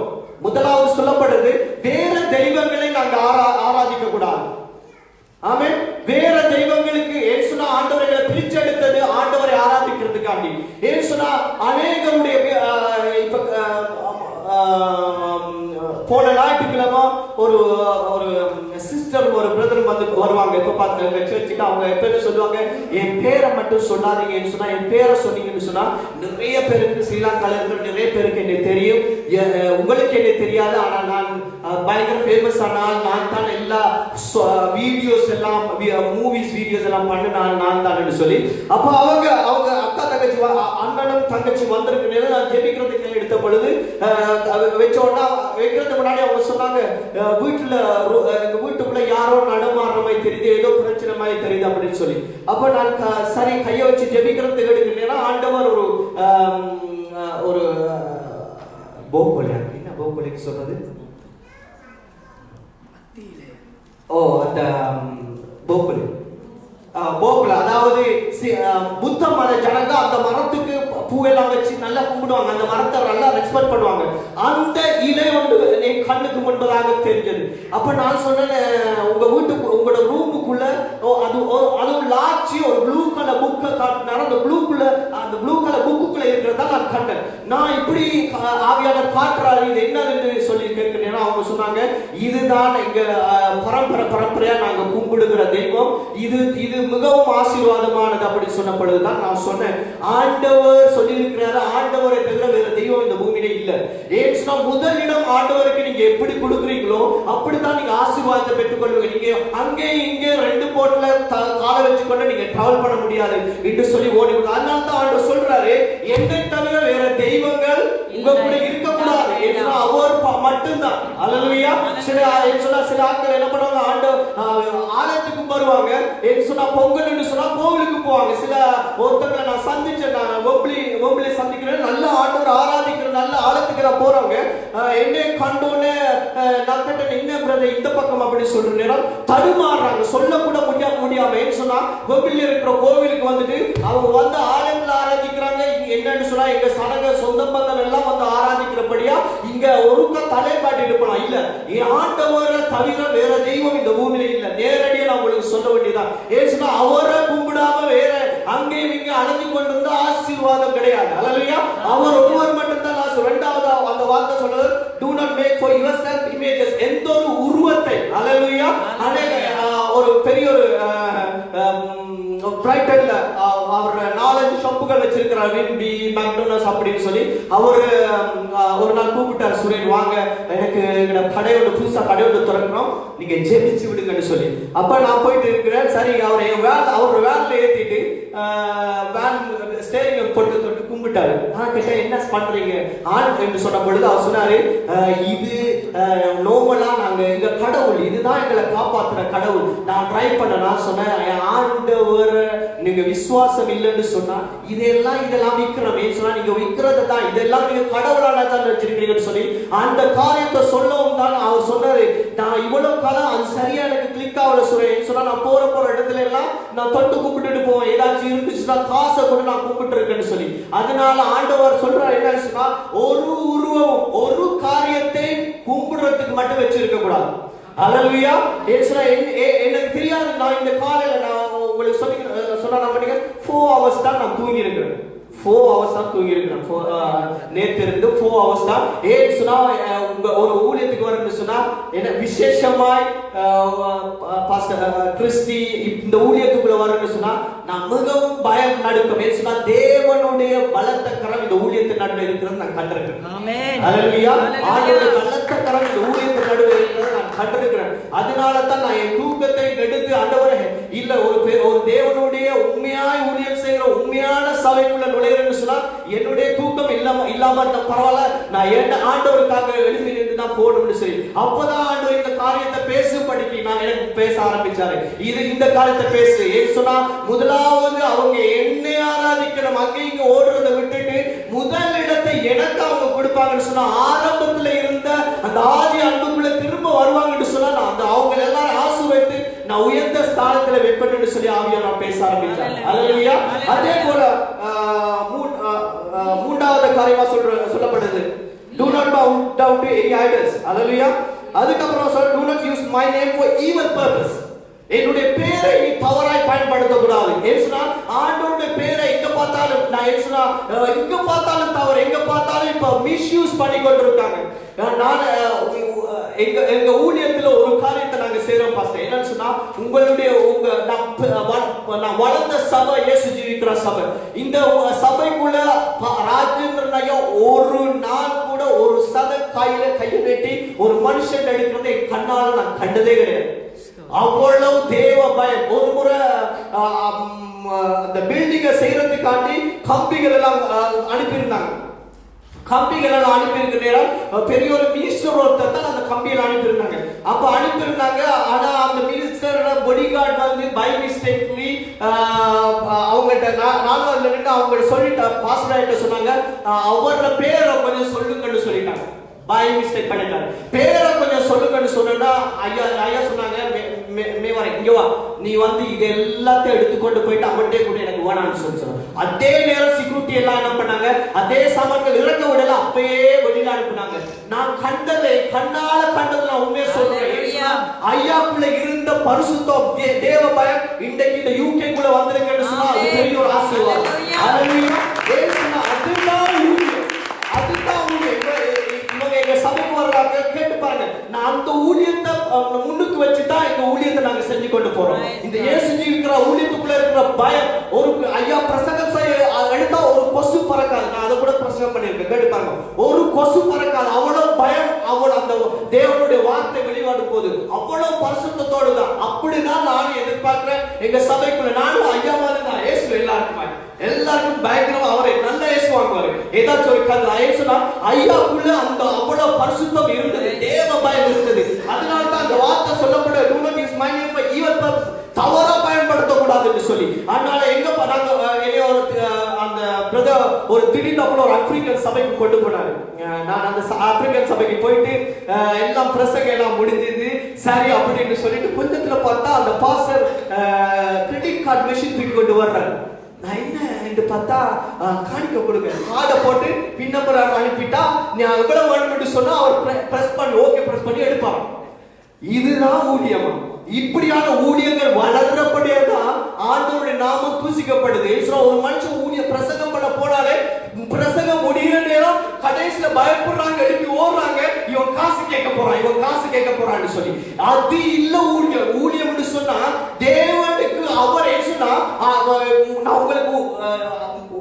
முதலாவது சொல்லப்படுது வேற தெய்வங்களை நாங்க ஆராதிக்க கூடாது. ஆமென். வேற தெய்வங்களுக்கு ஏசுனா ஆண்டவரை பிரிச்செடுத்தது ஆண்டவரை ஆராதிக்கிறதுக்காண்டி. ஏசுனா அநேகருடைய இப்ப போன ஞாயிற்றுக்கிழமை ஒரு சிஸ்டர் ஒரு பிரதர் வந்து வருவாங்க. இப்ப பாருங்க சர்ச்சுக்கு அவங்க எப்பவுமே சொல்லுவாங்க, என் பேரை மட்டும் சொல்லாதீங்கன்னு சொன்னா, என் பேரை சொன்னீங்கன்னு சொன்னா நிறைய பேருக்கு ஸ்ரீலங்கால இருக்கிற நிறைய பேருக்கு என்ன தெரியும், உங்களுக்கு என்ன தெரியாது, ஆனா நான் பயங்கர ஃபேமஸ் ஆனால் நான் தான் எல்லா வீடியோஸ் எல்லாம் மூவிஸ் வீடியோஸ் எல்லாம் பண்ண நான் தான் சொல்லி அப்ப அவங்க அக்கா தங்கச்சி அண்ணனும் தங்கச்சி வந்திருக்கு நேரம் நான் ஜெபிக்கிறதுக்கு எடுத்த பொழுது வைக்கிறதுக்கு முன்னாடி அவங்க சொன்னாங்க, எங்க வீட்டுக்குள்ள யாரோ நடமாடுற மாதிரி தெரியுது, ஏதோ பிரச்சனை மாதிரி தெரியுது அப்படின்னு சொல்லி. அப்ப நான் சரி கையை வச்சு ஜெபிக்கிறதுக்கு எடுக்கிறேன்னா ஆண்டவர் ஒரு போகோலியா என்ன போகோலிக்கு சொல்றது, அந்த போக்குல அதாவது புத்த மத ஜனங்க அந்த மரத்துக்கு பூவெல்லாம் வச்சு நல்லா கும்பிடுவாங்க, அந்த மரத்தை நல்லா ரெஸ்பெக்ட் பண்ணுவாங்க. அந்த இலை ஒன்று என் கண்ணுக்கு முன்பதாக தெரிஞ்சது. அப்ப நான் சொன்னேன், உங்க வீட்டுக்கு உங்களோட ரூமுக்குள்ள அது லாச்சி ஒரு ப்ளூ கலர் புக்கை காட்டினாரு. அந்த ப்ளூ கலர் புக்குக்குள்ள இருக்கிறதா நான் கண்டேன். நான் இப்படி ஆவியானவர் காட்டுறாரு, இது என்னன்னு சொல்லி கேட்கிறேன். அவங்க சொன்னாங்க, இதுதான் எங்க பரம்பரையா நாங்க கும்பிடுகிற தெய்வம், இது மிகவும் ஆசீர்வாதமானது அப்படி சொன்னப்படுதுதான். நான் சொன்னேன், ஆண்டவர் சொல்லி இருக்கிறாரு, ஆண்டவரை தவிர வேற தெய்வம் இந்த பூமியில இல்ல. ஏன்னா முதலிடம் ஆண்டவருக்கு நீங்க எப்படி கொடுக்குறீங்களோ அப்படித்தான் நீங்க ஆசீர்வாதத்தை பெற்றுக்கொள்வீங்க. நீங்க அங்கே இங்கே 2 போட்ல காலை வச்சுக்கொண்டு நீங்க டிராவல் பண்ண முடியாது என்று சொல்லி ஓடி. அதனால தான் ஆண்டவர் சொல்றாரு, என்னை தவிர வேற தெய்வங்கள் உங்க கூட இருக்கக்கூடாது. ஏன்னா அவர் மட்டும்தான். அல்லேலூயா. சில ஆட்கள் என்ன பண்ணுவாங்க, ஆலயத்துக்கு வருவாங்க, சொன்னா பொங்கல் சொன்னா கோவிலுக்கு போவாங்க. சில ஒருத்தங்களை நான் சந்திச்சேன், நான் ஒம்பிளி சந்திக்கிறேன், நல்ல ஆண்டவர் ஆராதிக்கிற நல்ல ஆலயத்துக்கு நான் போறவங்க என்னை கண்டோன்னு நான் கேட்டேன், என்ன பிரதர் இந்த பக்கம் அப்படி சொல்ற நேரம் தடுமாறுறாங்க, சொல்ல கூட முடியாம. ஏன்னு சொன்னா கோவில்ல இருக்கிற கோவிலுக்கு வந்துட்டு அவங்க வந்து ஆலயத்துல ஆராதிக்கிறாங்க. என்னன்னு சொன்னா எங்க சடங்க சொந்த பந்தம் எல்லாம் வந்து ஆராதிக்கிறபடியா இங்க ஒருக்க தலை காட்டிட்டு போலாம். இல்ல, ஆண்டவரை தவிர வேற தெய்வம் இந்த பூமியில இல்ல. நேரடியா நான் உங்களுக்கு சொல்ல வேண்டியதான். ஏன்னா அவரை கும்பிடாம வேற அங்கேயும் இங்க அலைஞ்சு கொண்டிருந்த ஆசீர்வாதம் கிடையாது. அல்லேலூயா. அவர் ஒருவர் மட்டும்தான். இரண்டாவது அந்த வார்த்தை சொல்றது, do not make for yourself images. எந்த ஒரு உருவத்தை, அல்லேலூயா, ஒரு பெரிய ஒரு பிரைட்டன்ல அவர் 4-5 ஷாப்புகள் வச்சிருக்கிறார், வின்பி, மெக்டொனால்ட்ஸ் அப்படின்னு சொல்லி. அவர் ஒரு நாள் கூப்பிட்டார், சுரேன் வாங்க, எனக்கு புதுசா கடை ஒன்று திறக்கிறோம், நீங்க ஜெபிச்சு விடுங்கன்னு சொல்லி. அப்ப நான் போயிட்டு இருக்கிறேன். சரி, அவர் வேன்ல ஏத்திட்டு வேன் ஸ்டேரிங் போட்டு தொட்டு கும்பிட்டாரு. நான் கேட்டேன், என்ன பண்றீங்க என்று சொன்ன பொழுது அவர் சொன்னாரு, இது நோமலா நாங்க எங்க கடவுள், இதுதான் எங்களை காப்பாத்துற கடவுள். நான் ட்ரை பண்ண. நான் சொன்னேன், ஆண்டவர் நீங்க விசுவாசம் இல்லைன்னு சொன்னா இதெல்லாம் விக்கிறோம். சொன்னா நீங்க விக்கிறத தான், இதெல்லாம் நீங்க கடவுளான தான் வச்சிருக்கீங்கன்னு சொல்லி அந்த காரியத்தை சொல்லவும் தான் அவர் சொன்னாரு. நான் இவ்வளவு காலம் அது சரியா எனக்கு கிளிக் ஆகல சொல்றேன். சொன்னா நான் போற இடத்துல எல்லாம் நான் தொட்டு கூப்பிட்டுட்டு போவேன், ஏதாச்சும் இருந்துச்சுன்னா காசை கூட நான் கூப்பிட்டு இருக்கேன்னு சொல்லி. அதனால ஆண்டவர் சொல்றாரு, என்னன்னு சொன்னா ஒரு உருவம் ஒரு காரியத்தை கும்பிடுறதுக்கு மட்டும் வச்சிருக்க கூடாது. அல்லேலூயா. எனக்கு தெரியாது, நான் இந்த காலையில நான் உங்களுக்கு சொன்னா நம்புறீங்க, 4 hours தான் நான் தூங்கி இருக்கிறேன். 4 hours தான் தூங்கி இருக்கிறேன். நேற்று இருந்து 4 hours தான். ஏன்னு சொன்னா உங்க ஒரு ஊழியத்துக்கு வரணும்னு சொன்னா என்ன விசேஷமாய் பாஸ்டர் கிறிஸ்டி இந்த ஊழியத்துக்குள்ள வரணும்னு சொன்னா நான் மிகவும் பயம் நடுக்கம். ஏன்னு சொன்னா தேவனுடைய பலத்த கரம் இந்த ஊழியத்தின் நடுவில் இருக்கிறது நான் கண்டிருக்கிறேன். ஆமென். அல்லேலூயா. ஆண்டவருடைய பலத்த கரம் இந்த ஊழியத்தின் நடுவில் இருக்கிறது நான் கண்டிருக்கிறேன். அதனால தான் நான் என் தூக்கத்தை எடுத்து ஆண்டவரே இல்ல ஒரு தேவனுடைய உண்மையாய் ஊழியம் செய்கிற உண்மையான சபைக்குள்ள நுழைகிறேன்னு சொன்னா என்னுடைய தூக்கம் இல்லாம பரவாயில்ல, நான் என்ன ஆண்டவருக்காக எழுப்பி நின்று தான் போகணும்னு சொல்லி. அப்பதான் ஆண்டவர் இந்த காரியத்தை பேசும்படிக்கு நான் எனக்கு பேச ஆரம்பிச்சாரு. இந்த காரியத்தை பேசு. ஏன்னு சொன்னா முதலாவது அவங்க என்னை ஆராதிக்கணும், அங்கே இங்க ஓடுறதை விட்டுட்டு முதல் இடத்தை எனக்கு அவங்க கொடுப்பாங்கன்னு சொன்னா ஆரம்பத்துல இருந்த அந்த ஆதி அன்புக்குள்ள திரும்ப வருவாங்கன்னு சொன்னா நான் அவங்க எல்லாரும் ஆசீர்வதித்து நான் உயர்ந்த ஸ்தானத்துல வைப்பேன்னு சொல்லி ஆவியானவர் பேச ஆரம்பிச்சார். அல்லேலூயா. அதே போல மூன்றாவது காரியமா சொல்லப்படுது, do not bow down to any idols. அல்லேலூயா. அதுக்கப்புறம் சொல்ற, do not use my name for evil purpose. என்னுடைய பேரை நீ தவறாய் பயன்படுத்த கூடாது. ஏசுனா ஆண்டவருடைய பேரை எங்க பார்த்தாலும் நான் ஏசுனா எங்க பார்த்தாலும் தவறு, எங்க பார்த்தாலும் இப்ப மிஸ்யூஸ் பண்ணி கொண்டிருக்காங்க. நான் எங்க ஊழியத்துல ஒரு காரியத்தை நாங்க செய்றோம் பாஸ்டர். என்னன்னு சொன்னா உங்களுடைய நான் வளர்ந்த சபை இயேசு ஜீவிக்கிற சபை. இந்த சபைக்குள்ள ராஜேந்திரன் ஐயா ஒரு நாள் கூட ஒரு சத கையை வெட்டி ஒரு மனுஷன் எடுக்கிறதை கண்ணால நான் கண்டதே கிடையாது. அவ்வளவு தேவ பயம். ஒரு முறை அந்த பில்டிங்கை செய்யறதுக்காண்டி கம்பிகள் எல்லாம் அனுப்பியிருந்தாங்க. கம்பிகள் எல்லாம் அனுப்பியிருக்க நேரம் பெரிய ஒரு மினிஸ்டர் ஒருத்தர் தான் அந்த கம்பிகள் அனுப்பியிருந்தாங்க. அப்ப அனுப்பியிருந்தாங்க. ஆனா அந்த மினிஸ்டரோட பாடி கார்டு வந்து பை மிஸ்டேக்லி அவங்ககிட்ட நானும் அதுல நின்று அவங்க சொல்லிட்டு பாஸ்டர் சொன்னாங்க, அவரோட பேரை கொஞ்சம் சொல்லுங்கன்னு சொல்லிட்டாங்க. பை மிஸ்டேக் பண்ணிட்டாங்க. பேரை கொஞ்சம் சொல்லுங்கன்னு சொன்னா ஐயா சொன்னாங்க, இங்க வா, நீ வந்து இது எல்லாத்தையும் எடுத்துக்கொண்டு போயிட்டு அவன்கிட்ட கூட எனக்கு வேணாம்னு சொல்லி. அதே நேரம் செக்யூரிட்டி எல்லாம் என்ன பண்ணாங்க, அதே சாமான்கள் இறக்க விடல, அப்பயே வெளியில அனுப்புனாங்க. நான் கண்ணால கண்டதுல உண்மையை சொல்றேன். ஐயாக்குள்ள இருந்த பரிசுத்தம் தேவ பயம் இன்றைக்கு இந்த யூகே குள்ள வந்திருக்கேன்னு சொன்னா அது பெரிய ஒரு ஆசீர்வாதம். அதுதான் ஐயா பிரசங்கம் செய்ய எடுத்தா ஒரு கொசு பறக்காது. நான் அதை கூட பிரசங்கம் பண்ணியிருக்கேன், கேட்டு பாருங்க. ஒரு கொசு பறக்காது, அவ்வளவு பயம். அவ்வளவு அந்த தேவனுடைய வார்த்தை வெளிவாடும் போது அவ்வளவு பரிசுத்தத்தோடு தான். அப்படிதான் நானும் எதிர்பார்க்கிறேன் எங்க சபைக்குள்ள. நானும் ஐயா மாதிரி தான் இயேசு எல்லாருக்கும் பயங்கரமா அவரை நல்லா இயேசு வாங்குவாரு. ஏதாச்சும் ஒரு கதை ஐயசுனா ஐயாக்குள்ள அந்த அவ்வளவு பரிசுத்தம் இருந்தது, தேவ பயம் இருந்தது. அதனால தான் அந்த வார்த்தை சொல்லப்பட do not use my name for evil purpose, தவறா பயன்படுத்தக்கூடாதுன்னு சொல்லி. அதனால எங்க அந்த பிரதர் ஒரு திடீர்னு ஒரு ஆப்பிரிக்கன் சபைக்கு கொண்டு போனாரு. நான் அந்த ஆப்பிரிக்கன் சபைக்கு போயிட்டு எல்லாம் பிரசங்க எல்லாம் முடிஞ்சது சரி அப்படின்னு சொல்லிட்டு கொஞ்சத்துல பார்த்தா அந்த பாஸ்டர் கிரெடிட் கார்டு மெஷின் தூக்கி கொண்டு வர்றாரு. நான் என்ன என்று பார்த்தா காணிக்க கொடுங்க கார்டை போட்டு பின் நம்பர் அனுப்பிட்டா நான் எவ்வளவு வேணும்னு சொன்னா அவர் பிரஸ் பண்ணி ஓகே பிரஸ் பண்ணி எடுப்பாங்க. இதுதான் ஊழியமா? இப்படியான ஊழியங்கள் வளர்றபடியாதான் ஆண்டவருடைய நாமம் தூசிக்கப்படுது. ஒரு மனுஷன் ஊழிய பிரசங்கம் பண்ண போனாலே பிரசங்கம் முடிகிற நேரம் கடைசியில பயப்படுறாங்க, எழுப்பி ஓடுறாங்க, இவன் காசு கேட்க போறான், இவன் காசு கேட்க போறான்னு சொல்லி. அது இல்ல ஊழியம். ஊழியம் சொன்னா தேவனுக்கு அவர் சொன்னா நான் உங்களுக்கு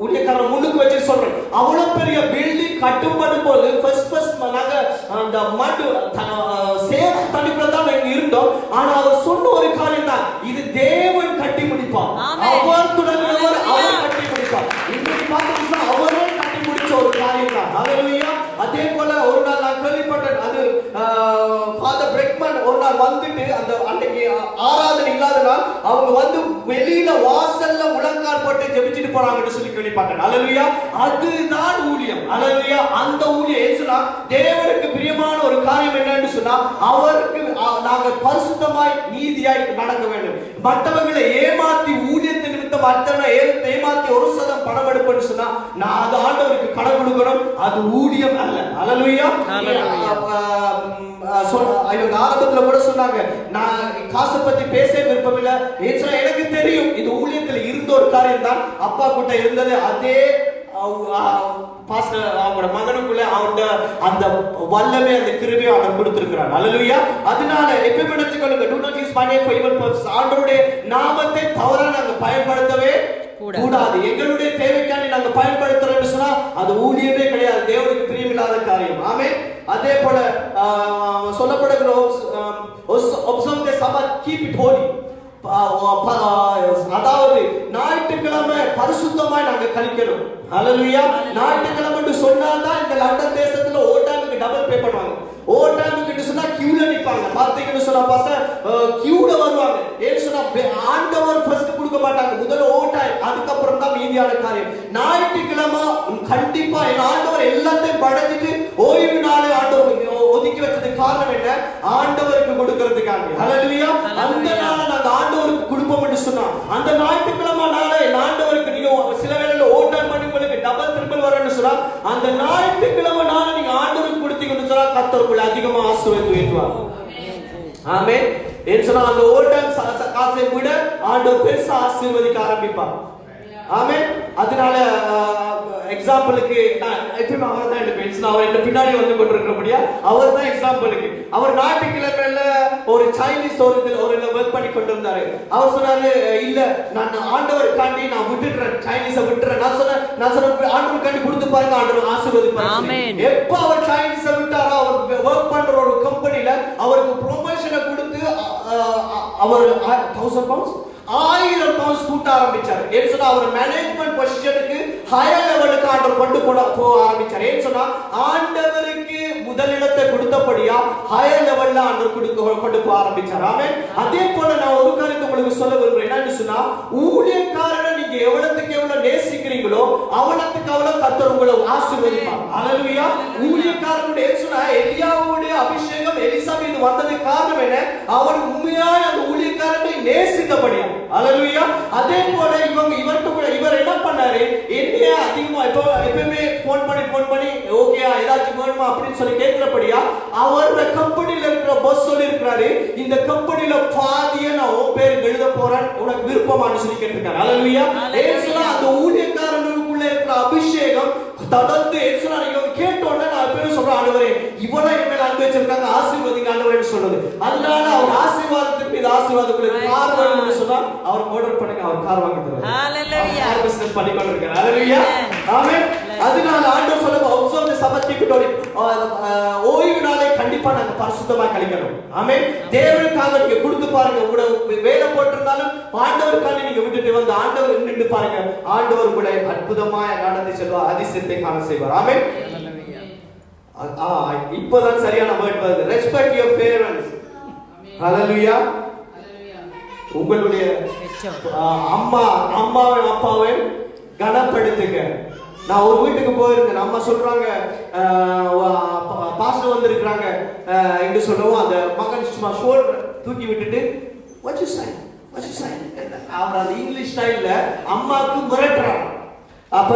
ஊழியக்காரன் முன்னுக்கு வச்சு சொல்றேன். அவ்வளவு பெரிய பில்டிங் கட்டுப்படும் போது நாங்க அந்த மட்டு சேஃப் தனிப்புல தான் நாங்க இருந்தோம். ஆனா அவர் சொன்ன ஒரு காரியம் தான், இது தேவன் கட்டி முடிப்பார், அவர் தொடங்குறவர் அவர் கட்டி முடிப்பார். இன்னைக்கு பார்த்தோம்னா அவரே கட்டி முடிச்ச ஒரு காரியம் தான். ஹல்லேலூயா. அதே போல ஒரு நாள் நான் கேள்விப்பட்டேன், அது ஃபாதர் பிரெக்மன் ஒரு நாள் வந்துட்டு அந்த அன்னைக்கு ஆராதனை இல்லாத நாள் அவங்க வந்து வெளியில வாசல்ல முழங்கால் போட்டு ஜெபிச்சிட்டு போறாங்கன்னு சொல்லி கேள்விப்பட்டேன். ஹல்லேலூயா. அதுதான் ஊழியம். ஹல்லேலூயா. அந்த ஊழியம் சொன்னா தேவனுக்கு பிரியமான ஒரு காரியம் என்னன்னு சொன்னா அவருக்கு நாங்கள் பரிசுத்தமாய் நீதியாய் நடக்க வேண்டும். மற்றவர்களை ஏமாத்தி ஊழியத்தை நிமித்தம் மற்றவனை ஏமாத்தி 1% பணம் எடுப்பேன்னு சொன்னா நான் அது ஆண்டவருக்கு கடன் கொடுக்கணும், அது ஊழியம் அல்ல. ஹல்லேலூயா. ஆரம்பத்துல கூட சொன்னாங்க நான் காசை பத்தி பேச விருப்பம் இல்ல. எனக்கு தெரியும் இது ஊழியத்துல இருந்த ஒரு காரியம் தான், அப்பா கிட்ட இருந்தது அதே பாஸ்டர் அவங்களோட மகனுக்குள்ள அவனோட அந்த வல்லமே அந்த கிருபையை அவர் கொடுத்திருக்கிறார். ஹல்லேலூயா. அதனால எப்பவுமே நினைச்சுக்கொள்ளுங்க, do not use my name for evil purpose. ஆண்டவருடைய நாமத்தை தவறா நாங்க பயன்படுத்தவே கூடாது. எங்களுடைய தேவைக்காண்டி நாங்க பயன்படுத்துறோம்னு சொன்னா அது ஊழியமே கிடையாது, தேவனுக்கு பிரியமில்லாத காரியம். ஆமென். அதே போல சொல்லப்படுகிற observe the Sabbath, keep it holy. அதாவது ஞாயிற்றுக்கிழமை பரிசுத்தமாய் நாங்க கழிக்கணும். ஹல்லேலூயா. ஞாயிற்றுக்கிழமை சொன்னாதான் இந்த லண்டன் தேசத்துல ஓட்டாமுக்கு டபுள் பே பண்ணுவாங்க. ஓட்டாமுக்கு சொன்னா கியூல நிப்பாங்க. பாத்தீங்கன்னு சொன்னா பாஸ்டர் கியூல வருவாங்க. ஏன் சொன்னா ஆண்டவர் ஃபர்ஸ்ட் கொடுக்க மாட்டாங்க, முதல்ல ஓட்டாய் அதுக்கப்புறம் தான் மீதியான காரியம். ஞாயிற்றுக்கிழமை கண்டிப்பா என் ஆண்டவர் எல்லாத்தையும் படைச்சிட்டு ஓய்வு நாளை ஆண்டவர் ஒதுக்கி வச்சதுக்கு காரணம் என்ன? ஆண்டவருக்கு கொடுக்கிறதுக்காக. ஹல்லேலூயா. அந்த நாளை நாங்க ஆண்டவருக்கு கொடுப்போம் என்று சொன்னா அந்த ஞாயிற்றுக்கிழமை நாளை ஆண்டவருக்கு நீங்க சில வேளையில ஓட்டாய் பண்ணி உங்களுக்கு டபுள் ட்ரிபிள் வரணும்னு சொன்னா அந்த ஞாயிற்றுக்கிழமை நாளை நீங்க ஆண்டவருக்கு கொடுத்தீங்கன்னு சொன்னா கர்த்தர் உங்களை அதிகமா ஆசீர்வதிப்பார். ஆமென். ஏன் சொன்னா அந்த ஓட்டாய் காசை விட ஆண்டவர் பெருசா ஆசீர்வதிக்க ஆரம்பிப்பார். ஆமென். அதனால எக்ஸாம்பிளுக்கு நான் எப்பவுமே அவர் தான் எடுப்பேன். அவர் என்ன பின்னாடி வந்து கொண்டிருக்கிறபடியா அவர் தான் எக்ஸாம்பிளுக்கு. அவர் ஞாயிற்றுக்கிழமையில ஒரு சைனீஸ் ஒரு ஒர்க் பண்ணி கொண்டிருந்தாரு. அவர் சொன்னாரு இல்ல நான் ஆண்டவருக்காண்டி நான் விட்டுடுறேன், சைனீஸை விட்டுறேன். நான் சொன்ன ஆண்டவருக்காண்டி கொடுத்து பாருங்க, ஆண்டவர் ஆசீர்வதிப்பார். எப்ப அவர் சைனீஸை விட்டாரோ அவர் ஒர்க் பண்ற ஒரு கம்பெனில அவருக்கு ப்ரொமோஷனை கொடுத்து அவர் 1000 பவுண்ட்ஸ் 1000 பவுண்ட்ஸ் கூட்ட ஆரம்பிச்சார். ஏன் சொன்னா அவர் மேனேஜ்மெண்ட் பொசிஷனுக்கு ஹையர் லெவலுக்கு ஆண்டவர் கொண்டு போக ஆரம்பிச்சார். ஏன் சொன்னா ஆண்டவருக்கு முதலிடத்தை கொடுத்தபடியா ஹையர் லெவல்ல ஆண்டவர் கொண்டு போக ஆரம்பிச்சார். ஆமென். அதே போல நான் ஒரு காரியத்தை உங்களுக்கு சொல்ல விரும்புறேன். என்னன்னு சொன்னா ஊழியக்காரனை நீங்க எவ்வளவுக்கு எவ்வளவு நேசிக்கிறீங்களோ அவனுக்கு அவ்வளவு கர்த்தர் உங்களை ஆசீர்வதிப்பார். ஹல்லேலூயா. ஊழியக்காரனுடைய சொன்னா எலியாவுடைய அபிஷேகம் எலிசா மீது வந்ததுக்கு காரணம் என்ன? அவர் உண்மையாய் அந்த ஊழியக்காரனை நேசித்தபடியா. ஹல்லேலூயா. அதே போல இவர்கிட்ட கூட இவர் என்ன பண்ணாரு? என்னைய அதிகமா எப்பவுமே போன் பண்ணி ஓகே ஏதாச்சும் வேணுமா அப்படின்னு சொல்லி கேட்கிறபடியா அவர் கம்பெனில இருக்கிற பாஸ் சொல்லி இருக்கிறாரு, இந்த கம்பெனில பாதியை நான் உன் பேருக்கு எழுத போறேன், உனக்கு விருப்பமானு சொல்லி கேட்டிருக்காரு. ஹல்லேலூயா. ஏசுனா அந்த ஊழியக்காரனுக்குள்ள இருக்கிற அபிஷேகம் தொடர்ந்து ஏசுனா இவங்க கேட்டோன்னே நான் எப்பவும் சொல்றேன், ஆண்டவரே இவனை என்ன அன்பு வச்சிருக்காங்க, ஆசீர்வதிங்க ஆண்டவரேன்னு சொல்லுது. அதனால அவர் ஆசீர்வாதத்துக்கு மீது ஆசீர்வாதத்துக்கு கார் வேணும்னு சொன்னா அவர் ஆர்டர் பண்ணுங்க, அவர் கார் வாங்கி தருவார். ஹல்லேலூயா. பிசினஸ் பண்ணி கொண்டிருக்கிறார். ஹalleluya. ஆமென். அதனால ஆண்டவர் சொல்லுங்க observe the sabbath keep it holy. ஓய்வு நாளை கண்டிப்பா நாங்க பரிசுத்தமா கழிக்கணும். ஆமென். தேவனுக்காக நீங்க கொடுத்து பாருங்க. உங்க வேலை போட்டிருந்தாலும் ஆண்டவருக்காக நீங்க விட்டுட்டு வந்து ஆண்டவர் நின்று பாருங்க. ஆண்டவர் உங்களை அற்புதமாய் நடத்தி செல்வார், அதிசயத்தை காண செய்வார். ஆமென். இப்போதான் சரியான வேர்ட் வருது. Respect your parents. ஹalleluya. உங்களுடைய அம்மாவை அப்பாவை கனப்படுத்துங்க. நான் ஒரு வீட்டுக்கு போயிருந்தேன். அம்மா சொல்றாங்க பாஸ்டர் வந்திருக்கிறாங்க என்று சொல்லவும் அந்த மகன் சும்மா ஷோல்டர் தூக்கி விட்டுட்டு what you say அவர் அந்த இங்கிலீஷ் ஸ்டைல்ல அம்மாவுக்கு மிரட்டுறாங்க. அப்ப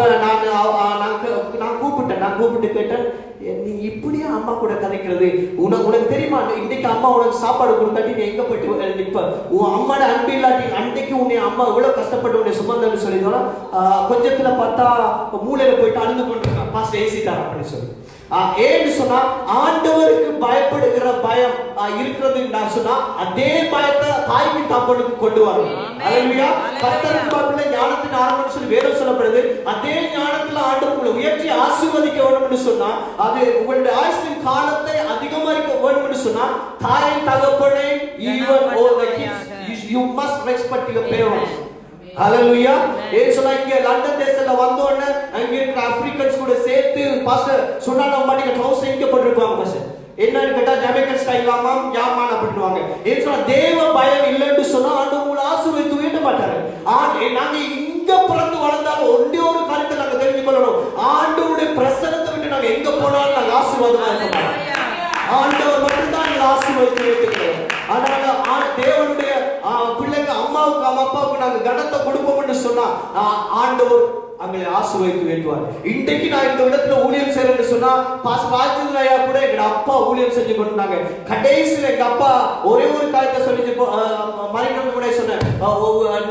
நான் கூப்பிட்டு கேட்டேன், நீ இப்படியே அம்மா கூட கதைக்கிறது? உனக்கு தெரியுமா இன்னைக்கு அம்மா உனக்கு சாப்பாடு கொடுத்தாட்டி நீ எங்க போயிட்டு நிற்ப? உன் அம்மாட அன்பு இல்லாட்டி அன்னைக்கு உன்னை அம்மா எவ்வளவு கஷ்டப்பட்டு உன்னை சுமந்தன்னு சொல்லிடுவோம். கொஞ்சத்துல பார்த்தா மூளையில போயிட்டு அழுந்து கொண்டிருக்கான், பாஸ்டர் ஏசிட்டார் அப்படின்னு சொல்லி. ஏன்னு சொன்னா ஆண்டவருக்கு பயப்படுகிற பயம் இருக்கிறது நான் சொன்னா அதே பயத்தை தாய்க்கு தப்பனுக்கு கொண்டு வரணும். ஹalleluya. கர்த்தருக்கு பயப்பட ஞானத்தின் ஆரம்பம்னு சொல்லி வேதம் சொல்லப்படுது. அதே ஞானத்துல ஆண்டவர் உங்களை உயர்த்தி ஆசீர்வதிக்க வேண்டும்னு சொன்னா, அது உங்களுடைய ஆயுசின் காலத்தை அதிகமாக்க வேண்டும்னு சொன்னா, தாய் தகப்பனை even all the kids you must respect your parents. ஹalleluya. ஏன் சொன்னா இங்க லண்டன் தேசத்துல வந்த உடனே அங்க இருக்கிற ஆப்பிரிக்கன்ஸ் கூட சேர்த்து பாஸ்டர் சொன்னாங்க மாட்டீங்க ட்ரவுசர் இங்க போட்டுருப்பாங்க பாஸ்டர். என்னன்னு கேட்டா ஜமைக்கன் ஸ்டைலாமா யாமான் அப்படின்னுவாங்க. ஏன் சொன்னா தேவ பயம் இல்லைன்னு சொன்னா ஆண்டவர் உங்களை ஆசீர்வதித்து உயர்த்த மாட்டாரு. நாங்க இங்க பிறந்து வளர்ந்தாலும் ஒன்றே ஒரு காரியத்தை நாங்க தெரிஞ்சு கொள்ளணும், ஆண்டவருடைய பிரசன்னத்தை விட்டு நாங்க எங்க போனாலும் நாங்க ஆசீர்வாதமா இருக்க மாட்டோம். ஆண்டவர் மட்டும்தான் எங்களை ஆசீர்வதித்து உயர்த்துகிறார். அதனால தேவனுடைய பிள்ளைங்க அம்மாவுக்கு அப்பாவுக்கு நாங்க கனத்தை கொடுப்போம்னு சொன்னா ஆண்டவர் அங்களை ஆசீர்வதித்து உயர்த்துவார். இன்றைக்கு நான் இந்த இடத்துல ஊழியம் செய்யறேன்னு சொன்னா பாஸ்டர் ஐயா கூட எங்க அப்பா ஊழியம் செஞ்சு கொண்டாங்க. கடைசியில எங்க அப்பா ஒரே ஒரு காரியத்தை சொல்லி மறைக்கணும் கூட சொன்னேன்,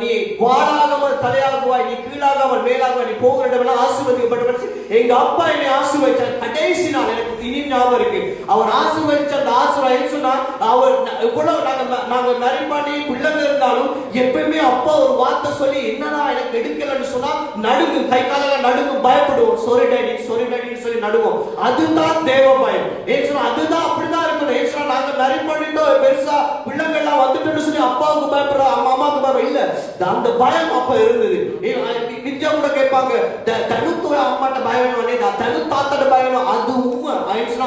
நீ வாழாகாமல் தலையாகுவாய், நீ கீழாகாமல் மேலாகுவாய், நீ போகிற இடமெல்லாம் ஆசீர்வதிக்கப்பட்ட. எங்க அப்பா என்னை ஆசீர்வதிச்சார். கடைசி நாள் எனக்கு இனி ஞாபகம் இருக்கு. அவர் ஆசீர்வதிச்ச அந்த ஆசீர்வாதம் சொன்னா அவர் இவ்வளவு நாங்க நரிப்பாண்டி பிள்ளைங்க இருந்தாலும் எப்பயுமே அப்பா ஒரு வார்த்தை சொல்லி என்னன்னா எனக்கு எடுக்கலன்னு சொன்னா நடுங்கு, கை காலெல்லாம் நடுங்கும், பயப்படுவோம். சொரி டாடின்னு சொல்லி நடுவோம். அதுதான் தேவ பயம். ஏன் அதுதான் அப்படிதான் இருக்கணும். ஏன் நாங்க நரிப்பாண்டிட்டோம் பெருசா பிள்ளைங்க எல்லாம் வந்துட்டோம்னு சொல்லி அப்பாவுக்கு பயப்படுறோம், அம்மாவுக்கு பயப்பட இல்ல. அந்த பயம் அப்ப இருந்தது. நிஜம் கூட கேட்பாங்க, தனுத்தோட அம்மாட்ட பயம் வேணும், தனு தாத்தாட்ட பயம் வேணும். அது உண்மை.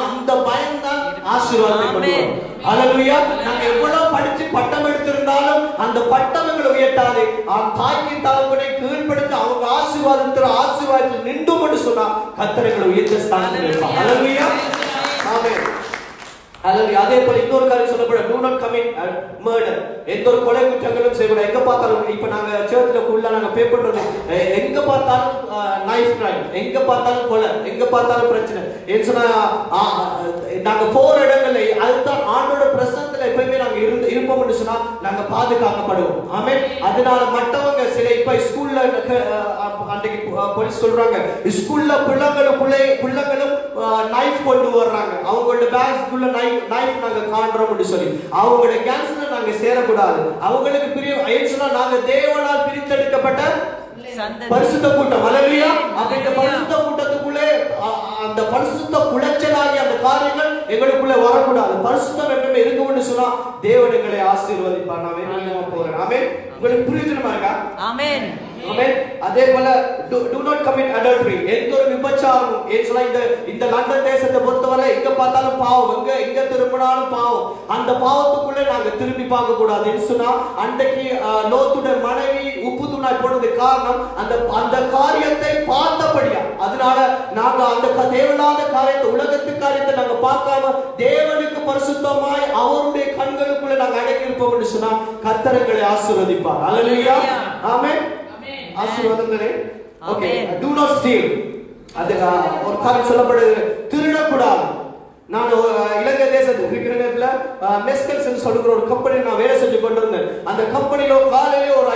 அந்த பயம் தான் ஆசீர்வாதத்தை கொண்டு வரும். ஹalleluya. நாங்க எவ்வளவு படிச்சு பட்டம் எடுத்திருந்தாலும் அந்த பட்டம் எங்களை உயர்த்தாது. தாய்க்கு தகப்பனை கீழ்ப்படுத்தி அவங்க ஆசீர்வாதத்தில் நின்று சொன்னா கர்த்தர் எங்களை உயர்த்த ஸ்தானத்தில் இருப்பார். ஹalleluya. ஆமென். ஹalleluya. அதே போல இன்னொரு காரியம் சொல்லப்படும், do not commit murder. எந்த ஒரு கொலை குற்றங்களும் செய்யக்கூடாது. எங்க பார்த்தாலும் இப்ப நாங்க சர்ச்ல உள்ள நாங்க பே பண்றது எங்க பார்த்தாலும் நைஃப் கிரைம், எங்க பார்த்தாலும் கொலை, எங்க பார்த்தாலும் பிரச்சனை. ஏன் சொன்னா நாங்க போற இடங்கள்ல அதுதான் ஆண்டோட பிரசன்னத்துல எப்பவுமே நாங்க இருப்போம்னு சொன்னா நாங்க பாதுகாக்கப்படுவோம். ஆமென். அதனால மற்றவங்க சில இப்ப ஸ்கூல்ல அன்றைக்கு போலீஸ் சொல்றாங்க, ஸ்கூல்ல பிள்ளைங்களும் நைஃப் கொண்டு வர்றாங்க. அவங்களோட பேக்ஸ்குள்ள நைஃப் நாங்க காண்றோம்னு சொல்லி அவங்களோட கேங்ஸ்ல நாங்க சேரக்கூடாது. அவங்களுக்கு பிரியம் நாங்க தேவனால் பிரித்தெடுக்கப்பட்ட பரிசுத்த கூட்டம். ஹalleluya. அப்ப இந்த பரிசுத்த கூட்டத்துக்குள்ளே அந்த பரிசுத்த குலைச்சலாகிய அந்த காரியங்கள் எங்களுக்குள்ள வரக்கூடாது. பரிசுத்தம் எப்பவுமே இருக்கும்னு சொன்னா தேவன் எங்களை ஆசீர்வதிப்பார். நான் வேணுமா போறேன். ஆமென். உங்களுக்கு புரியுதுமா இருக்கா? ஆமென். ஆமென். அதே போல do not commit adultery. எந்த ஒரு விபச்சாரமும் இந்த லண்டன் தேசத்தை பொறுத்தவரை எங்க பார்த்தாலும் பாவம், எங்க திரும்பினாலும் பாவம். அந்த பாவத்துக்குள்ளே நாங்க திரும்பி பார்க்க கூடாதுன்னு சொன்னா அன்றைக்கு லோத்துடைய மனைவி உப்பு தூணாய் போனது காரணம் அந்த காரியத்தை பார்த்தபடியா. அதனால நாங்க அந்த தேவனாத காரியத்தை உலகத்து காரியத்தை நாங்க பார்க்காம தேவனுக்கு பரிசுத்தமாய் அவருடைய கண்களுக்குள்ள நாங்க அடங்கி இருப்போம்னு சொன்னா கர்த்தர்களை ஆசீர்வதிப்பார். ஹalleluya. ஆமென். ஆசீர்வாதங்களே. ஓகே. do not steal. அது ஒரு காரியம் சொல்லப்படுது, திருடக்கூடாது. நான் இலங்கை தேசத்துல இருக்கிற நேரத்துல மெஸ்கல்ஸ் சொல்லுகிற ஒரு கம்பெனி நான் வேலை செஞ்சு கொண்டிருந்தேன். அந்த கம்பெனில காலையில ஒரு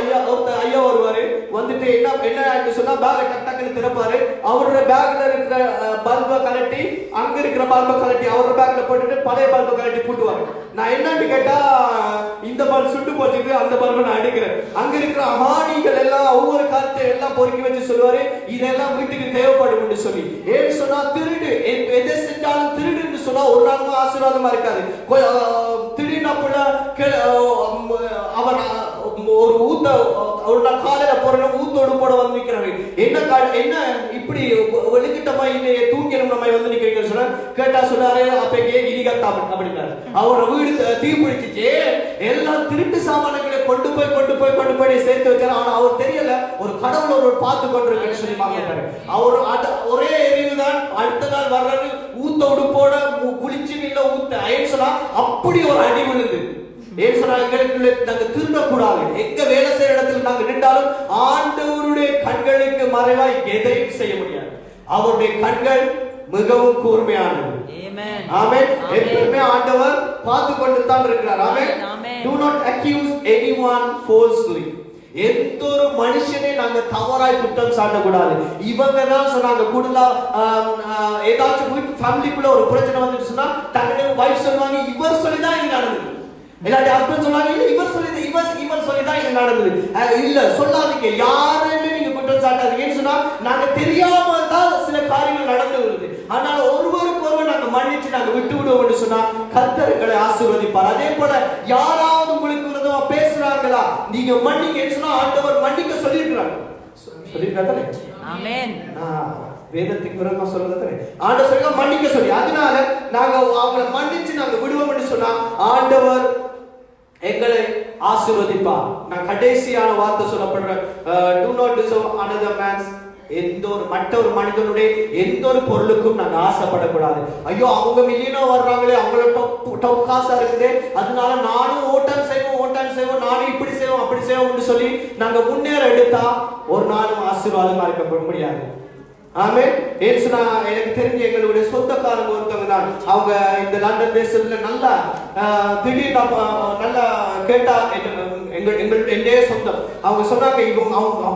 ஐயா வருவாரு. வந்துட்டு என்ன சொன்னா பேக டக்குன்னு திறப்பாரு. அவரோட பேக்ல இருக்கிற பல்பை கலட்டி அங்க இருக்கிற பல்பை கலட்டி அவரோட பேக்ல போட்டுட்டு பழைய பல்பை கலட்டி போட்டுவாரு. நான் என்னன்னு கேட்டா இந்த பல்ப் சுட்டு போச்சுக்கு அந்த பல்பை நான் அடிக்கிறேன். அங்க இருக்கிற ஆணிகள் எல்லாம் ஒவ்வொரு கருத்தை எல்லாம் பொறுக்கி வச்சு சொல்லுவாரு இதெல்லாம் வீட்டுக்கு தேவைப்படும் சொல்லி. ஏன்னு சொன்னா திருடு எதை செஞ்சாலும் திருடுன்னு சொன்னா ஒரு நாளும் ஆசீர்வாதமா இருக்காது. திடீர்னு அவர் ஒரு ஊத்த ஒரு காலையில போற ஊத்தோடு போட வந்து நிக்கிறாரு. என்ன இப்படி வெளிக்கிட்டமா இல்லையே தூங்கிடும் நம்ம வந்து நிக்கிறீங்க சொன்னா கேட்டா சொன்னாரு அப்பே இடிகத்தாம் அப்படின்னாரு. அவரோட வீடு தீப்பிடிச்சிச்சு. எல்லாம் திருட்டு சாமான்களை கொண்டு போய் சேர்த்து வச்சாரு. ஆனா அவர் தெரியல ஒரு கடவுள் ஒரு பார்த்து கொண்டிருக்குன்னு சொல்லி பாக்குறாரு. அவர் ஒரே எரிவுதான் அடுத்த நாள் வர்றாரு ஊத்த உடுப்போட குளிச்சு இல்ல ஊத்த ஐன்னு சொன்னா அப்படி ஒரு அடி விழுது. ஏன் சொன்னா எங்களுக்கு நாங்க திருடக்கூடாது. எங்க வேலை செய்யற இடத்துல நாங்க நின்றாலும் ஆண்டவருடைய கண்களுக்கு மறைவாய் எதையும் செய்ய முடியாது. அவருடைய கண்கள் மிகவும் கூர்மையானது. ஆமென். எப்பவுமே ஆண்டவர் பார்த்து கொண்டு தான் இருக்கிறார். ஆமென். Do not accuse anyone falsely. எந்த ஒரு மனுஷனே நாங்க தவறாய் குற்றம் சாட்டக்கூடாது. இவங்க தான் சொன்னாங்க கூடுதலா ஏதாச்சும் வீட்டு ஃபேமிலிக்குள்ள ஒரு பிரச்சனை வந்துட்டு சொன்னா தன்னுடைய வைஃப் சொல்லுவாங்க இவர் சொல்லிதான் இது நடந்தது. இல்லாட்டி ஹஸ்பண்ட் சொன்னாங்க இல்ல இவர் சொல்லிதான் இது நடந்தது. இல்ல சொல்லாதீங்க யாருமே நீங்க குற்றம் சாட்டாதீங்கன்னு சொன்னா நாங்க தெரியாம தான் சில காரியங்கள் நடந்து வருது. ஆனால் ஒருவருக்கு ஒருவர் நாங்க மன்னிச்சு நாங்க விட்டு விடுவோம்னு சொன்னா கர்த்தர் எங்களை ஆசீர்வதிப்பார். அதே போல யாராவது உங்களுக்கு விரோதமா பேசுறாங்களா நீங்க மன்னிங்கன்னு சொன்னா ஆண்டவர் மன்னிக்க சொல்லியிருக்கிறாங்க. சொல்லியிருக்காரு. ஆமென். வேதத்துக்கு விரோதமா சொல்றது ஆண்டவர் சொல்லுங்க மன்னிக்க சொல்லி. அதனால நாங்க அவங்களை மன்னிச்சு நாங்க விடுவோம்னு சொன்னா ஆண்டவர் எங்களை ஆசீர்வதிப்பார். நான் கடைசியான வார்த்தை சொல்லப்படுறேன். Do not deserve another man's எந்த ஒரு மற்றொரு மனிதனுடைய எந்த ஒரு பொருளுக்கும் நாங்க ஆசைப்படக்கூடாது. ஐயோ அவங்க மில்லியனா வர்றாங்களே அவங்களோட டாப் காசா இருக்குது அதனால நானும் ஓட்டான் செய்வோம் நானும் இப்படி செய்வோம் அப்படி செய்வோம்னு சொல்லி நாங்க முன்னேற எடுத்தா ஒரு நாளும் ஆசீர்வாதமா இருக்க முடியாது. ஆமென். ஏசுனா எனக்கு தெரிஞ்ச எங்களுடைய சொந்தக்காரங்க ஒருத்தவங்க தான். அவங்க இந்த லண்டன் தேசத்துல நல்லா திடீர்னு நல்லா கேட்டா என்னே சொந்தம். அவங்க சொன்னாங்க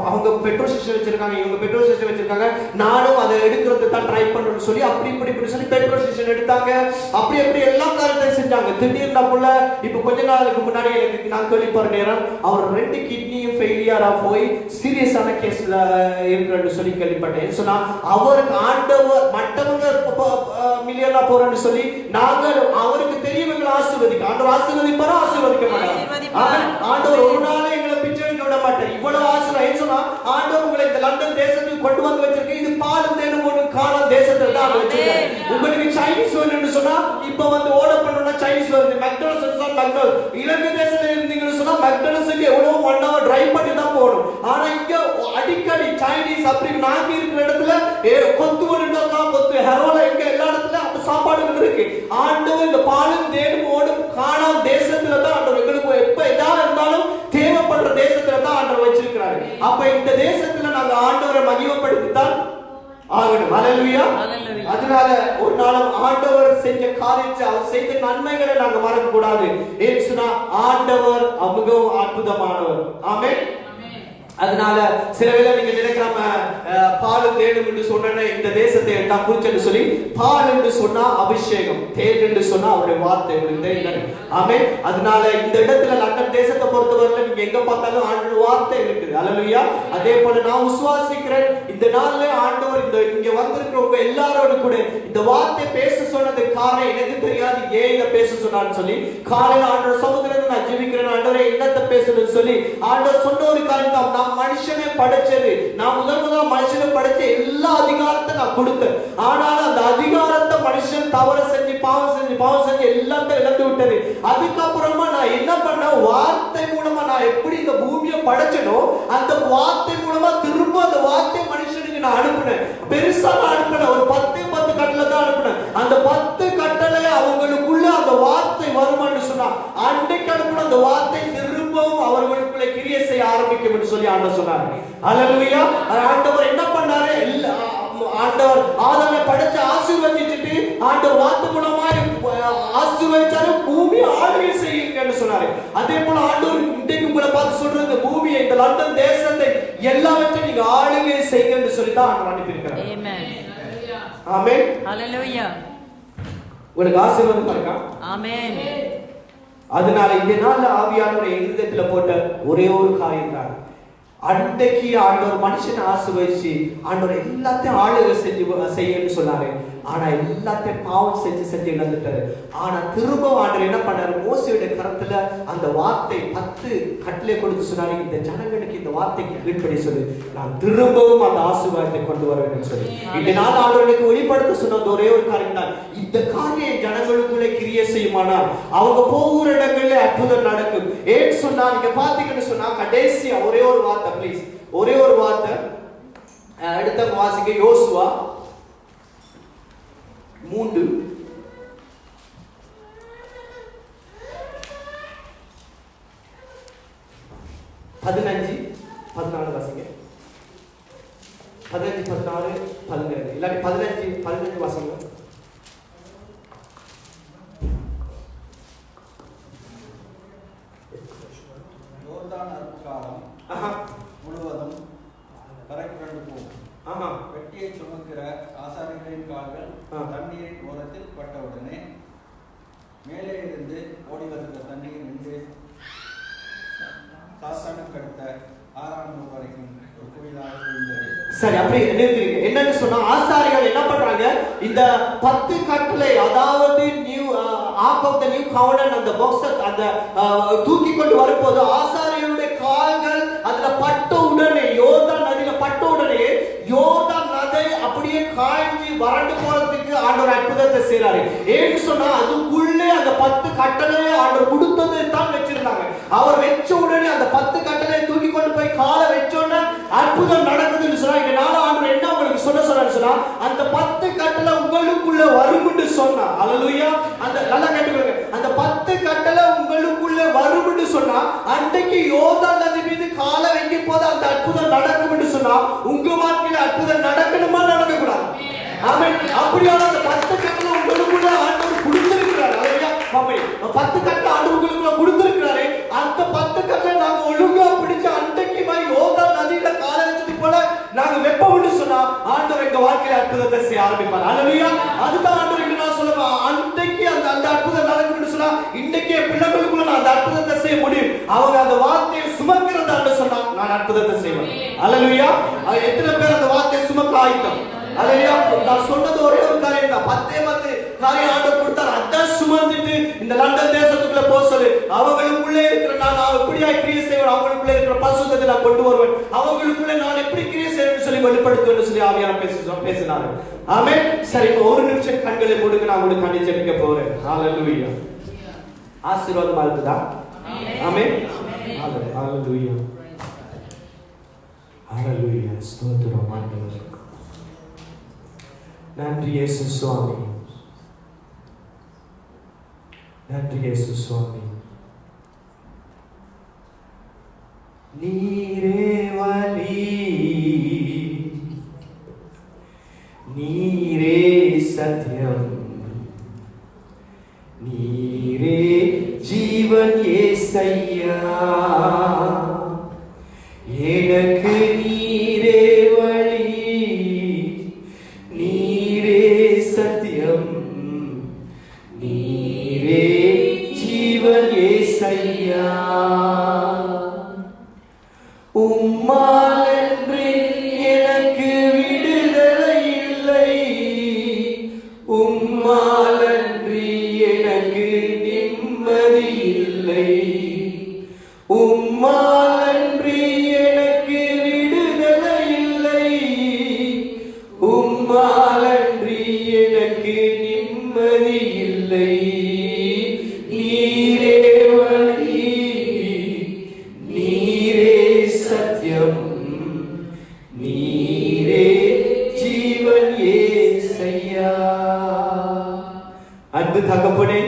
அவங்க பெட்ரோல் ஸ்டேஷன் வச்சிருக்காங்க இவங்க பெட்ரோல் ஸ்டேஷன் வச்சிருக்காங்க நானும் அதை எடுக்கிறது தான் ட்ரை பண்றேன்னு சொல்லி அப்படி இப்படி சொல்லி பெட்ரோல் ஸ்டேஷன் எடுத்தாங்க. அப்படி எல்லா காரியத்தையும் செஞ்சாங்க. திடீர்னு இப்ப கொஞ்ச நாளுக்கு முன்னாடி எனக்கு நான் கேள்விப்படுற நேரம் அவர் 2 கிட்னியும் ஃபெயிலியரா போய் சீரியஸான கேஸ்ல இருக்கிறன்னு சொல்லி கேள்விப்பட்டேன். சொன்னா அவருக்கு ஆண்டவர் மற்றவங்க மில்லியனா போறன்னு சொல்லி நாங்கள் அவருக்கு தெரியவங்களை ஆசீர்வதிக்க ஆண்டவர் ஆசீர்வதிப்பாரா ஆசீர்வதிக்க மாட்டார். ஆண்டவர் ஒரு நாளே எங்களை பிச்சை எடுக்க விட மாட்டார். இவ்வளவு ஆசீர்வாதம் சொன்னா ஆண்டவர் உங்களை இந்த லண்டன் தேசத்துக்கு கொண்டு வந்து வச்சிருக்க இது பாலும் தேனும் ஒன்று காண தேசத்துல தான் வச்சிருக்காரு. உங்களுக்கு சைனீஸ் வேணும்னு சொன்னா இப்ப வந்து ஆர்டர் பண்ணணும்னா சைனீஸ் வருது. மெக்டொனால்ட்ஸ் இலங்கை தேசத்துல இருந்தீங்கன்னு சொன்னா மெக்டொனால்ட்ஸ்க்கு எவ்வளவு 1 hour டிரைவ் பண்ணி தான் போகணும். ஆனா இங்க அடிக்கடி சைனீஸ் அப்படி நாங்க இருக்கிற இடத்துல கொத்து ஹெரோல எங்க எல்லா இடத்துல அந்த சாப்பாடு இருக்கு. ஆண்டவர் இந்த பாலும் தேனும் ஓடும் காணாம தேசத்துல தான் ஆண்டவர் எங்களுக்கு எப்ப எதாவது இருந்தாலும் தேவைப்படுற தேசத்துல தான் ஆண்டவர் வச்சிருக்கிறாரு. அப்ப இந்த தேசத்துல நாங்க ஆண்டவரை மகிமைப்படுத்தித்தான் ஆகணும். ஹல்லேலூயா. அதனால ஒரு நாளும் ஆண்டவர் செஞ்ச காரியத்தை அவர் செய்த நன்மைகளை நாங்க மறக்க கூடாது. ஏசுனா ஆண்டவர் மிகவும் அற்புதமானவர். ஆமென். அதனால சில வேளை நீங்க நினைக்காம பால் தேடும் என்று சொன்ன இந்த தேசத்தை எல்லாம் குறிச்சு சொல்லி பால் என்று சொன்னா அபிஷேகம் தேன் என்று சொன்னா அவருடைய வார்த்தை தெரியும். ஆமென். அதனால இந்த இடத்துல லண்டன் தேசத்தை பொறுத்தவரையில நீங்க எங்க பார்த்தாலும் ஆண்டவர் வார்த்தை இருக்குது. ஹல்லேலூயா. அதே போல நான் விசுவாசிக்கிறேன் இந்த நாள்ல ஆண்டவர் இந்த இங்க வந்திருக்கிறவங்க எல்லாரோட கூட இந்த வார்த்தை பேச சொன்னது காரணம் எனக்கு தெரியாது ஏன் இதை பேச சொன்னான்னு சொல்லி காலையில ஆண்டவர் சமுதிரத்தை நான் ஜெபிக்கிறேன் ஆண்டவரே என்னத்தை பேசணும்னு சொல்லி ஆண்டவர் சொன்ன ஒரு காரியம் தான் மனுஷனை படைச்சது நான் முதல் மனுஷனை படைச்ச எல்லா அதிகாரத்தை நான் கொடுத்தேன். ஆனால் அந்த அதிகாரத்தை மனுஷன் தவறு செஞ்சு பாவம் செஞ்சு எல்லாத்தையும் இழந்து விட்டது. அதுக்கப்புறமா நான் என்ன பண்ண வார்த்தை மூலமா நான் எப்படி இந்த பூமியை படைச்சனோ அந்த வார்த்தை மூலமா திரும்ப அந்த வார்த்தை மனுஷனுக்கு நான் அனுப்பினேன். பெருசா நான் அனுப்பினேன். ஒரு 10 கட்டளை தான் அனுப்பினேன். அந்த 10 கட்டளை அவங்களுக்குள்ள அந்த வார்த்தை வருமானு சொன்னா அன்றைக்கு அனுப்பின அந்த வார்த்தை திரும்பவும் அவர்களுக்குள்ள கிரியை செய்ய ஆரம்பிக்கும் என்று சொல்லி ஆண்டவர் சொன்னார். ஹல்லேலூயா. ஆண்டவர் என்ன பண்ணாரு ஆண்டவர் ஆதாமை படைச்சு ஆசீர்வதிச்சிட்டு ஆண்டவர் வார்த்தை மூலமா ஆசீர்வதிச்சாரு பூமி ஆளுகை செய்யுங்கன்னு சொன்னாரு. அதே போல ஆண்டவர் இன்றைக்கு உங்களை பார்த்து சொல்றது பூமியை இந்த லண்டன் தேசத்தை எல்லாவற்றையும் நீங்க ஆளுகை செய்யுங்கன்னு சொல்லி தான் ஆண்டவர் அனுப்பியிருக்கிறார். Amen. ஆமென். Hallelujah. உங்களுக்கு ஆசீர்வாதம் இருக்கா? Amen. அதனால இந்த நாள்ல ஆவியானவர் இருதயத்துல போட்ட ஒரே ஒரு காரியம் தான், அன்றைக்கு ஆண்டவர் மனுஷனை ஆசீர்வதிச்சு ஆண்டவர் எல்லாத்தையும் ஆளுகை செய்யன்னு சொன்னாரு. ஆனா எல்லாத்தையும் பாவம் செஞ்சு இழந்துட்டாரு. ஆனா திரும்ப ஆண்டவர் என்ன பண்ணாரு, மோசேயுடைய கரத்துல அந்த வார்த்தை 10 கட்டளை கொடுத்து சொன்னாரு, இந்த ஜனங்களுக்கு இந்த வார்த்தைக்கு கீழ்ப்படி சொல்லு, நான் திரும்பவும் அந்த ஆசீர்வாதத்தை கொண்டு வர வேண்டும் சொல்லி. இந்த நாள் ஆண்டவருக்கு வெளிப்படுத்த சொன்ன ஒரே ஒரு காரியம் தான், இந்த காரியம் ஜனங்களுக்குள்ளே கிரியை செய்யுமானால் அவங்க போகிற இடங்கள்ல அற்புதம் நடக்கும். ஏன்னு சொன்னா நீங்க பாத்தீங்கன்னு சொன்னா கடைசியா ஒரே ஒரு வார்த்தை, ப்ளீஸ் ஒரே ஒரு வார்த்தை அடுத்த வாசிக்க. யோசுவா 3 15 14 வாசிங்க. 15 16 17 இல்லாட்டி 15 வாசிங்க. யோர்தான் அற்காலம் முழுவதும் கரை புரண்டு போகும். வெட்டியை சுமக்கிற ஆசாரிகளின் கால்கள் தண்ணீரின் ஓரத்தில் பட்டவுடனே மேலே இருந்து ஓடி வருகிற தண்ணீர் நின்று சாத்தானுக்கு அடுத்த 6ஆம் நூறு வரைக்கும் ஒரு குவியலாக விழுந்தது. சரி, அப்படி என்னன்னு சொன்னா ஆசாரிகள் என்ன பண்றாங்க, இந்த 10 கட்டளை, அதாவது new ark of the new covenant அந்த பாக்ஸ் அந்த தூக்கி கொண்டு வரும்போது ஆசாரிகளுடைய கால்கள் அதுல பட்ட உடனே, யோர்தான் நதியில பட்ட உடனே யோர்தான் நதி அப்படியே காய்ஞ்சி வறண்டு போறதுக்கு ஆண்டவர் அற்புதத்தை செய்றாரு. ஏன்னு சொன்னா அதுக்குள்ளே அந்த 10 கட்டளையை ஆண்டவர் கொடுத்ததை தான் வச்சிருந்தாங்க. அவர் வெச்ச உடனே அந்த 10 கட்டளையை தூக்கி கொண்டு போய் காலை வெச்ச உடனே அற்புதம் நடக்குதுன்னு சொன்னா, இந்த நாள் ஆண்டவர் என்ன உங்களுக்கு சொல்றாரு சொன்னா, அந்த 10 கட்டளை உங்களுக்குள்ள வரும்னு சொன்னா, அல்லேலூயா. அந்த நல்லா கேட்டுக்கோங்க, அந்த 10 கட்டளை உங்களுக்குள்ள வரும்னு சொன்னா அன்றைக்கு யோர்தான் நதி மீது காலை வைக்கும் போது அந்த அற்புதம் நடக்கும்னு சொன்னா உங்க வாழ்க்கையில அற்புதம் நடக்கணுமா நடக்க கூடாது? ஆமென். அப்படியான அந்த 10 கட்டளை உங்களுக்குள்ள ஆண்டவர் கொடுத்திருக்கிறார். அல்லேலூயா. ஆமென். 10 கட்டளை ஆண்டவர் உங்களுக்குள்ள கொடுத்திருக்கிறாரு. அந்த 10 கட்டளை நாங்க ஒழுங்கா பிடிச்சு அன்றைக்கு மாதிரி யோர்தான் நதியில காலை வச்சது போல நாங்க வெப்பம்னு சொன்னா ஆண்டவர் எங்க வாழ்க்கையில அற்புதத்தை செய்ய ஆரம்பிப்பார். அல்லேலூயா. அதுதான் ஆண்டவர் என்ன சொல்லுவா, அன்றைக்கு அந்த அற்புதம் நடக்கும்னு சொன்னா இன்றைக்கே பிள்ளைகளுக்குள்ள நான் அந்த அற்புதத்தை செய்ய முடியும். அவங்க அந்த வார்த்தையை சுமக்கிறதான்னு சொன்னா நான் அற்புதத்தை செய்வேன். அல்லேலூயா. எத்தனை பேர் அந்த வார்த்தையை சுமக்க ஆயிட்டோம்? அல்லேலூயா. நான் சொன்னது ஒரே ஒரு காரியம் தான், 10 காரியம் ஆண்டவர் கொடுத்தார். அதான் சுமந்துட்டு இந்த லண்டன் தேசத்துக்குள்ள போக சொல்லு, அவங்களுக்குள்ளே இருக்கிற நான் எப்படியா கிரியை செய்வேன், அவங்களுக்குள்ளே இருக்கிற பரிசுத்தத்தை நான் கொண்டு வருவேன், அவங்களுக்குள்ள நான் எப்படி கிரியை செய்வேன்னு சொல்லி வெளிப்படுத்துவேன்னு சொல்லி ஆவியானவர் பேசினாரு. ஆமென். சரி, இப்போ ஒரு நிமிஷம் கண்களை மூடுங்க, நான் உங்களுக்கு கண்ணை ஜெபிக்க போறேன். ஹalleluya. ஆசீர்வாதமா இருக்குதா? ஆமென். ஹalleluya. ஹalleluya. ஸ்தோத்திரம் ஆண்டவரே. நன்றி இயேசு சுவாமி, நன்றி இயேசு சுவாமி. நீரே வழி, நீரே சத்தியம், நீரே ஜீவன் ஏசையா, எனக்கு நீரே வழி, நீரே சத்தியம், நீரே ஜீவன் ஏசையா. உம்மாலன்றி எனக்கு விடுதலை இல்லை, உம்மாலன்றி எனக்கு நிம்மதி இல்லை, உம்மாலன்றி எனக்கு விடுதலை இல்லை, உம்மாலன்றி எனக்கு நிம்மதி இல்லை. நீரே வழி, நீரே சத்தியம், நீரே ஜீவன் ஏசையா. அன்பு தகப்பனே,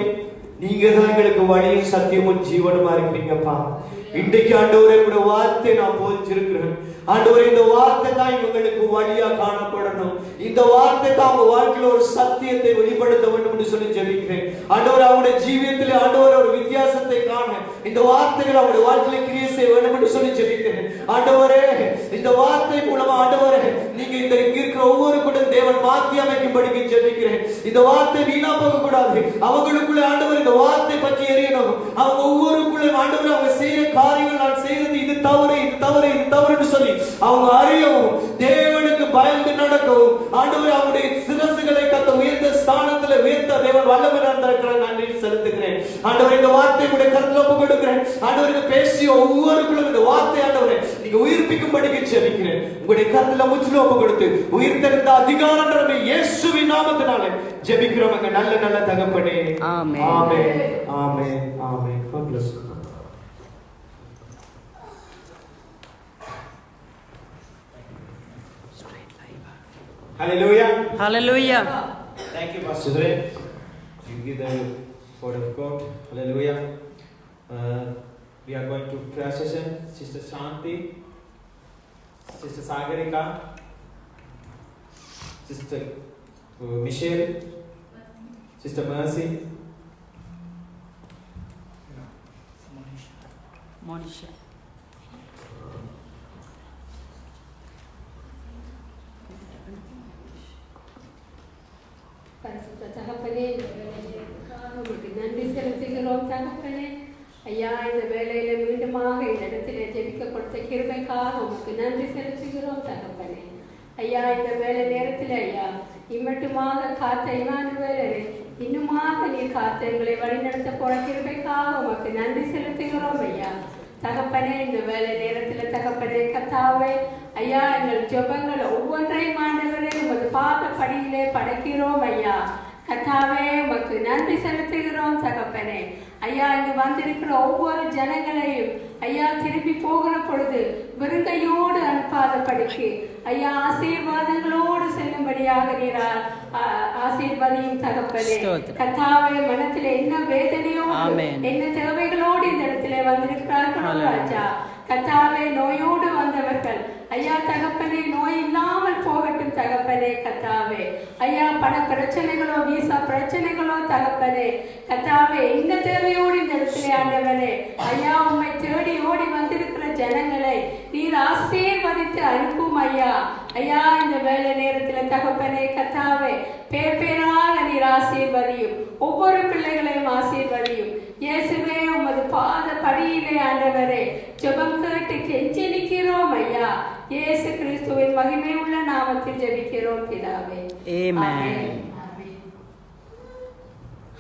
நீங்க தான் எங்களுக்கு வழியும் சத்தியமும் ஜீவனுமா இருக்கிறீங்கப்பா. இன்றைக்கு ஆண்டவரே உங்க வார்த்தை நான் போதிச்சிருக்கிறேன். ஆண்டவரே இந்த வார்த்தை தான் இவங்களுக்கு வழியா காணப்படணும். இந்த வார்த்தை தான் அவங்க வாழ்க்கையில ஒரு சத்தியத்தை வெளிப்படுத்த வேண்டும் என்று சொல்லி ஜெபிக்கிறேன். ஆண்டவர் அவருடைய ஜீவியத்திலே ஆண்டவர் ஒரு வித்தியாசத்தை காண இந்த வார்த்தைகள் அவருடைய வாழ்க்கையில கிரியை செய்ய வேண்டும் என்று சொல்லி ஜெபிக்கிறேன். ஆண்டவரே இந்த வார்த்தை மூலமா ஆண்டவரே நீங்க இந்த தேவன் மாற்றி அமைக்கும்படிக்கு ஜெபிக்கிறேன். இந்த வார்த்தை வீணா போக கூடாது. அவங்களுக்குள்ள ஆண்டவர் இந்த வார்த்தை பற்றி எரியணும். அவங்க ஒவ்வொருக்குள்ள ஆண்டவர் அவங்க செய்யற காரியங்கள் நான் செய்யறது இது தவறு இது தவறு இது தவறுன்னு சொல்லி அவங்க அறியவும் தேவனுக்கு பயந்து நடக்கவும் ஆண்டவர் அவருடைய சிரசுகளை கத்த உயர்ந்த ஸ்தானத்துல உயர்த்த தேவன் வல்லமையாக இருக்கிற நன்றி செலுத்துகிறேன். ஆண்டவர் இந்த வார்த்தை உடைய கருத்துல ஒப்பு கொடுக்கிறேன். ஆண்டவருக்கு பேசிய ஒவ்வொருக்குள்ளும் இந்த வார்த்தை ஆண்டவரை நீங்க உயிர்ப்பிக்கும்படிக்கு ஜெபிக்கிறேன். உங்களுடைய கருத்துல முற்றிலும் ஒப்பு கொடுத்து உயிர்த்தெழுந்த அதிகாரம் இயேசுவின் நாமத்தினாலே ஜெபிக்கிறோம் எங்க நல்ல நல்ல தகப்பனே. ஆமென். ஆமென். ஆமென். ஆமென். God bless you. Hallelujah. Hallelujah. Thank you, Pastor Dre. You give the word of God. Hallelujah. We are going to prayer session. Sister Shanti, Sister Sagarika, Sister Michelle, Sister Mercy, Monisha. பரிசுத்த தகப்பனே, இந்த வேளையிலே உங்களுக்கு நன்றி செலுத்துகிறோம் தகப்பனே. ஐயா, இந்த வேளையில மீண்டுமாக இந்த இடத்திலே ஜெபிக்க கொடுத்த கிருபைக்காக உங்களுக்கு நன்றி செலுத்துகிறோம் தகப்பனே. ஐயா, இந்த வேலை நேரத்தில் ஐயா இம்மட்டுமாக காத்த இமானுவேலரே, இன்னுமாக நீர் காத்த எங்களை வழிநடத்த போற கிருபைக்காக உங்களுக்கு நன்றி செலுத்துகிறோம் ஐயா தகப்பனே. இந்த வேலை நேரத்தில் தகப்பனே கத்தாவே ஐயா, எங்கள் ஜெபங்கள் ஒவ்வொன்றையும் ஆண்டவரே உமது பாத படியிலே படைக்கிறோம் ஐயா கத்தாவே. உமக்கு நன்றி செலுத்துகிறோம் தகப்பனே. ஐயா, இங்கு வந்திருக்கிற ஒவ்வொரு ஜனங்களையும் ஐயா திருப்பி போகிற பொழுது விருந்தையோடு அனுப்பாத படிக்கு ஐயா ஆசீர்வாதங்களோடு செல்லும்படியாக நீரால் ஆசீர்வாதியும் தகப்பனே. கத்தாவே, மனத்தில் என்ன வேதனையோடு என்ன தேவைகளோடு இந்த இடத்துல வந்திருக்கிறார்களோ ராஜா கத்தாவே, நோயோடு வந்தவர்கள் ஐயா தகப்பனே நோய் இல்லாமல் போகட்டும் தகப்பனே கத்தாவே. ஐயா, பண பிரச்சனைகளோ வீசா பிரச்சனைகளோ தகப்பனே கத்தாவே, என்ன தேவையோடு இந்த இடத்துல ஆண்டவரே ஐயா உம்மை தேடி ஓடி வந்திருக்கிற ஜனங்களை நீர் ஆசீர்வதித்து அனுப்பும் ஐயா. ஐயா, இந்த வேலை நேரத்தில் தகப்பனே கத்தாவே பேர் பேராக நீர் ஆசீர்வதியும், ஒவ்வொரு பிள்ளைகளையும் ஆசீர்வதியும் இயேசுவே. உமது பாத படியிலே ஆண்டவரே ஜெபம் கேட்டு கெஞ்சி நிற்கிறோம் ஐயா. இயேசு கிறிஸ்துவின் மகிமை உள்ள நாமத்தில் ஜெபிக்கிறோம் பிதாவே. ஆமென்.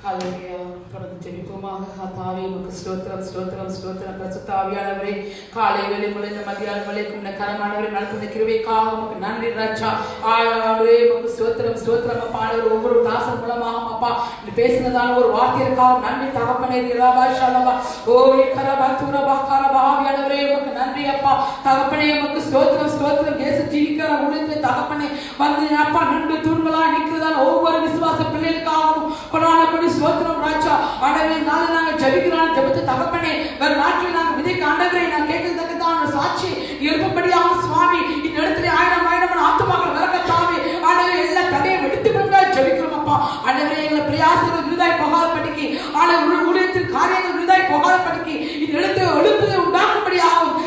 ஹல்லேலூயா. தொடர்ந்து ஜெபிப்போமாக. கர்த்தாவே, உமக்கு ஸ்தோத்திரம் ஸ்தோத்திரம் ஸ்தோத்திரம். பரிசுத்த ஆவியானவரே, காலை வேளை முதல் இந்த மத்தியானம் வரைக்கும் இந்த கரமானவரை நடத்துகிற கிருபைக்காக உமக்கு நன்றி ராஜா. ஆண்டவரே, உமக்கு ஸ்தோத்திரம் ஸ்தோத்திரம் அப்பா. ஆண்டவர் ஒவ்வொரு தாசன் மூலமாக அப்பா இந்த பேசினதான ஒரு வார்த்தைக்காக நன்றி தகப்பனே. திராபா ஷலபா ஓரே கரபா துரபா கரபா. ஆவியானவரே, உமக்கு நன்றி அப்பா தகப்பனே. உமக்கு ஸ்தோத்திரம் ஸ்தோத்திரம். இயேசு ஜீவிக்கிற உலகத்திலே தகப்பனே வந்து அப்பா நின்று தூண்களா நிற்கிறதான ஒவ்வொரு விசுவாச பிள்ளைகளுக்காகவும் கொண்டாடப்படி ஸ்தோத்திரம் ராஜா. ஆண்டவரே, நாளை நாங்கள் ஜெபிக்கிறோம் ஜெபத்தை தகப்பனே வேறு நாட்டில் நாங்கள் விதைக்க ஆண்டவரே நான் கேட்கறதுக்குதான் சாட்சி எழுப்பபடியாக சுவாமி இந்த இடத்துல ஆயிரம் ஆயிரம் ஆத்துமாக்கள் வரக்கத்தாவே ஆண்டவரே எல்லா தடையை வெடித்து விடுங்க ஜெபிக்கிறோம் அப்பா. ஆண்டவரே, எங்களை பிரயாசங்கள் விருதாய் போகாத படிக்கு ஆண்டவர் ஊழியத்தின் காரியங்கள் விருதாய் போகாத படிக்கு இந்த இடத்தை எழுப்புதை உண்டாக்கும்படியாகவும்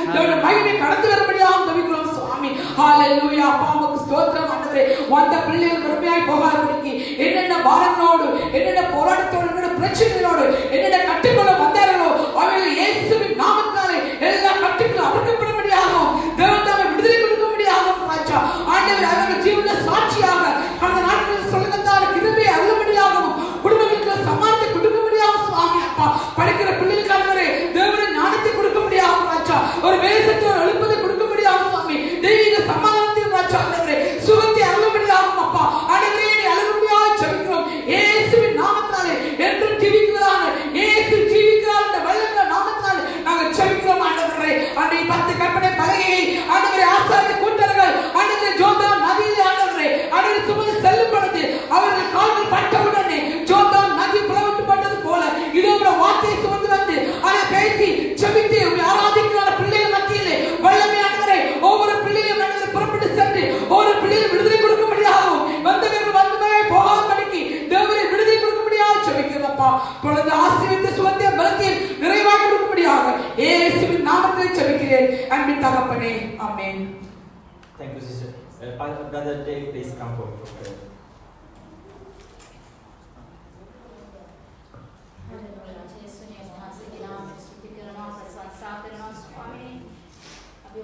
மகிமை கடந்து வரும்படியாகவும் ஜெபிக்கிறோம் சுவாமி. ஹல்லேலூயா. அப்பா உமக்கு ஸ்தோத்திரம் ஆண்டவரே. வந்த பிள்ளைகள் பெருமையாய் போகாத படிக்கு என்னென்ன பாரங்களோடு என்னென்ன போராட்டத்தோடு என்னென்ன பிரச்சனைகளோடு என்னென்ன கட்டுக்களோ வந்தார்களோ அவர்கள் இயேசுவின் நாமத்தினாலே எல்லா கட்டுக்களும் அகற்றப்படும்படியாகவும் தேவன் விடுதலை கொடுக்கும்படியாகவும் ராஜா ஆண்டவர் அவர்கள் ஜீவன சாட்சியாக கடந்த நாட்களில் சொல்லுகிறதான கிருபையை அருளும்படியாகவும் குடும்பங்களுக்கு சமாளித்து கொடுக்கும்படியாகவும் சுவாமி அப்பா படிக்கிற பிள்ளைகளுக்கு ஆண்டவரே தேவனின் ஞானத்தை கொடுக்கும்படியாகவும் ராஜா ஒரு வேசத்தை எழுப்பதை கொடுக்கும்படியாகவும் சுவாமி தெய்வீக சமாதானத்தையும் ராஜா ஆண்டவரே சுகத்தை அருளும்படியாகவும் அப்பா ஆண்டவரே அழுகும்படியாக ஜெபிக்கிறோம் இயேசுவின் நாமத்தினாலே என்றும் ஜீவிக்கிறதான இயேசு ஜீவிக்கிறார் என்ற வல்லமையுள்ள நாமத்தினாலே நாங்கள் ஜெபிக்கிறோம் ஆண்டவரே. ஆண்டவரே 10 கற்பனை பலகையை ஆண்டவரே ஆசாரிய கூட்டர்கள் ஆண்டவரே ஜோர்தான் நதியிலே ஆண்டவரே ஆண்டவரே சுமந்து செல்லும் பொழுது அவர்கள் கால்கள் பட்டவுடனே ஜோர்தான் நதி பிளவுபட்டது போல இதோ வார்த்தையை சுமந்து வந்து அதை பேசி ஜெபித்து ஆராதிக்கிற பிள்ளைகள் மத்தியிலே வல்லமையானவரே ஒவ்வொரு பிள்ளையும் ஆண்டவரே புறப்பட்டு சென்று ஒவ்வொரு பிள்ளையும் விடுதலை கொடுக்கும்படியாகவும் வந்தவர்கள் வந்தவரை போகாதபடிக்கு தேவரை விடுதலை கொடுக்கும்படியாக ஜெபிக்கிறோம்ப்பா. பொழுது ஆசீர்வதித்த சுகத்தை பலத்தையும் நிறைவாக கொடுக்கும்படியாக இயேசுவின் நாமத்தில் ஜெபிக்கிறேன் அன்பின் தகப்பனே. ஆமென். Thank you, sister. Brother Dave, please come forward for prayer.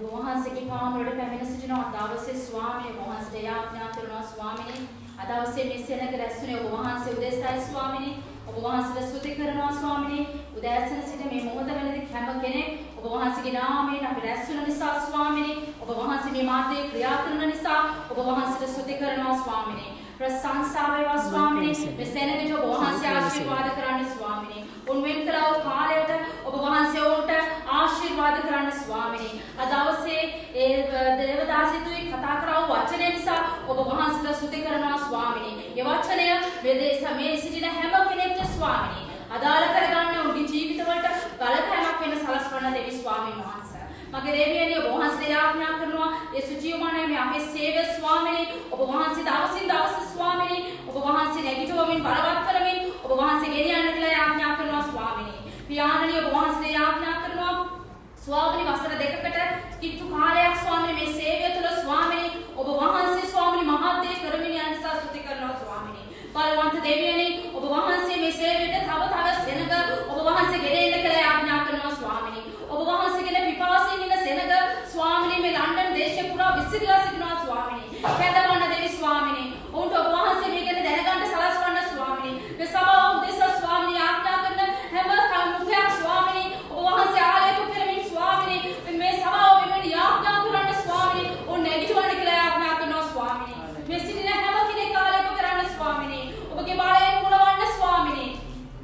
वहाँ से कि पाम रोड पे मैंने सुना दावसे स्वामी वहाँ से यातना करना स्वामी अदावसे में से नगर सुने वहाँ से उदयसाई स्वामी वहाँ से स्तुति करना स्वामी उदयसन से में मोहद मैंने दिखाया केने वहाँ से कि नाम में ना प्रसन्न निसा स्वामी वहाँ से में माते क्रिया करना निसा वहाँ से स्तुति करना स्वामी प्रशंसा वे स्वामी में सेने के जो वहाँ से आशीर्वाद कराने स्वामी उनमें कराओ खाले वहाँ से उनका आशीर्वाद कराने स्वामी अदावसे देवदासी तू एक कथा कराओ वचने निसा वहाँ से स्तुति करना स्वामी ये वचने वेदे समय सिटिन हेम कनेक्ट स्वामी अदाल करगाने उनकी जीवित वट गलत है मत में सलस्वर्ण देवी स्वामी महान मगर देवी ने वहाँ से यातना करना ये सुचियो माने में आपे सेवे स्वामी ने वहाँ से दावस स्वामी ने वहाँ से नेगेटिव में बलवत करमिन वहाँ से गेरिया निकले यातना करना स्वामी ने पियान ने वहाँ से यातना करना स्वामी वस्त्र देखकट किट्टु काले स्वामी में सेवे तुला स्वामी ने वहाँ से स्वामी महादेव करमिन यानसा स्तुति करना स्वामी ने बलवंत देवी ने वहाँ से में सेवे थाव सेनग वहाँ से गेरे निकले यातना करना स्वामी ने वहाँ से गेले पिपासी निन सेनग स्वामी में लंदन देश पूरा विसिगला सिग्ना स्वामी ने पेदवन्न देवी स्वामी ने उनको वहाँ से में गेले दनगंट सलस्वर्ण स्वामी ने वे सभा उद्देश्य स्वामी ने आज्ञा करना हेम मुख्य स्वामी ने वहाँ से आले पुत्रमिन स्वामी ने मैं सभा में आज्ञा करना स्वामी ने और नेगेटिव निकले आज्ञा करना स्वामी ने मैं सिटिन हेम किने काले पुत्रन स्वामी ने उनके बारे गुणवान स्वामी ने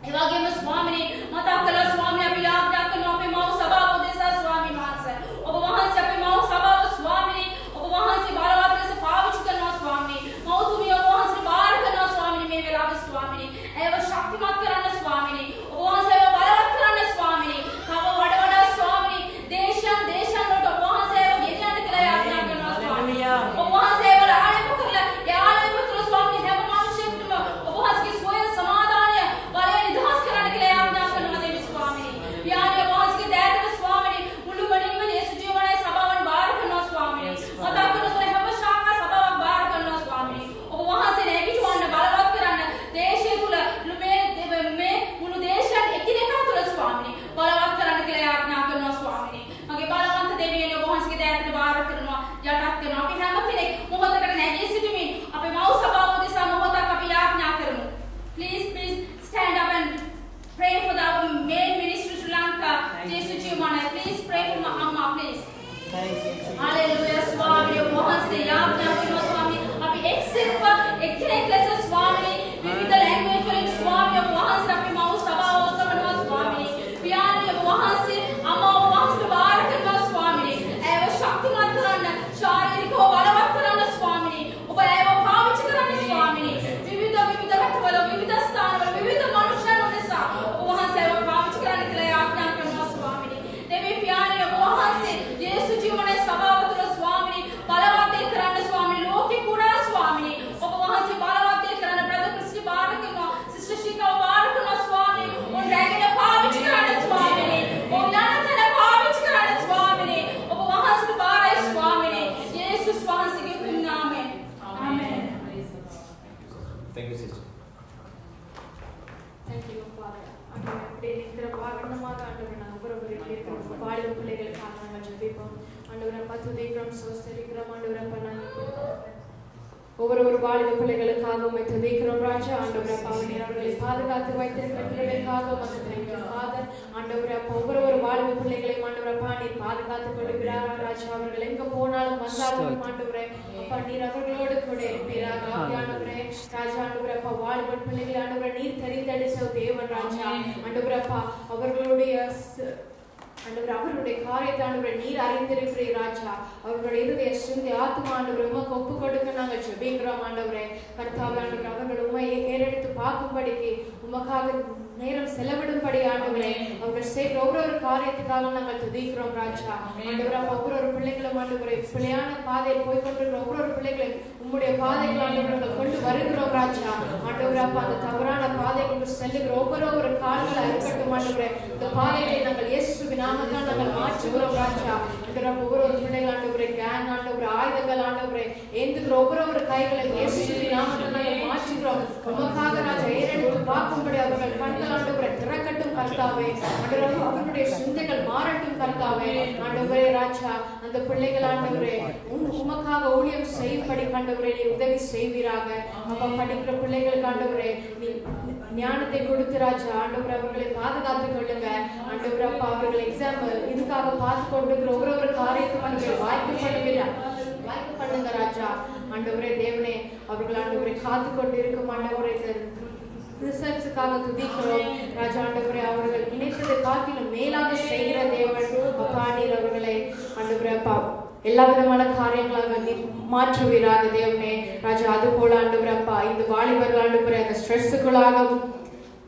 एवागे में स्वामी ने माता कला स्वामी अभी आज्ञा करना पे माउ सभा उद्देश्य स्वामी मानस और वहाँ से पे माउ सभा स्वामी ने और वहाँ से बारवात से पाविच करना स्वामी माउ तुम्हें वहाँ से बाहर करना स्वामी ने मेरे लाभ स्वामी ने एवं शक्तिमत करना स्वामी ने और वहाँ से बारवात करना स्वामी ने तब वडवड़ा स्वामी ने देशन लोट वहाँ से वो गेरिया निकले आज्ञा करना स्वामी और वहाँ से वो आले पुत्र स्वामी है वो मनुष्य और वहाँ से स्वयं समाधान है वाले निधास करने के लिए आज्ञा करना देवी स्वामी ने प्यार है वहाँ से दैत्य स्वामी ने मुल्लु बड़ी में ये जीवन है सभावन बाहर करना स्वामी ने माता को तो है वो शाखा सभावन बाहर करना स्वामी ने और वहाँ से नेगेटिव वाले बलवत करना देश तुला में मुल्लु देश एक ही का तुला स्वामी ने बलवत करने के लिए आज्ञा करना स्वामी ने मगे बलवंत देवी ने वहाँ से दैत्य बाहर करना जटा करना पे हम के मोहत करने ये सिटी में अपे माउ सभा उद्देश्य मोहत कभी आज्ञा करनो please stand up and pray for the main minister Sri Lanka Jesus Chimana please pray for my amma please hallelujah swami mohan se yaapna karo swami abhi ek sirf ek class swami विविध language वाले स्वामी वहाँ से अपने Maui सभा और समन्वय स्वामी प्यार ने वहाँ से अम्मा वहाँ से बाहर करना स्वामी एवं शक्तिमत करना शारीरिक और बलवत करना स्वामी और एवं भाविच करना स्वामी विविध रखवालों विविध स्थान वाले विविध मनुष्यों ने सा वहाँ से एवं भाविच करने के लिए आज्ञा करना स्वामी देवी प्यार ने वहाँ से यीशु जीवन सभा और स्वामी बलवत करना स्वामी लोग की पूरा स्वामी और वहाँ से बलवत करना ब्रदर क्रिस्टी बाहर करना सिस्टर शिका बाहर करना स्वामी और ड्रैगन ने भाविच करना स्वामी और लानत ने भाविच करना स्वामी और वहाँ से बाहर स्वामी यीशु वहाँ से के नाम में आमेन Thank you, sister. Thank you, Father. அப்படியே நிக்கிற பாகண்டமாக ஆண்டவரே ஒவ்வொருவரையும் இருக்கிற வாலிப பிள்ளைகளுக்காக நாங்கள் ஜெபிப்போம் ஆண்டவரே துதிக்கிறோம் ஸ்தோத்திரிக்கிறோம் ஆண்டவரே ஒவ்வொரு வாலிப பிள்ளைகளுக்காக உம்மை துதிக்கிறோம் ராஜா ஆண்டவரே பாவனீர் அவர்களை பாதுகாத்து வைத்திருக்கிற பிள்ளைகளுக்காக உமக்கு நன்றி ஃபாதர் ஆண்டவரே ஒவ்வொரு வாலிப பிள்ளைகளையும் ஆண்டவரே நீர் பாதுகாத்து கொள்கிறார் ராஜா அவர்கள் எங்க போனாலும் வந்தாலும் ஆண்டவரே அப்பா நீர் அவர்களோடு கூட இருப்பீராக ஆண்டவரே ராஜா ஆண்டவரே வாலிப பிள்ளைகளை ஆண்டவரே நீர் தெரிந்தெடுத்த தேவன் ராஜா ஆண்டவரே அவர்களுடைய அவருடைய காரியத்தை ஆண்டவரே நீர் அறிந்திருக்கிறீர் ராஜா அவர்களுடைய இருதய சிந்தை ஆத்துமா ஆண்டவரே உமக்கு ஒப்பு கொடுக்க நாங்கள் ஜெபிக்கிறோம் ஆண்டவரே கர்த்தாவே ஆண்டவரே அவர்கள் உம்மை ஏறெடுத்து பார்க்கும்படிக்கு உமக்காக நேரம் செலவிடும்படி ஆண்டவரே அவர்கள் செய்கிற ஒவ்வொரு காரியத்துக்காக நாங்கள் துதிக்கிறோம் ராஜா ஆண்டவரே ஒவ்வொரு பிள்ளைகளும் ஆண்டவரே பிள்ளையான பாதையில் போய்கொண்டிருக்கிற ஒவ்வொரு பிள்ளைகளை உம்முடைய பாதைகள் ஆண்டவர்கள் கொண்டு வருகிறோம் ராஜா. ஆண்டவரே அப்பா, அந்த தவறான பாதைகளுக்கு செல்லுகிற ஒவ்வொரு கால்களை இருக்கட்டும் ஆண்டவரே. இந்த பாதைகளை நாங்கள் இயேசுவின் நாமத்தால் நாங்கள் மாற்றுகிறோம் ராஜா. ஒவ்வொரு பிள்ளைகள் ஆண்டவரே, கேங் ஆண்டவரே, ஆயுதங்கள் ஆண்டவரே, ஏந்துகிற ஒவ்வொரு கைகளை இயேசுவின் நாமத்தால் நாங்கள் மாற்றுகிறோம். உமக்காக ராஜா ஏறெடுத்து பார்க்கும்படி அவர்கள் கண்கள் ஆண்டவரே திறக்கட்டும் கர்த்தாவே. ஆண்டவரே அவர்களுடைய சிந்தைகள் மாறட்டும் கர்த்தாவே. ஆண்டவரே ராஜா, அந்த பிள்ளைகள் ஆண்டவரே உமக்காக ஊழியம் செய்யும்படி ஆண்டவரே நீ உதவி செய்வீராக. அப்பா, படிக்கிற பிள்ளைகளுக்கு ஆண்டவரே நீ ஞானத்தை கொடுத்து ராஜா ஆண்டவரே அவர்களை பாதுகாத்துக் கொள்ளுங்க. ஆண்டவரே அப்பா, அவர்கள் எக்ஸாம் இதுக்காக பார்த்து கொண்டிருக்கிற ஒவ்வொரு காரியத்தும் நீங்கள் வாய்ப்பு பண்ணுங்க ராஜா. ஆண்டவரே தேவனே, அவர்கள் ஆண்டவரை காத்து கொண்டு இருக்கும் ஆண்டவரே ரிசல்ட்ஸுக்காக துதிக்கிறோம் ராஜா. ஆண்டவரே அவர்கள் நினைத்ததை காட்டிலும் மேலாக செய்கிற தேவன் அப்பா, நீர் அவர்களை ஆண்டவரே அப்பா எல்லா விதமான காரியங்களாக நீ மாற்றுவீராக தேவனே ராஜா. அது போல ஆண்டவரே அப்பா, இந்த வாலிபர்கள் ஆண்டவரே அந்த ஸ்ட்ரெஸ்ஸுக்குள்ளாக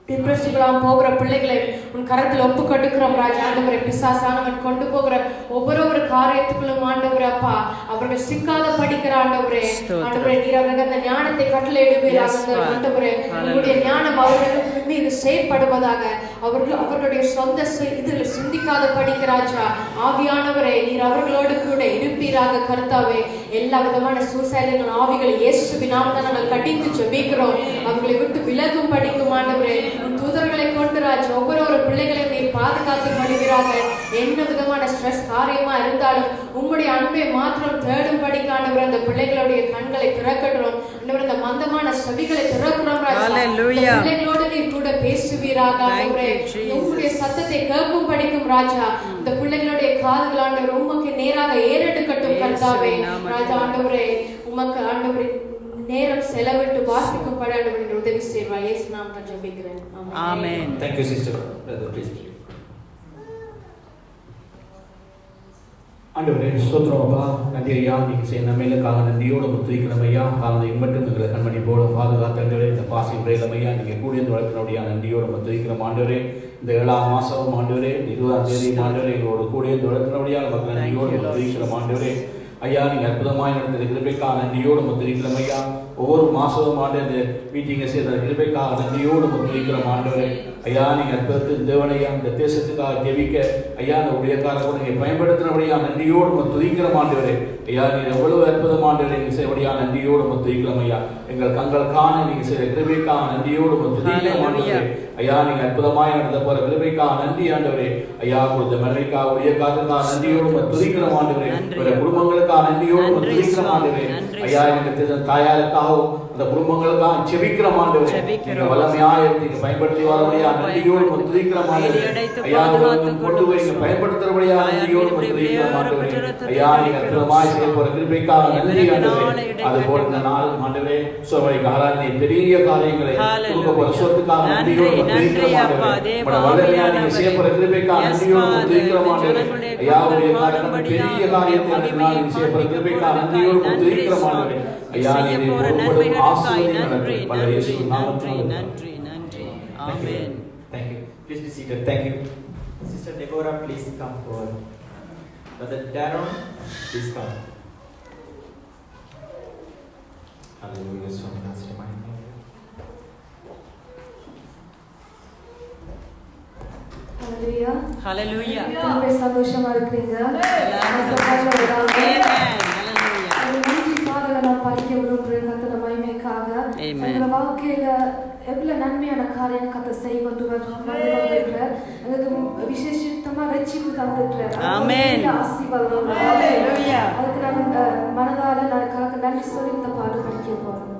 டிப்ரெஷனுக்குள்ளாக போகிற பிள்ளைகளை உன் கரத்தில் ஒப்பு கொடுக்கிறோம் ராஜா. ஆண்டவரே பிசாசானவன் கொண்டு போகிற ஒவ்வொரு காரியத்துக்குள்ளும் ஆண்டவரே அப்பா அவர்கள் சிக்காத படிக்கிற ஆண்டவரே. ஆண்டவரே நீர் அவர்கள் அந்த ஞானத்தை கட்டளையிடுவீராக ஆண்டவரே. உங்களுடைய ஞானம் அவர்களுக்கு மீது செயற்படுவதாக. அவர்களுடைய சொந்த இதில் சிந்திக்காத படிக்க ராஜா. ஆவியானவரே நீர் அவர்களோடு கூட இருப்பீராக கர்த்தாவே. எல்லா விதமான சூசைடுகள் ஆவிகளை இயேசுவின் நாமத்தால் நாங்கள் கடிந்து ஜெபிக்கிறோம். அவர்களை விட்டு விலகும் படிக்கும் ஆண்டவரே. தூதர்களை கொண்டு ராஜா ஒவ்வொரு பிள்ளைகளையும் நீர் பாதுகாத்து வருகிறாங்க. என்ன விதமான ஸ்ட்ரெஸ் காரியமா இருந்தாலும் உங்களுடைய அன்பை மாத்திரம் தேடும் படிக்கானவர் அந்த பிள்ளைகளுடைய கண்களை திறக்கட்டும். அந்த மந்தமான செவிகளை திறக்கிறோம் ராஜா. பிள்ளைகளோடு நீர் கூட பேசுவீராக. உங்களுடைய சத்தத்தை கேட்கும் படிக்கும் ராஜா. இந்த பிள்ளைகளுடைய காதுகள் ஆண்டவர் உமக்கு நேராக ஏறெடுக்கட்டும் கர்த்தாவே. ராஜா ஆண்டவரே உமக்கு ஆண்டவரே நேரம் செலவிட்டு வாசிக்கும் படாண்டவர் என்று உதவி செய்வார். இயேசு நாமத்தில் ஜெபிக்கிறேன். ஆமென். Thank you sister. Brother please. ஆண்டவரே ஸ்தோத்திரம் அப்பா. நன்றி ஐயா, நீங்கள் செய்ய நன்மைகளுக்காக நன்றியோடு முத்துவிக்கிறோம் ஐயா. காலத்தை மட்டும் எங்களை கண்மணி போல பாதுகாத்தவர்களே, இந்த பாசி பிரேலம் ஐயா நீங்கள் கூடிய வளர்க்கிறோடைய நன்றியோடு முத்துவிக்கிறோம் ஆண்டவரே. இந்த 7ஆம் மாதம் ஆண்டவரே 20ஆம் தேதி ஆண்டவரே எங்களோட கூடிய வளர்க்கிறோடைய நமக்கு நன்றியோடு முத்துவிக்கிறோம் ஆண்டவரே. ஐயா நீங்கள் அற்புதமாக நடந்த கிருபைக்காக நன்றியோடு முத்துவிக்கிறோம் ஐயா. ஒவ்வொரு மாதமும் ஆண்டு இந்த மீட்டிங்கை செய்த கிருபைக்காக நன்றியோடு முத்துவிக்கிறோம் ஆண்டவரே. ஐயா நீங்கள் அற்புதத்தின் தேவனையா இந்த தேசத்துக்காக ஜெபிக்க ஐயா அந்த ஊழியக்காரர் கூட நீங்கள் பயன்படுத்தினபடியா நன்றியோடு துதிக்கிறோம் ஆண்டவரே. ஐயா நீங்கள் எவ்வளவு அற்புதமாண்டவரே நீங்கள் செய்யபடியா நன்றியோடு துதிக்கிறோம் ஐயா. எங்கள் கண்கள் காண நீங்கள் செய்த கிருபைக்காக நன்றியோடு துதிக்கிறோம் ஆண்டவரே. ஐயா நீங்கள் அற்புதமாய் நடந்த போற கிருபைக்காக நன்றி ஆண்டவரே. ஐயா கொடுத்த மனைவிக்காக ஊழியக்காரருக்காக நன்றியோடு துதிக்கிறோம் ஆண்டவரே. குடும்பங்களுக்காக நன்றியோடு துதிக்கிறோம் ஆண்டவரே. ஐயா எங்களுக்கு தாயாருக்காகவும் அந்த குடும்பங்களுக்காக செபிக்கிறோம் ஆண்டவரே. நீங்க வல்லமையாக நீங்க பயன்படுத்தி வரபடியா நன்றியோடு துதிக்கிறோம் ஆண்டவரே. ஐயா கொண்டு போய் நீங்க பயன்படுத்துறபடியா நன்றியோடு துதிக்கிறோம் ஆண்டவரே. ஐயா நீங்க அற்புதமாய் செய்ய போற கிருபைக்காக நன்றி ஆண்டவரே. அது போல இந்த நாள் ஆண்டவரே சோமரிக்கு ஆராதனை பெரிய காரியங்களை கொடுக்க போற சொத்துக்காக நன்றியோடு துதிக்கிறோம் ஆண்டவரே. உங்களுடைய வல்லமையா நீங்க செய்ய போற கிருபைக்காக நன்றியோடு துதிக்கிறோம் ஆண்டவரே. ஐயா உடைய காரணம் பெரிய காரியத்தை நீங்க செய்ய போற கிருபைக்காக நன்றியோடு துதிக்கிறோம் ஆண்டவரே. ஐயா நீங்க ஒவ்வொரு ஆசீர்வாதங்களை பல இயேசுவின் நாமத்தில் நன்றி நன்றி. ஆமென். Thank you. Please be seated. Thank you. Sister Deborah, please come forward. Brother Darren, please come. Hallelujah. So let's remind me. Hallelujah. Hallelujah. ரொம்ப சந்தோஷமா இருக்கீங்க. நான் படிக்க விரும்புகிறேன் கர்த்தர் மகிமைக்காக. எங்களோட வாழ்க்கையில எவ்வளவு நன்மையான காரியம் கர்த்தர் செய்து கொண்டு வந்திருக்கிறார். எங்களுக்கு விசேஷமா ரட்சிப்பு தந்திருக்கிறார். ஆசீர்வாதம். அதுக்கு நான் மனதால நான் நன்றி சொல்லி இந்த பாட்டு படிக்க போறேன்.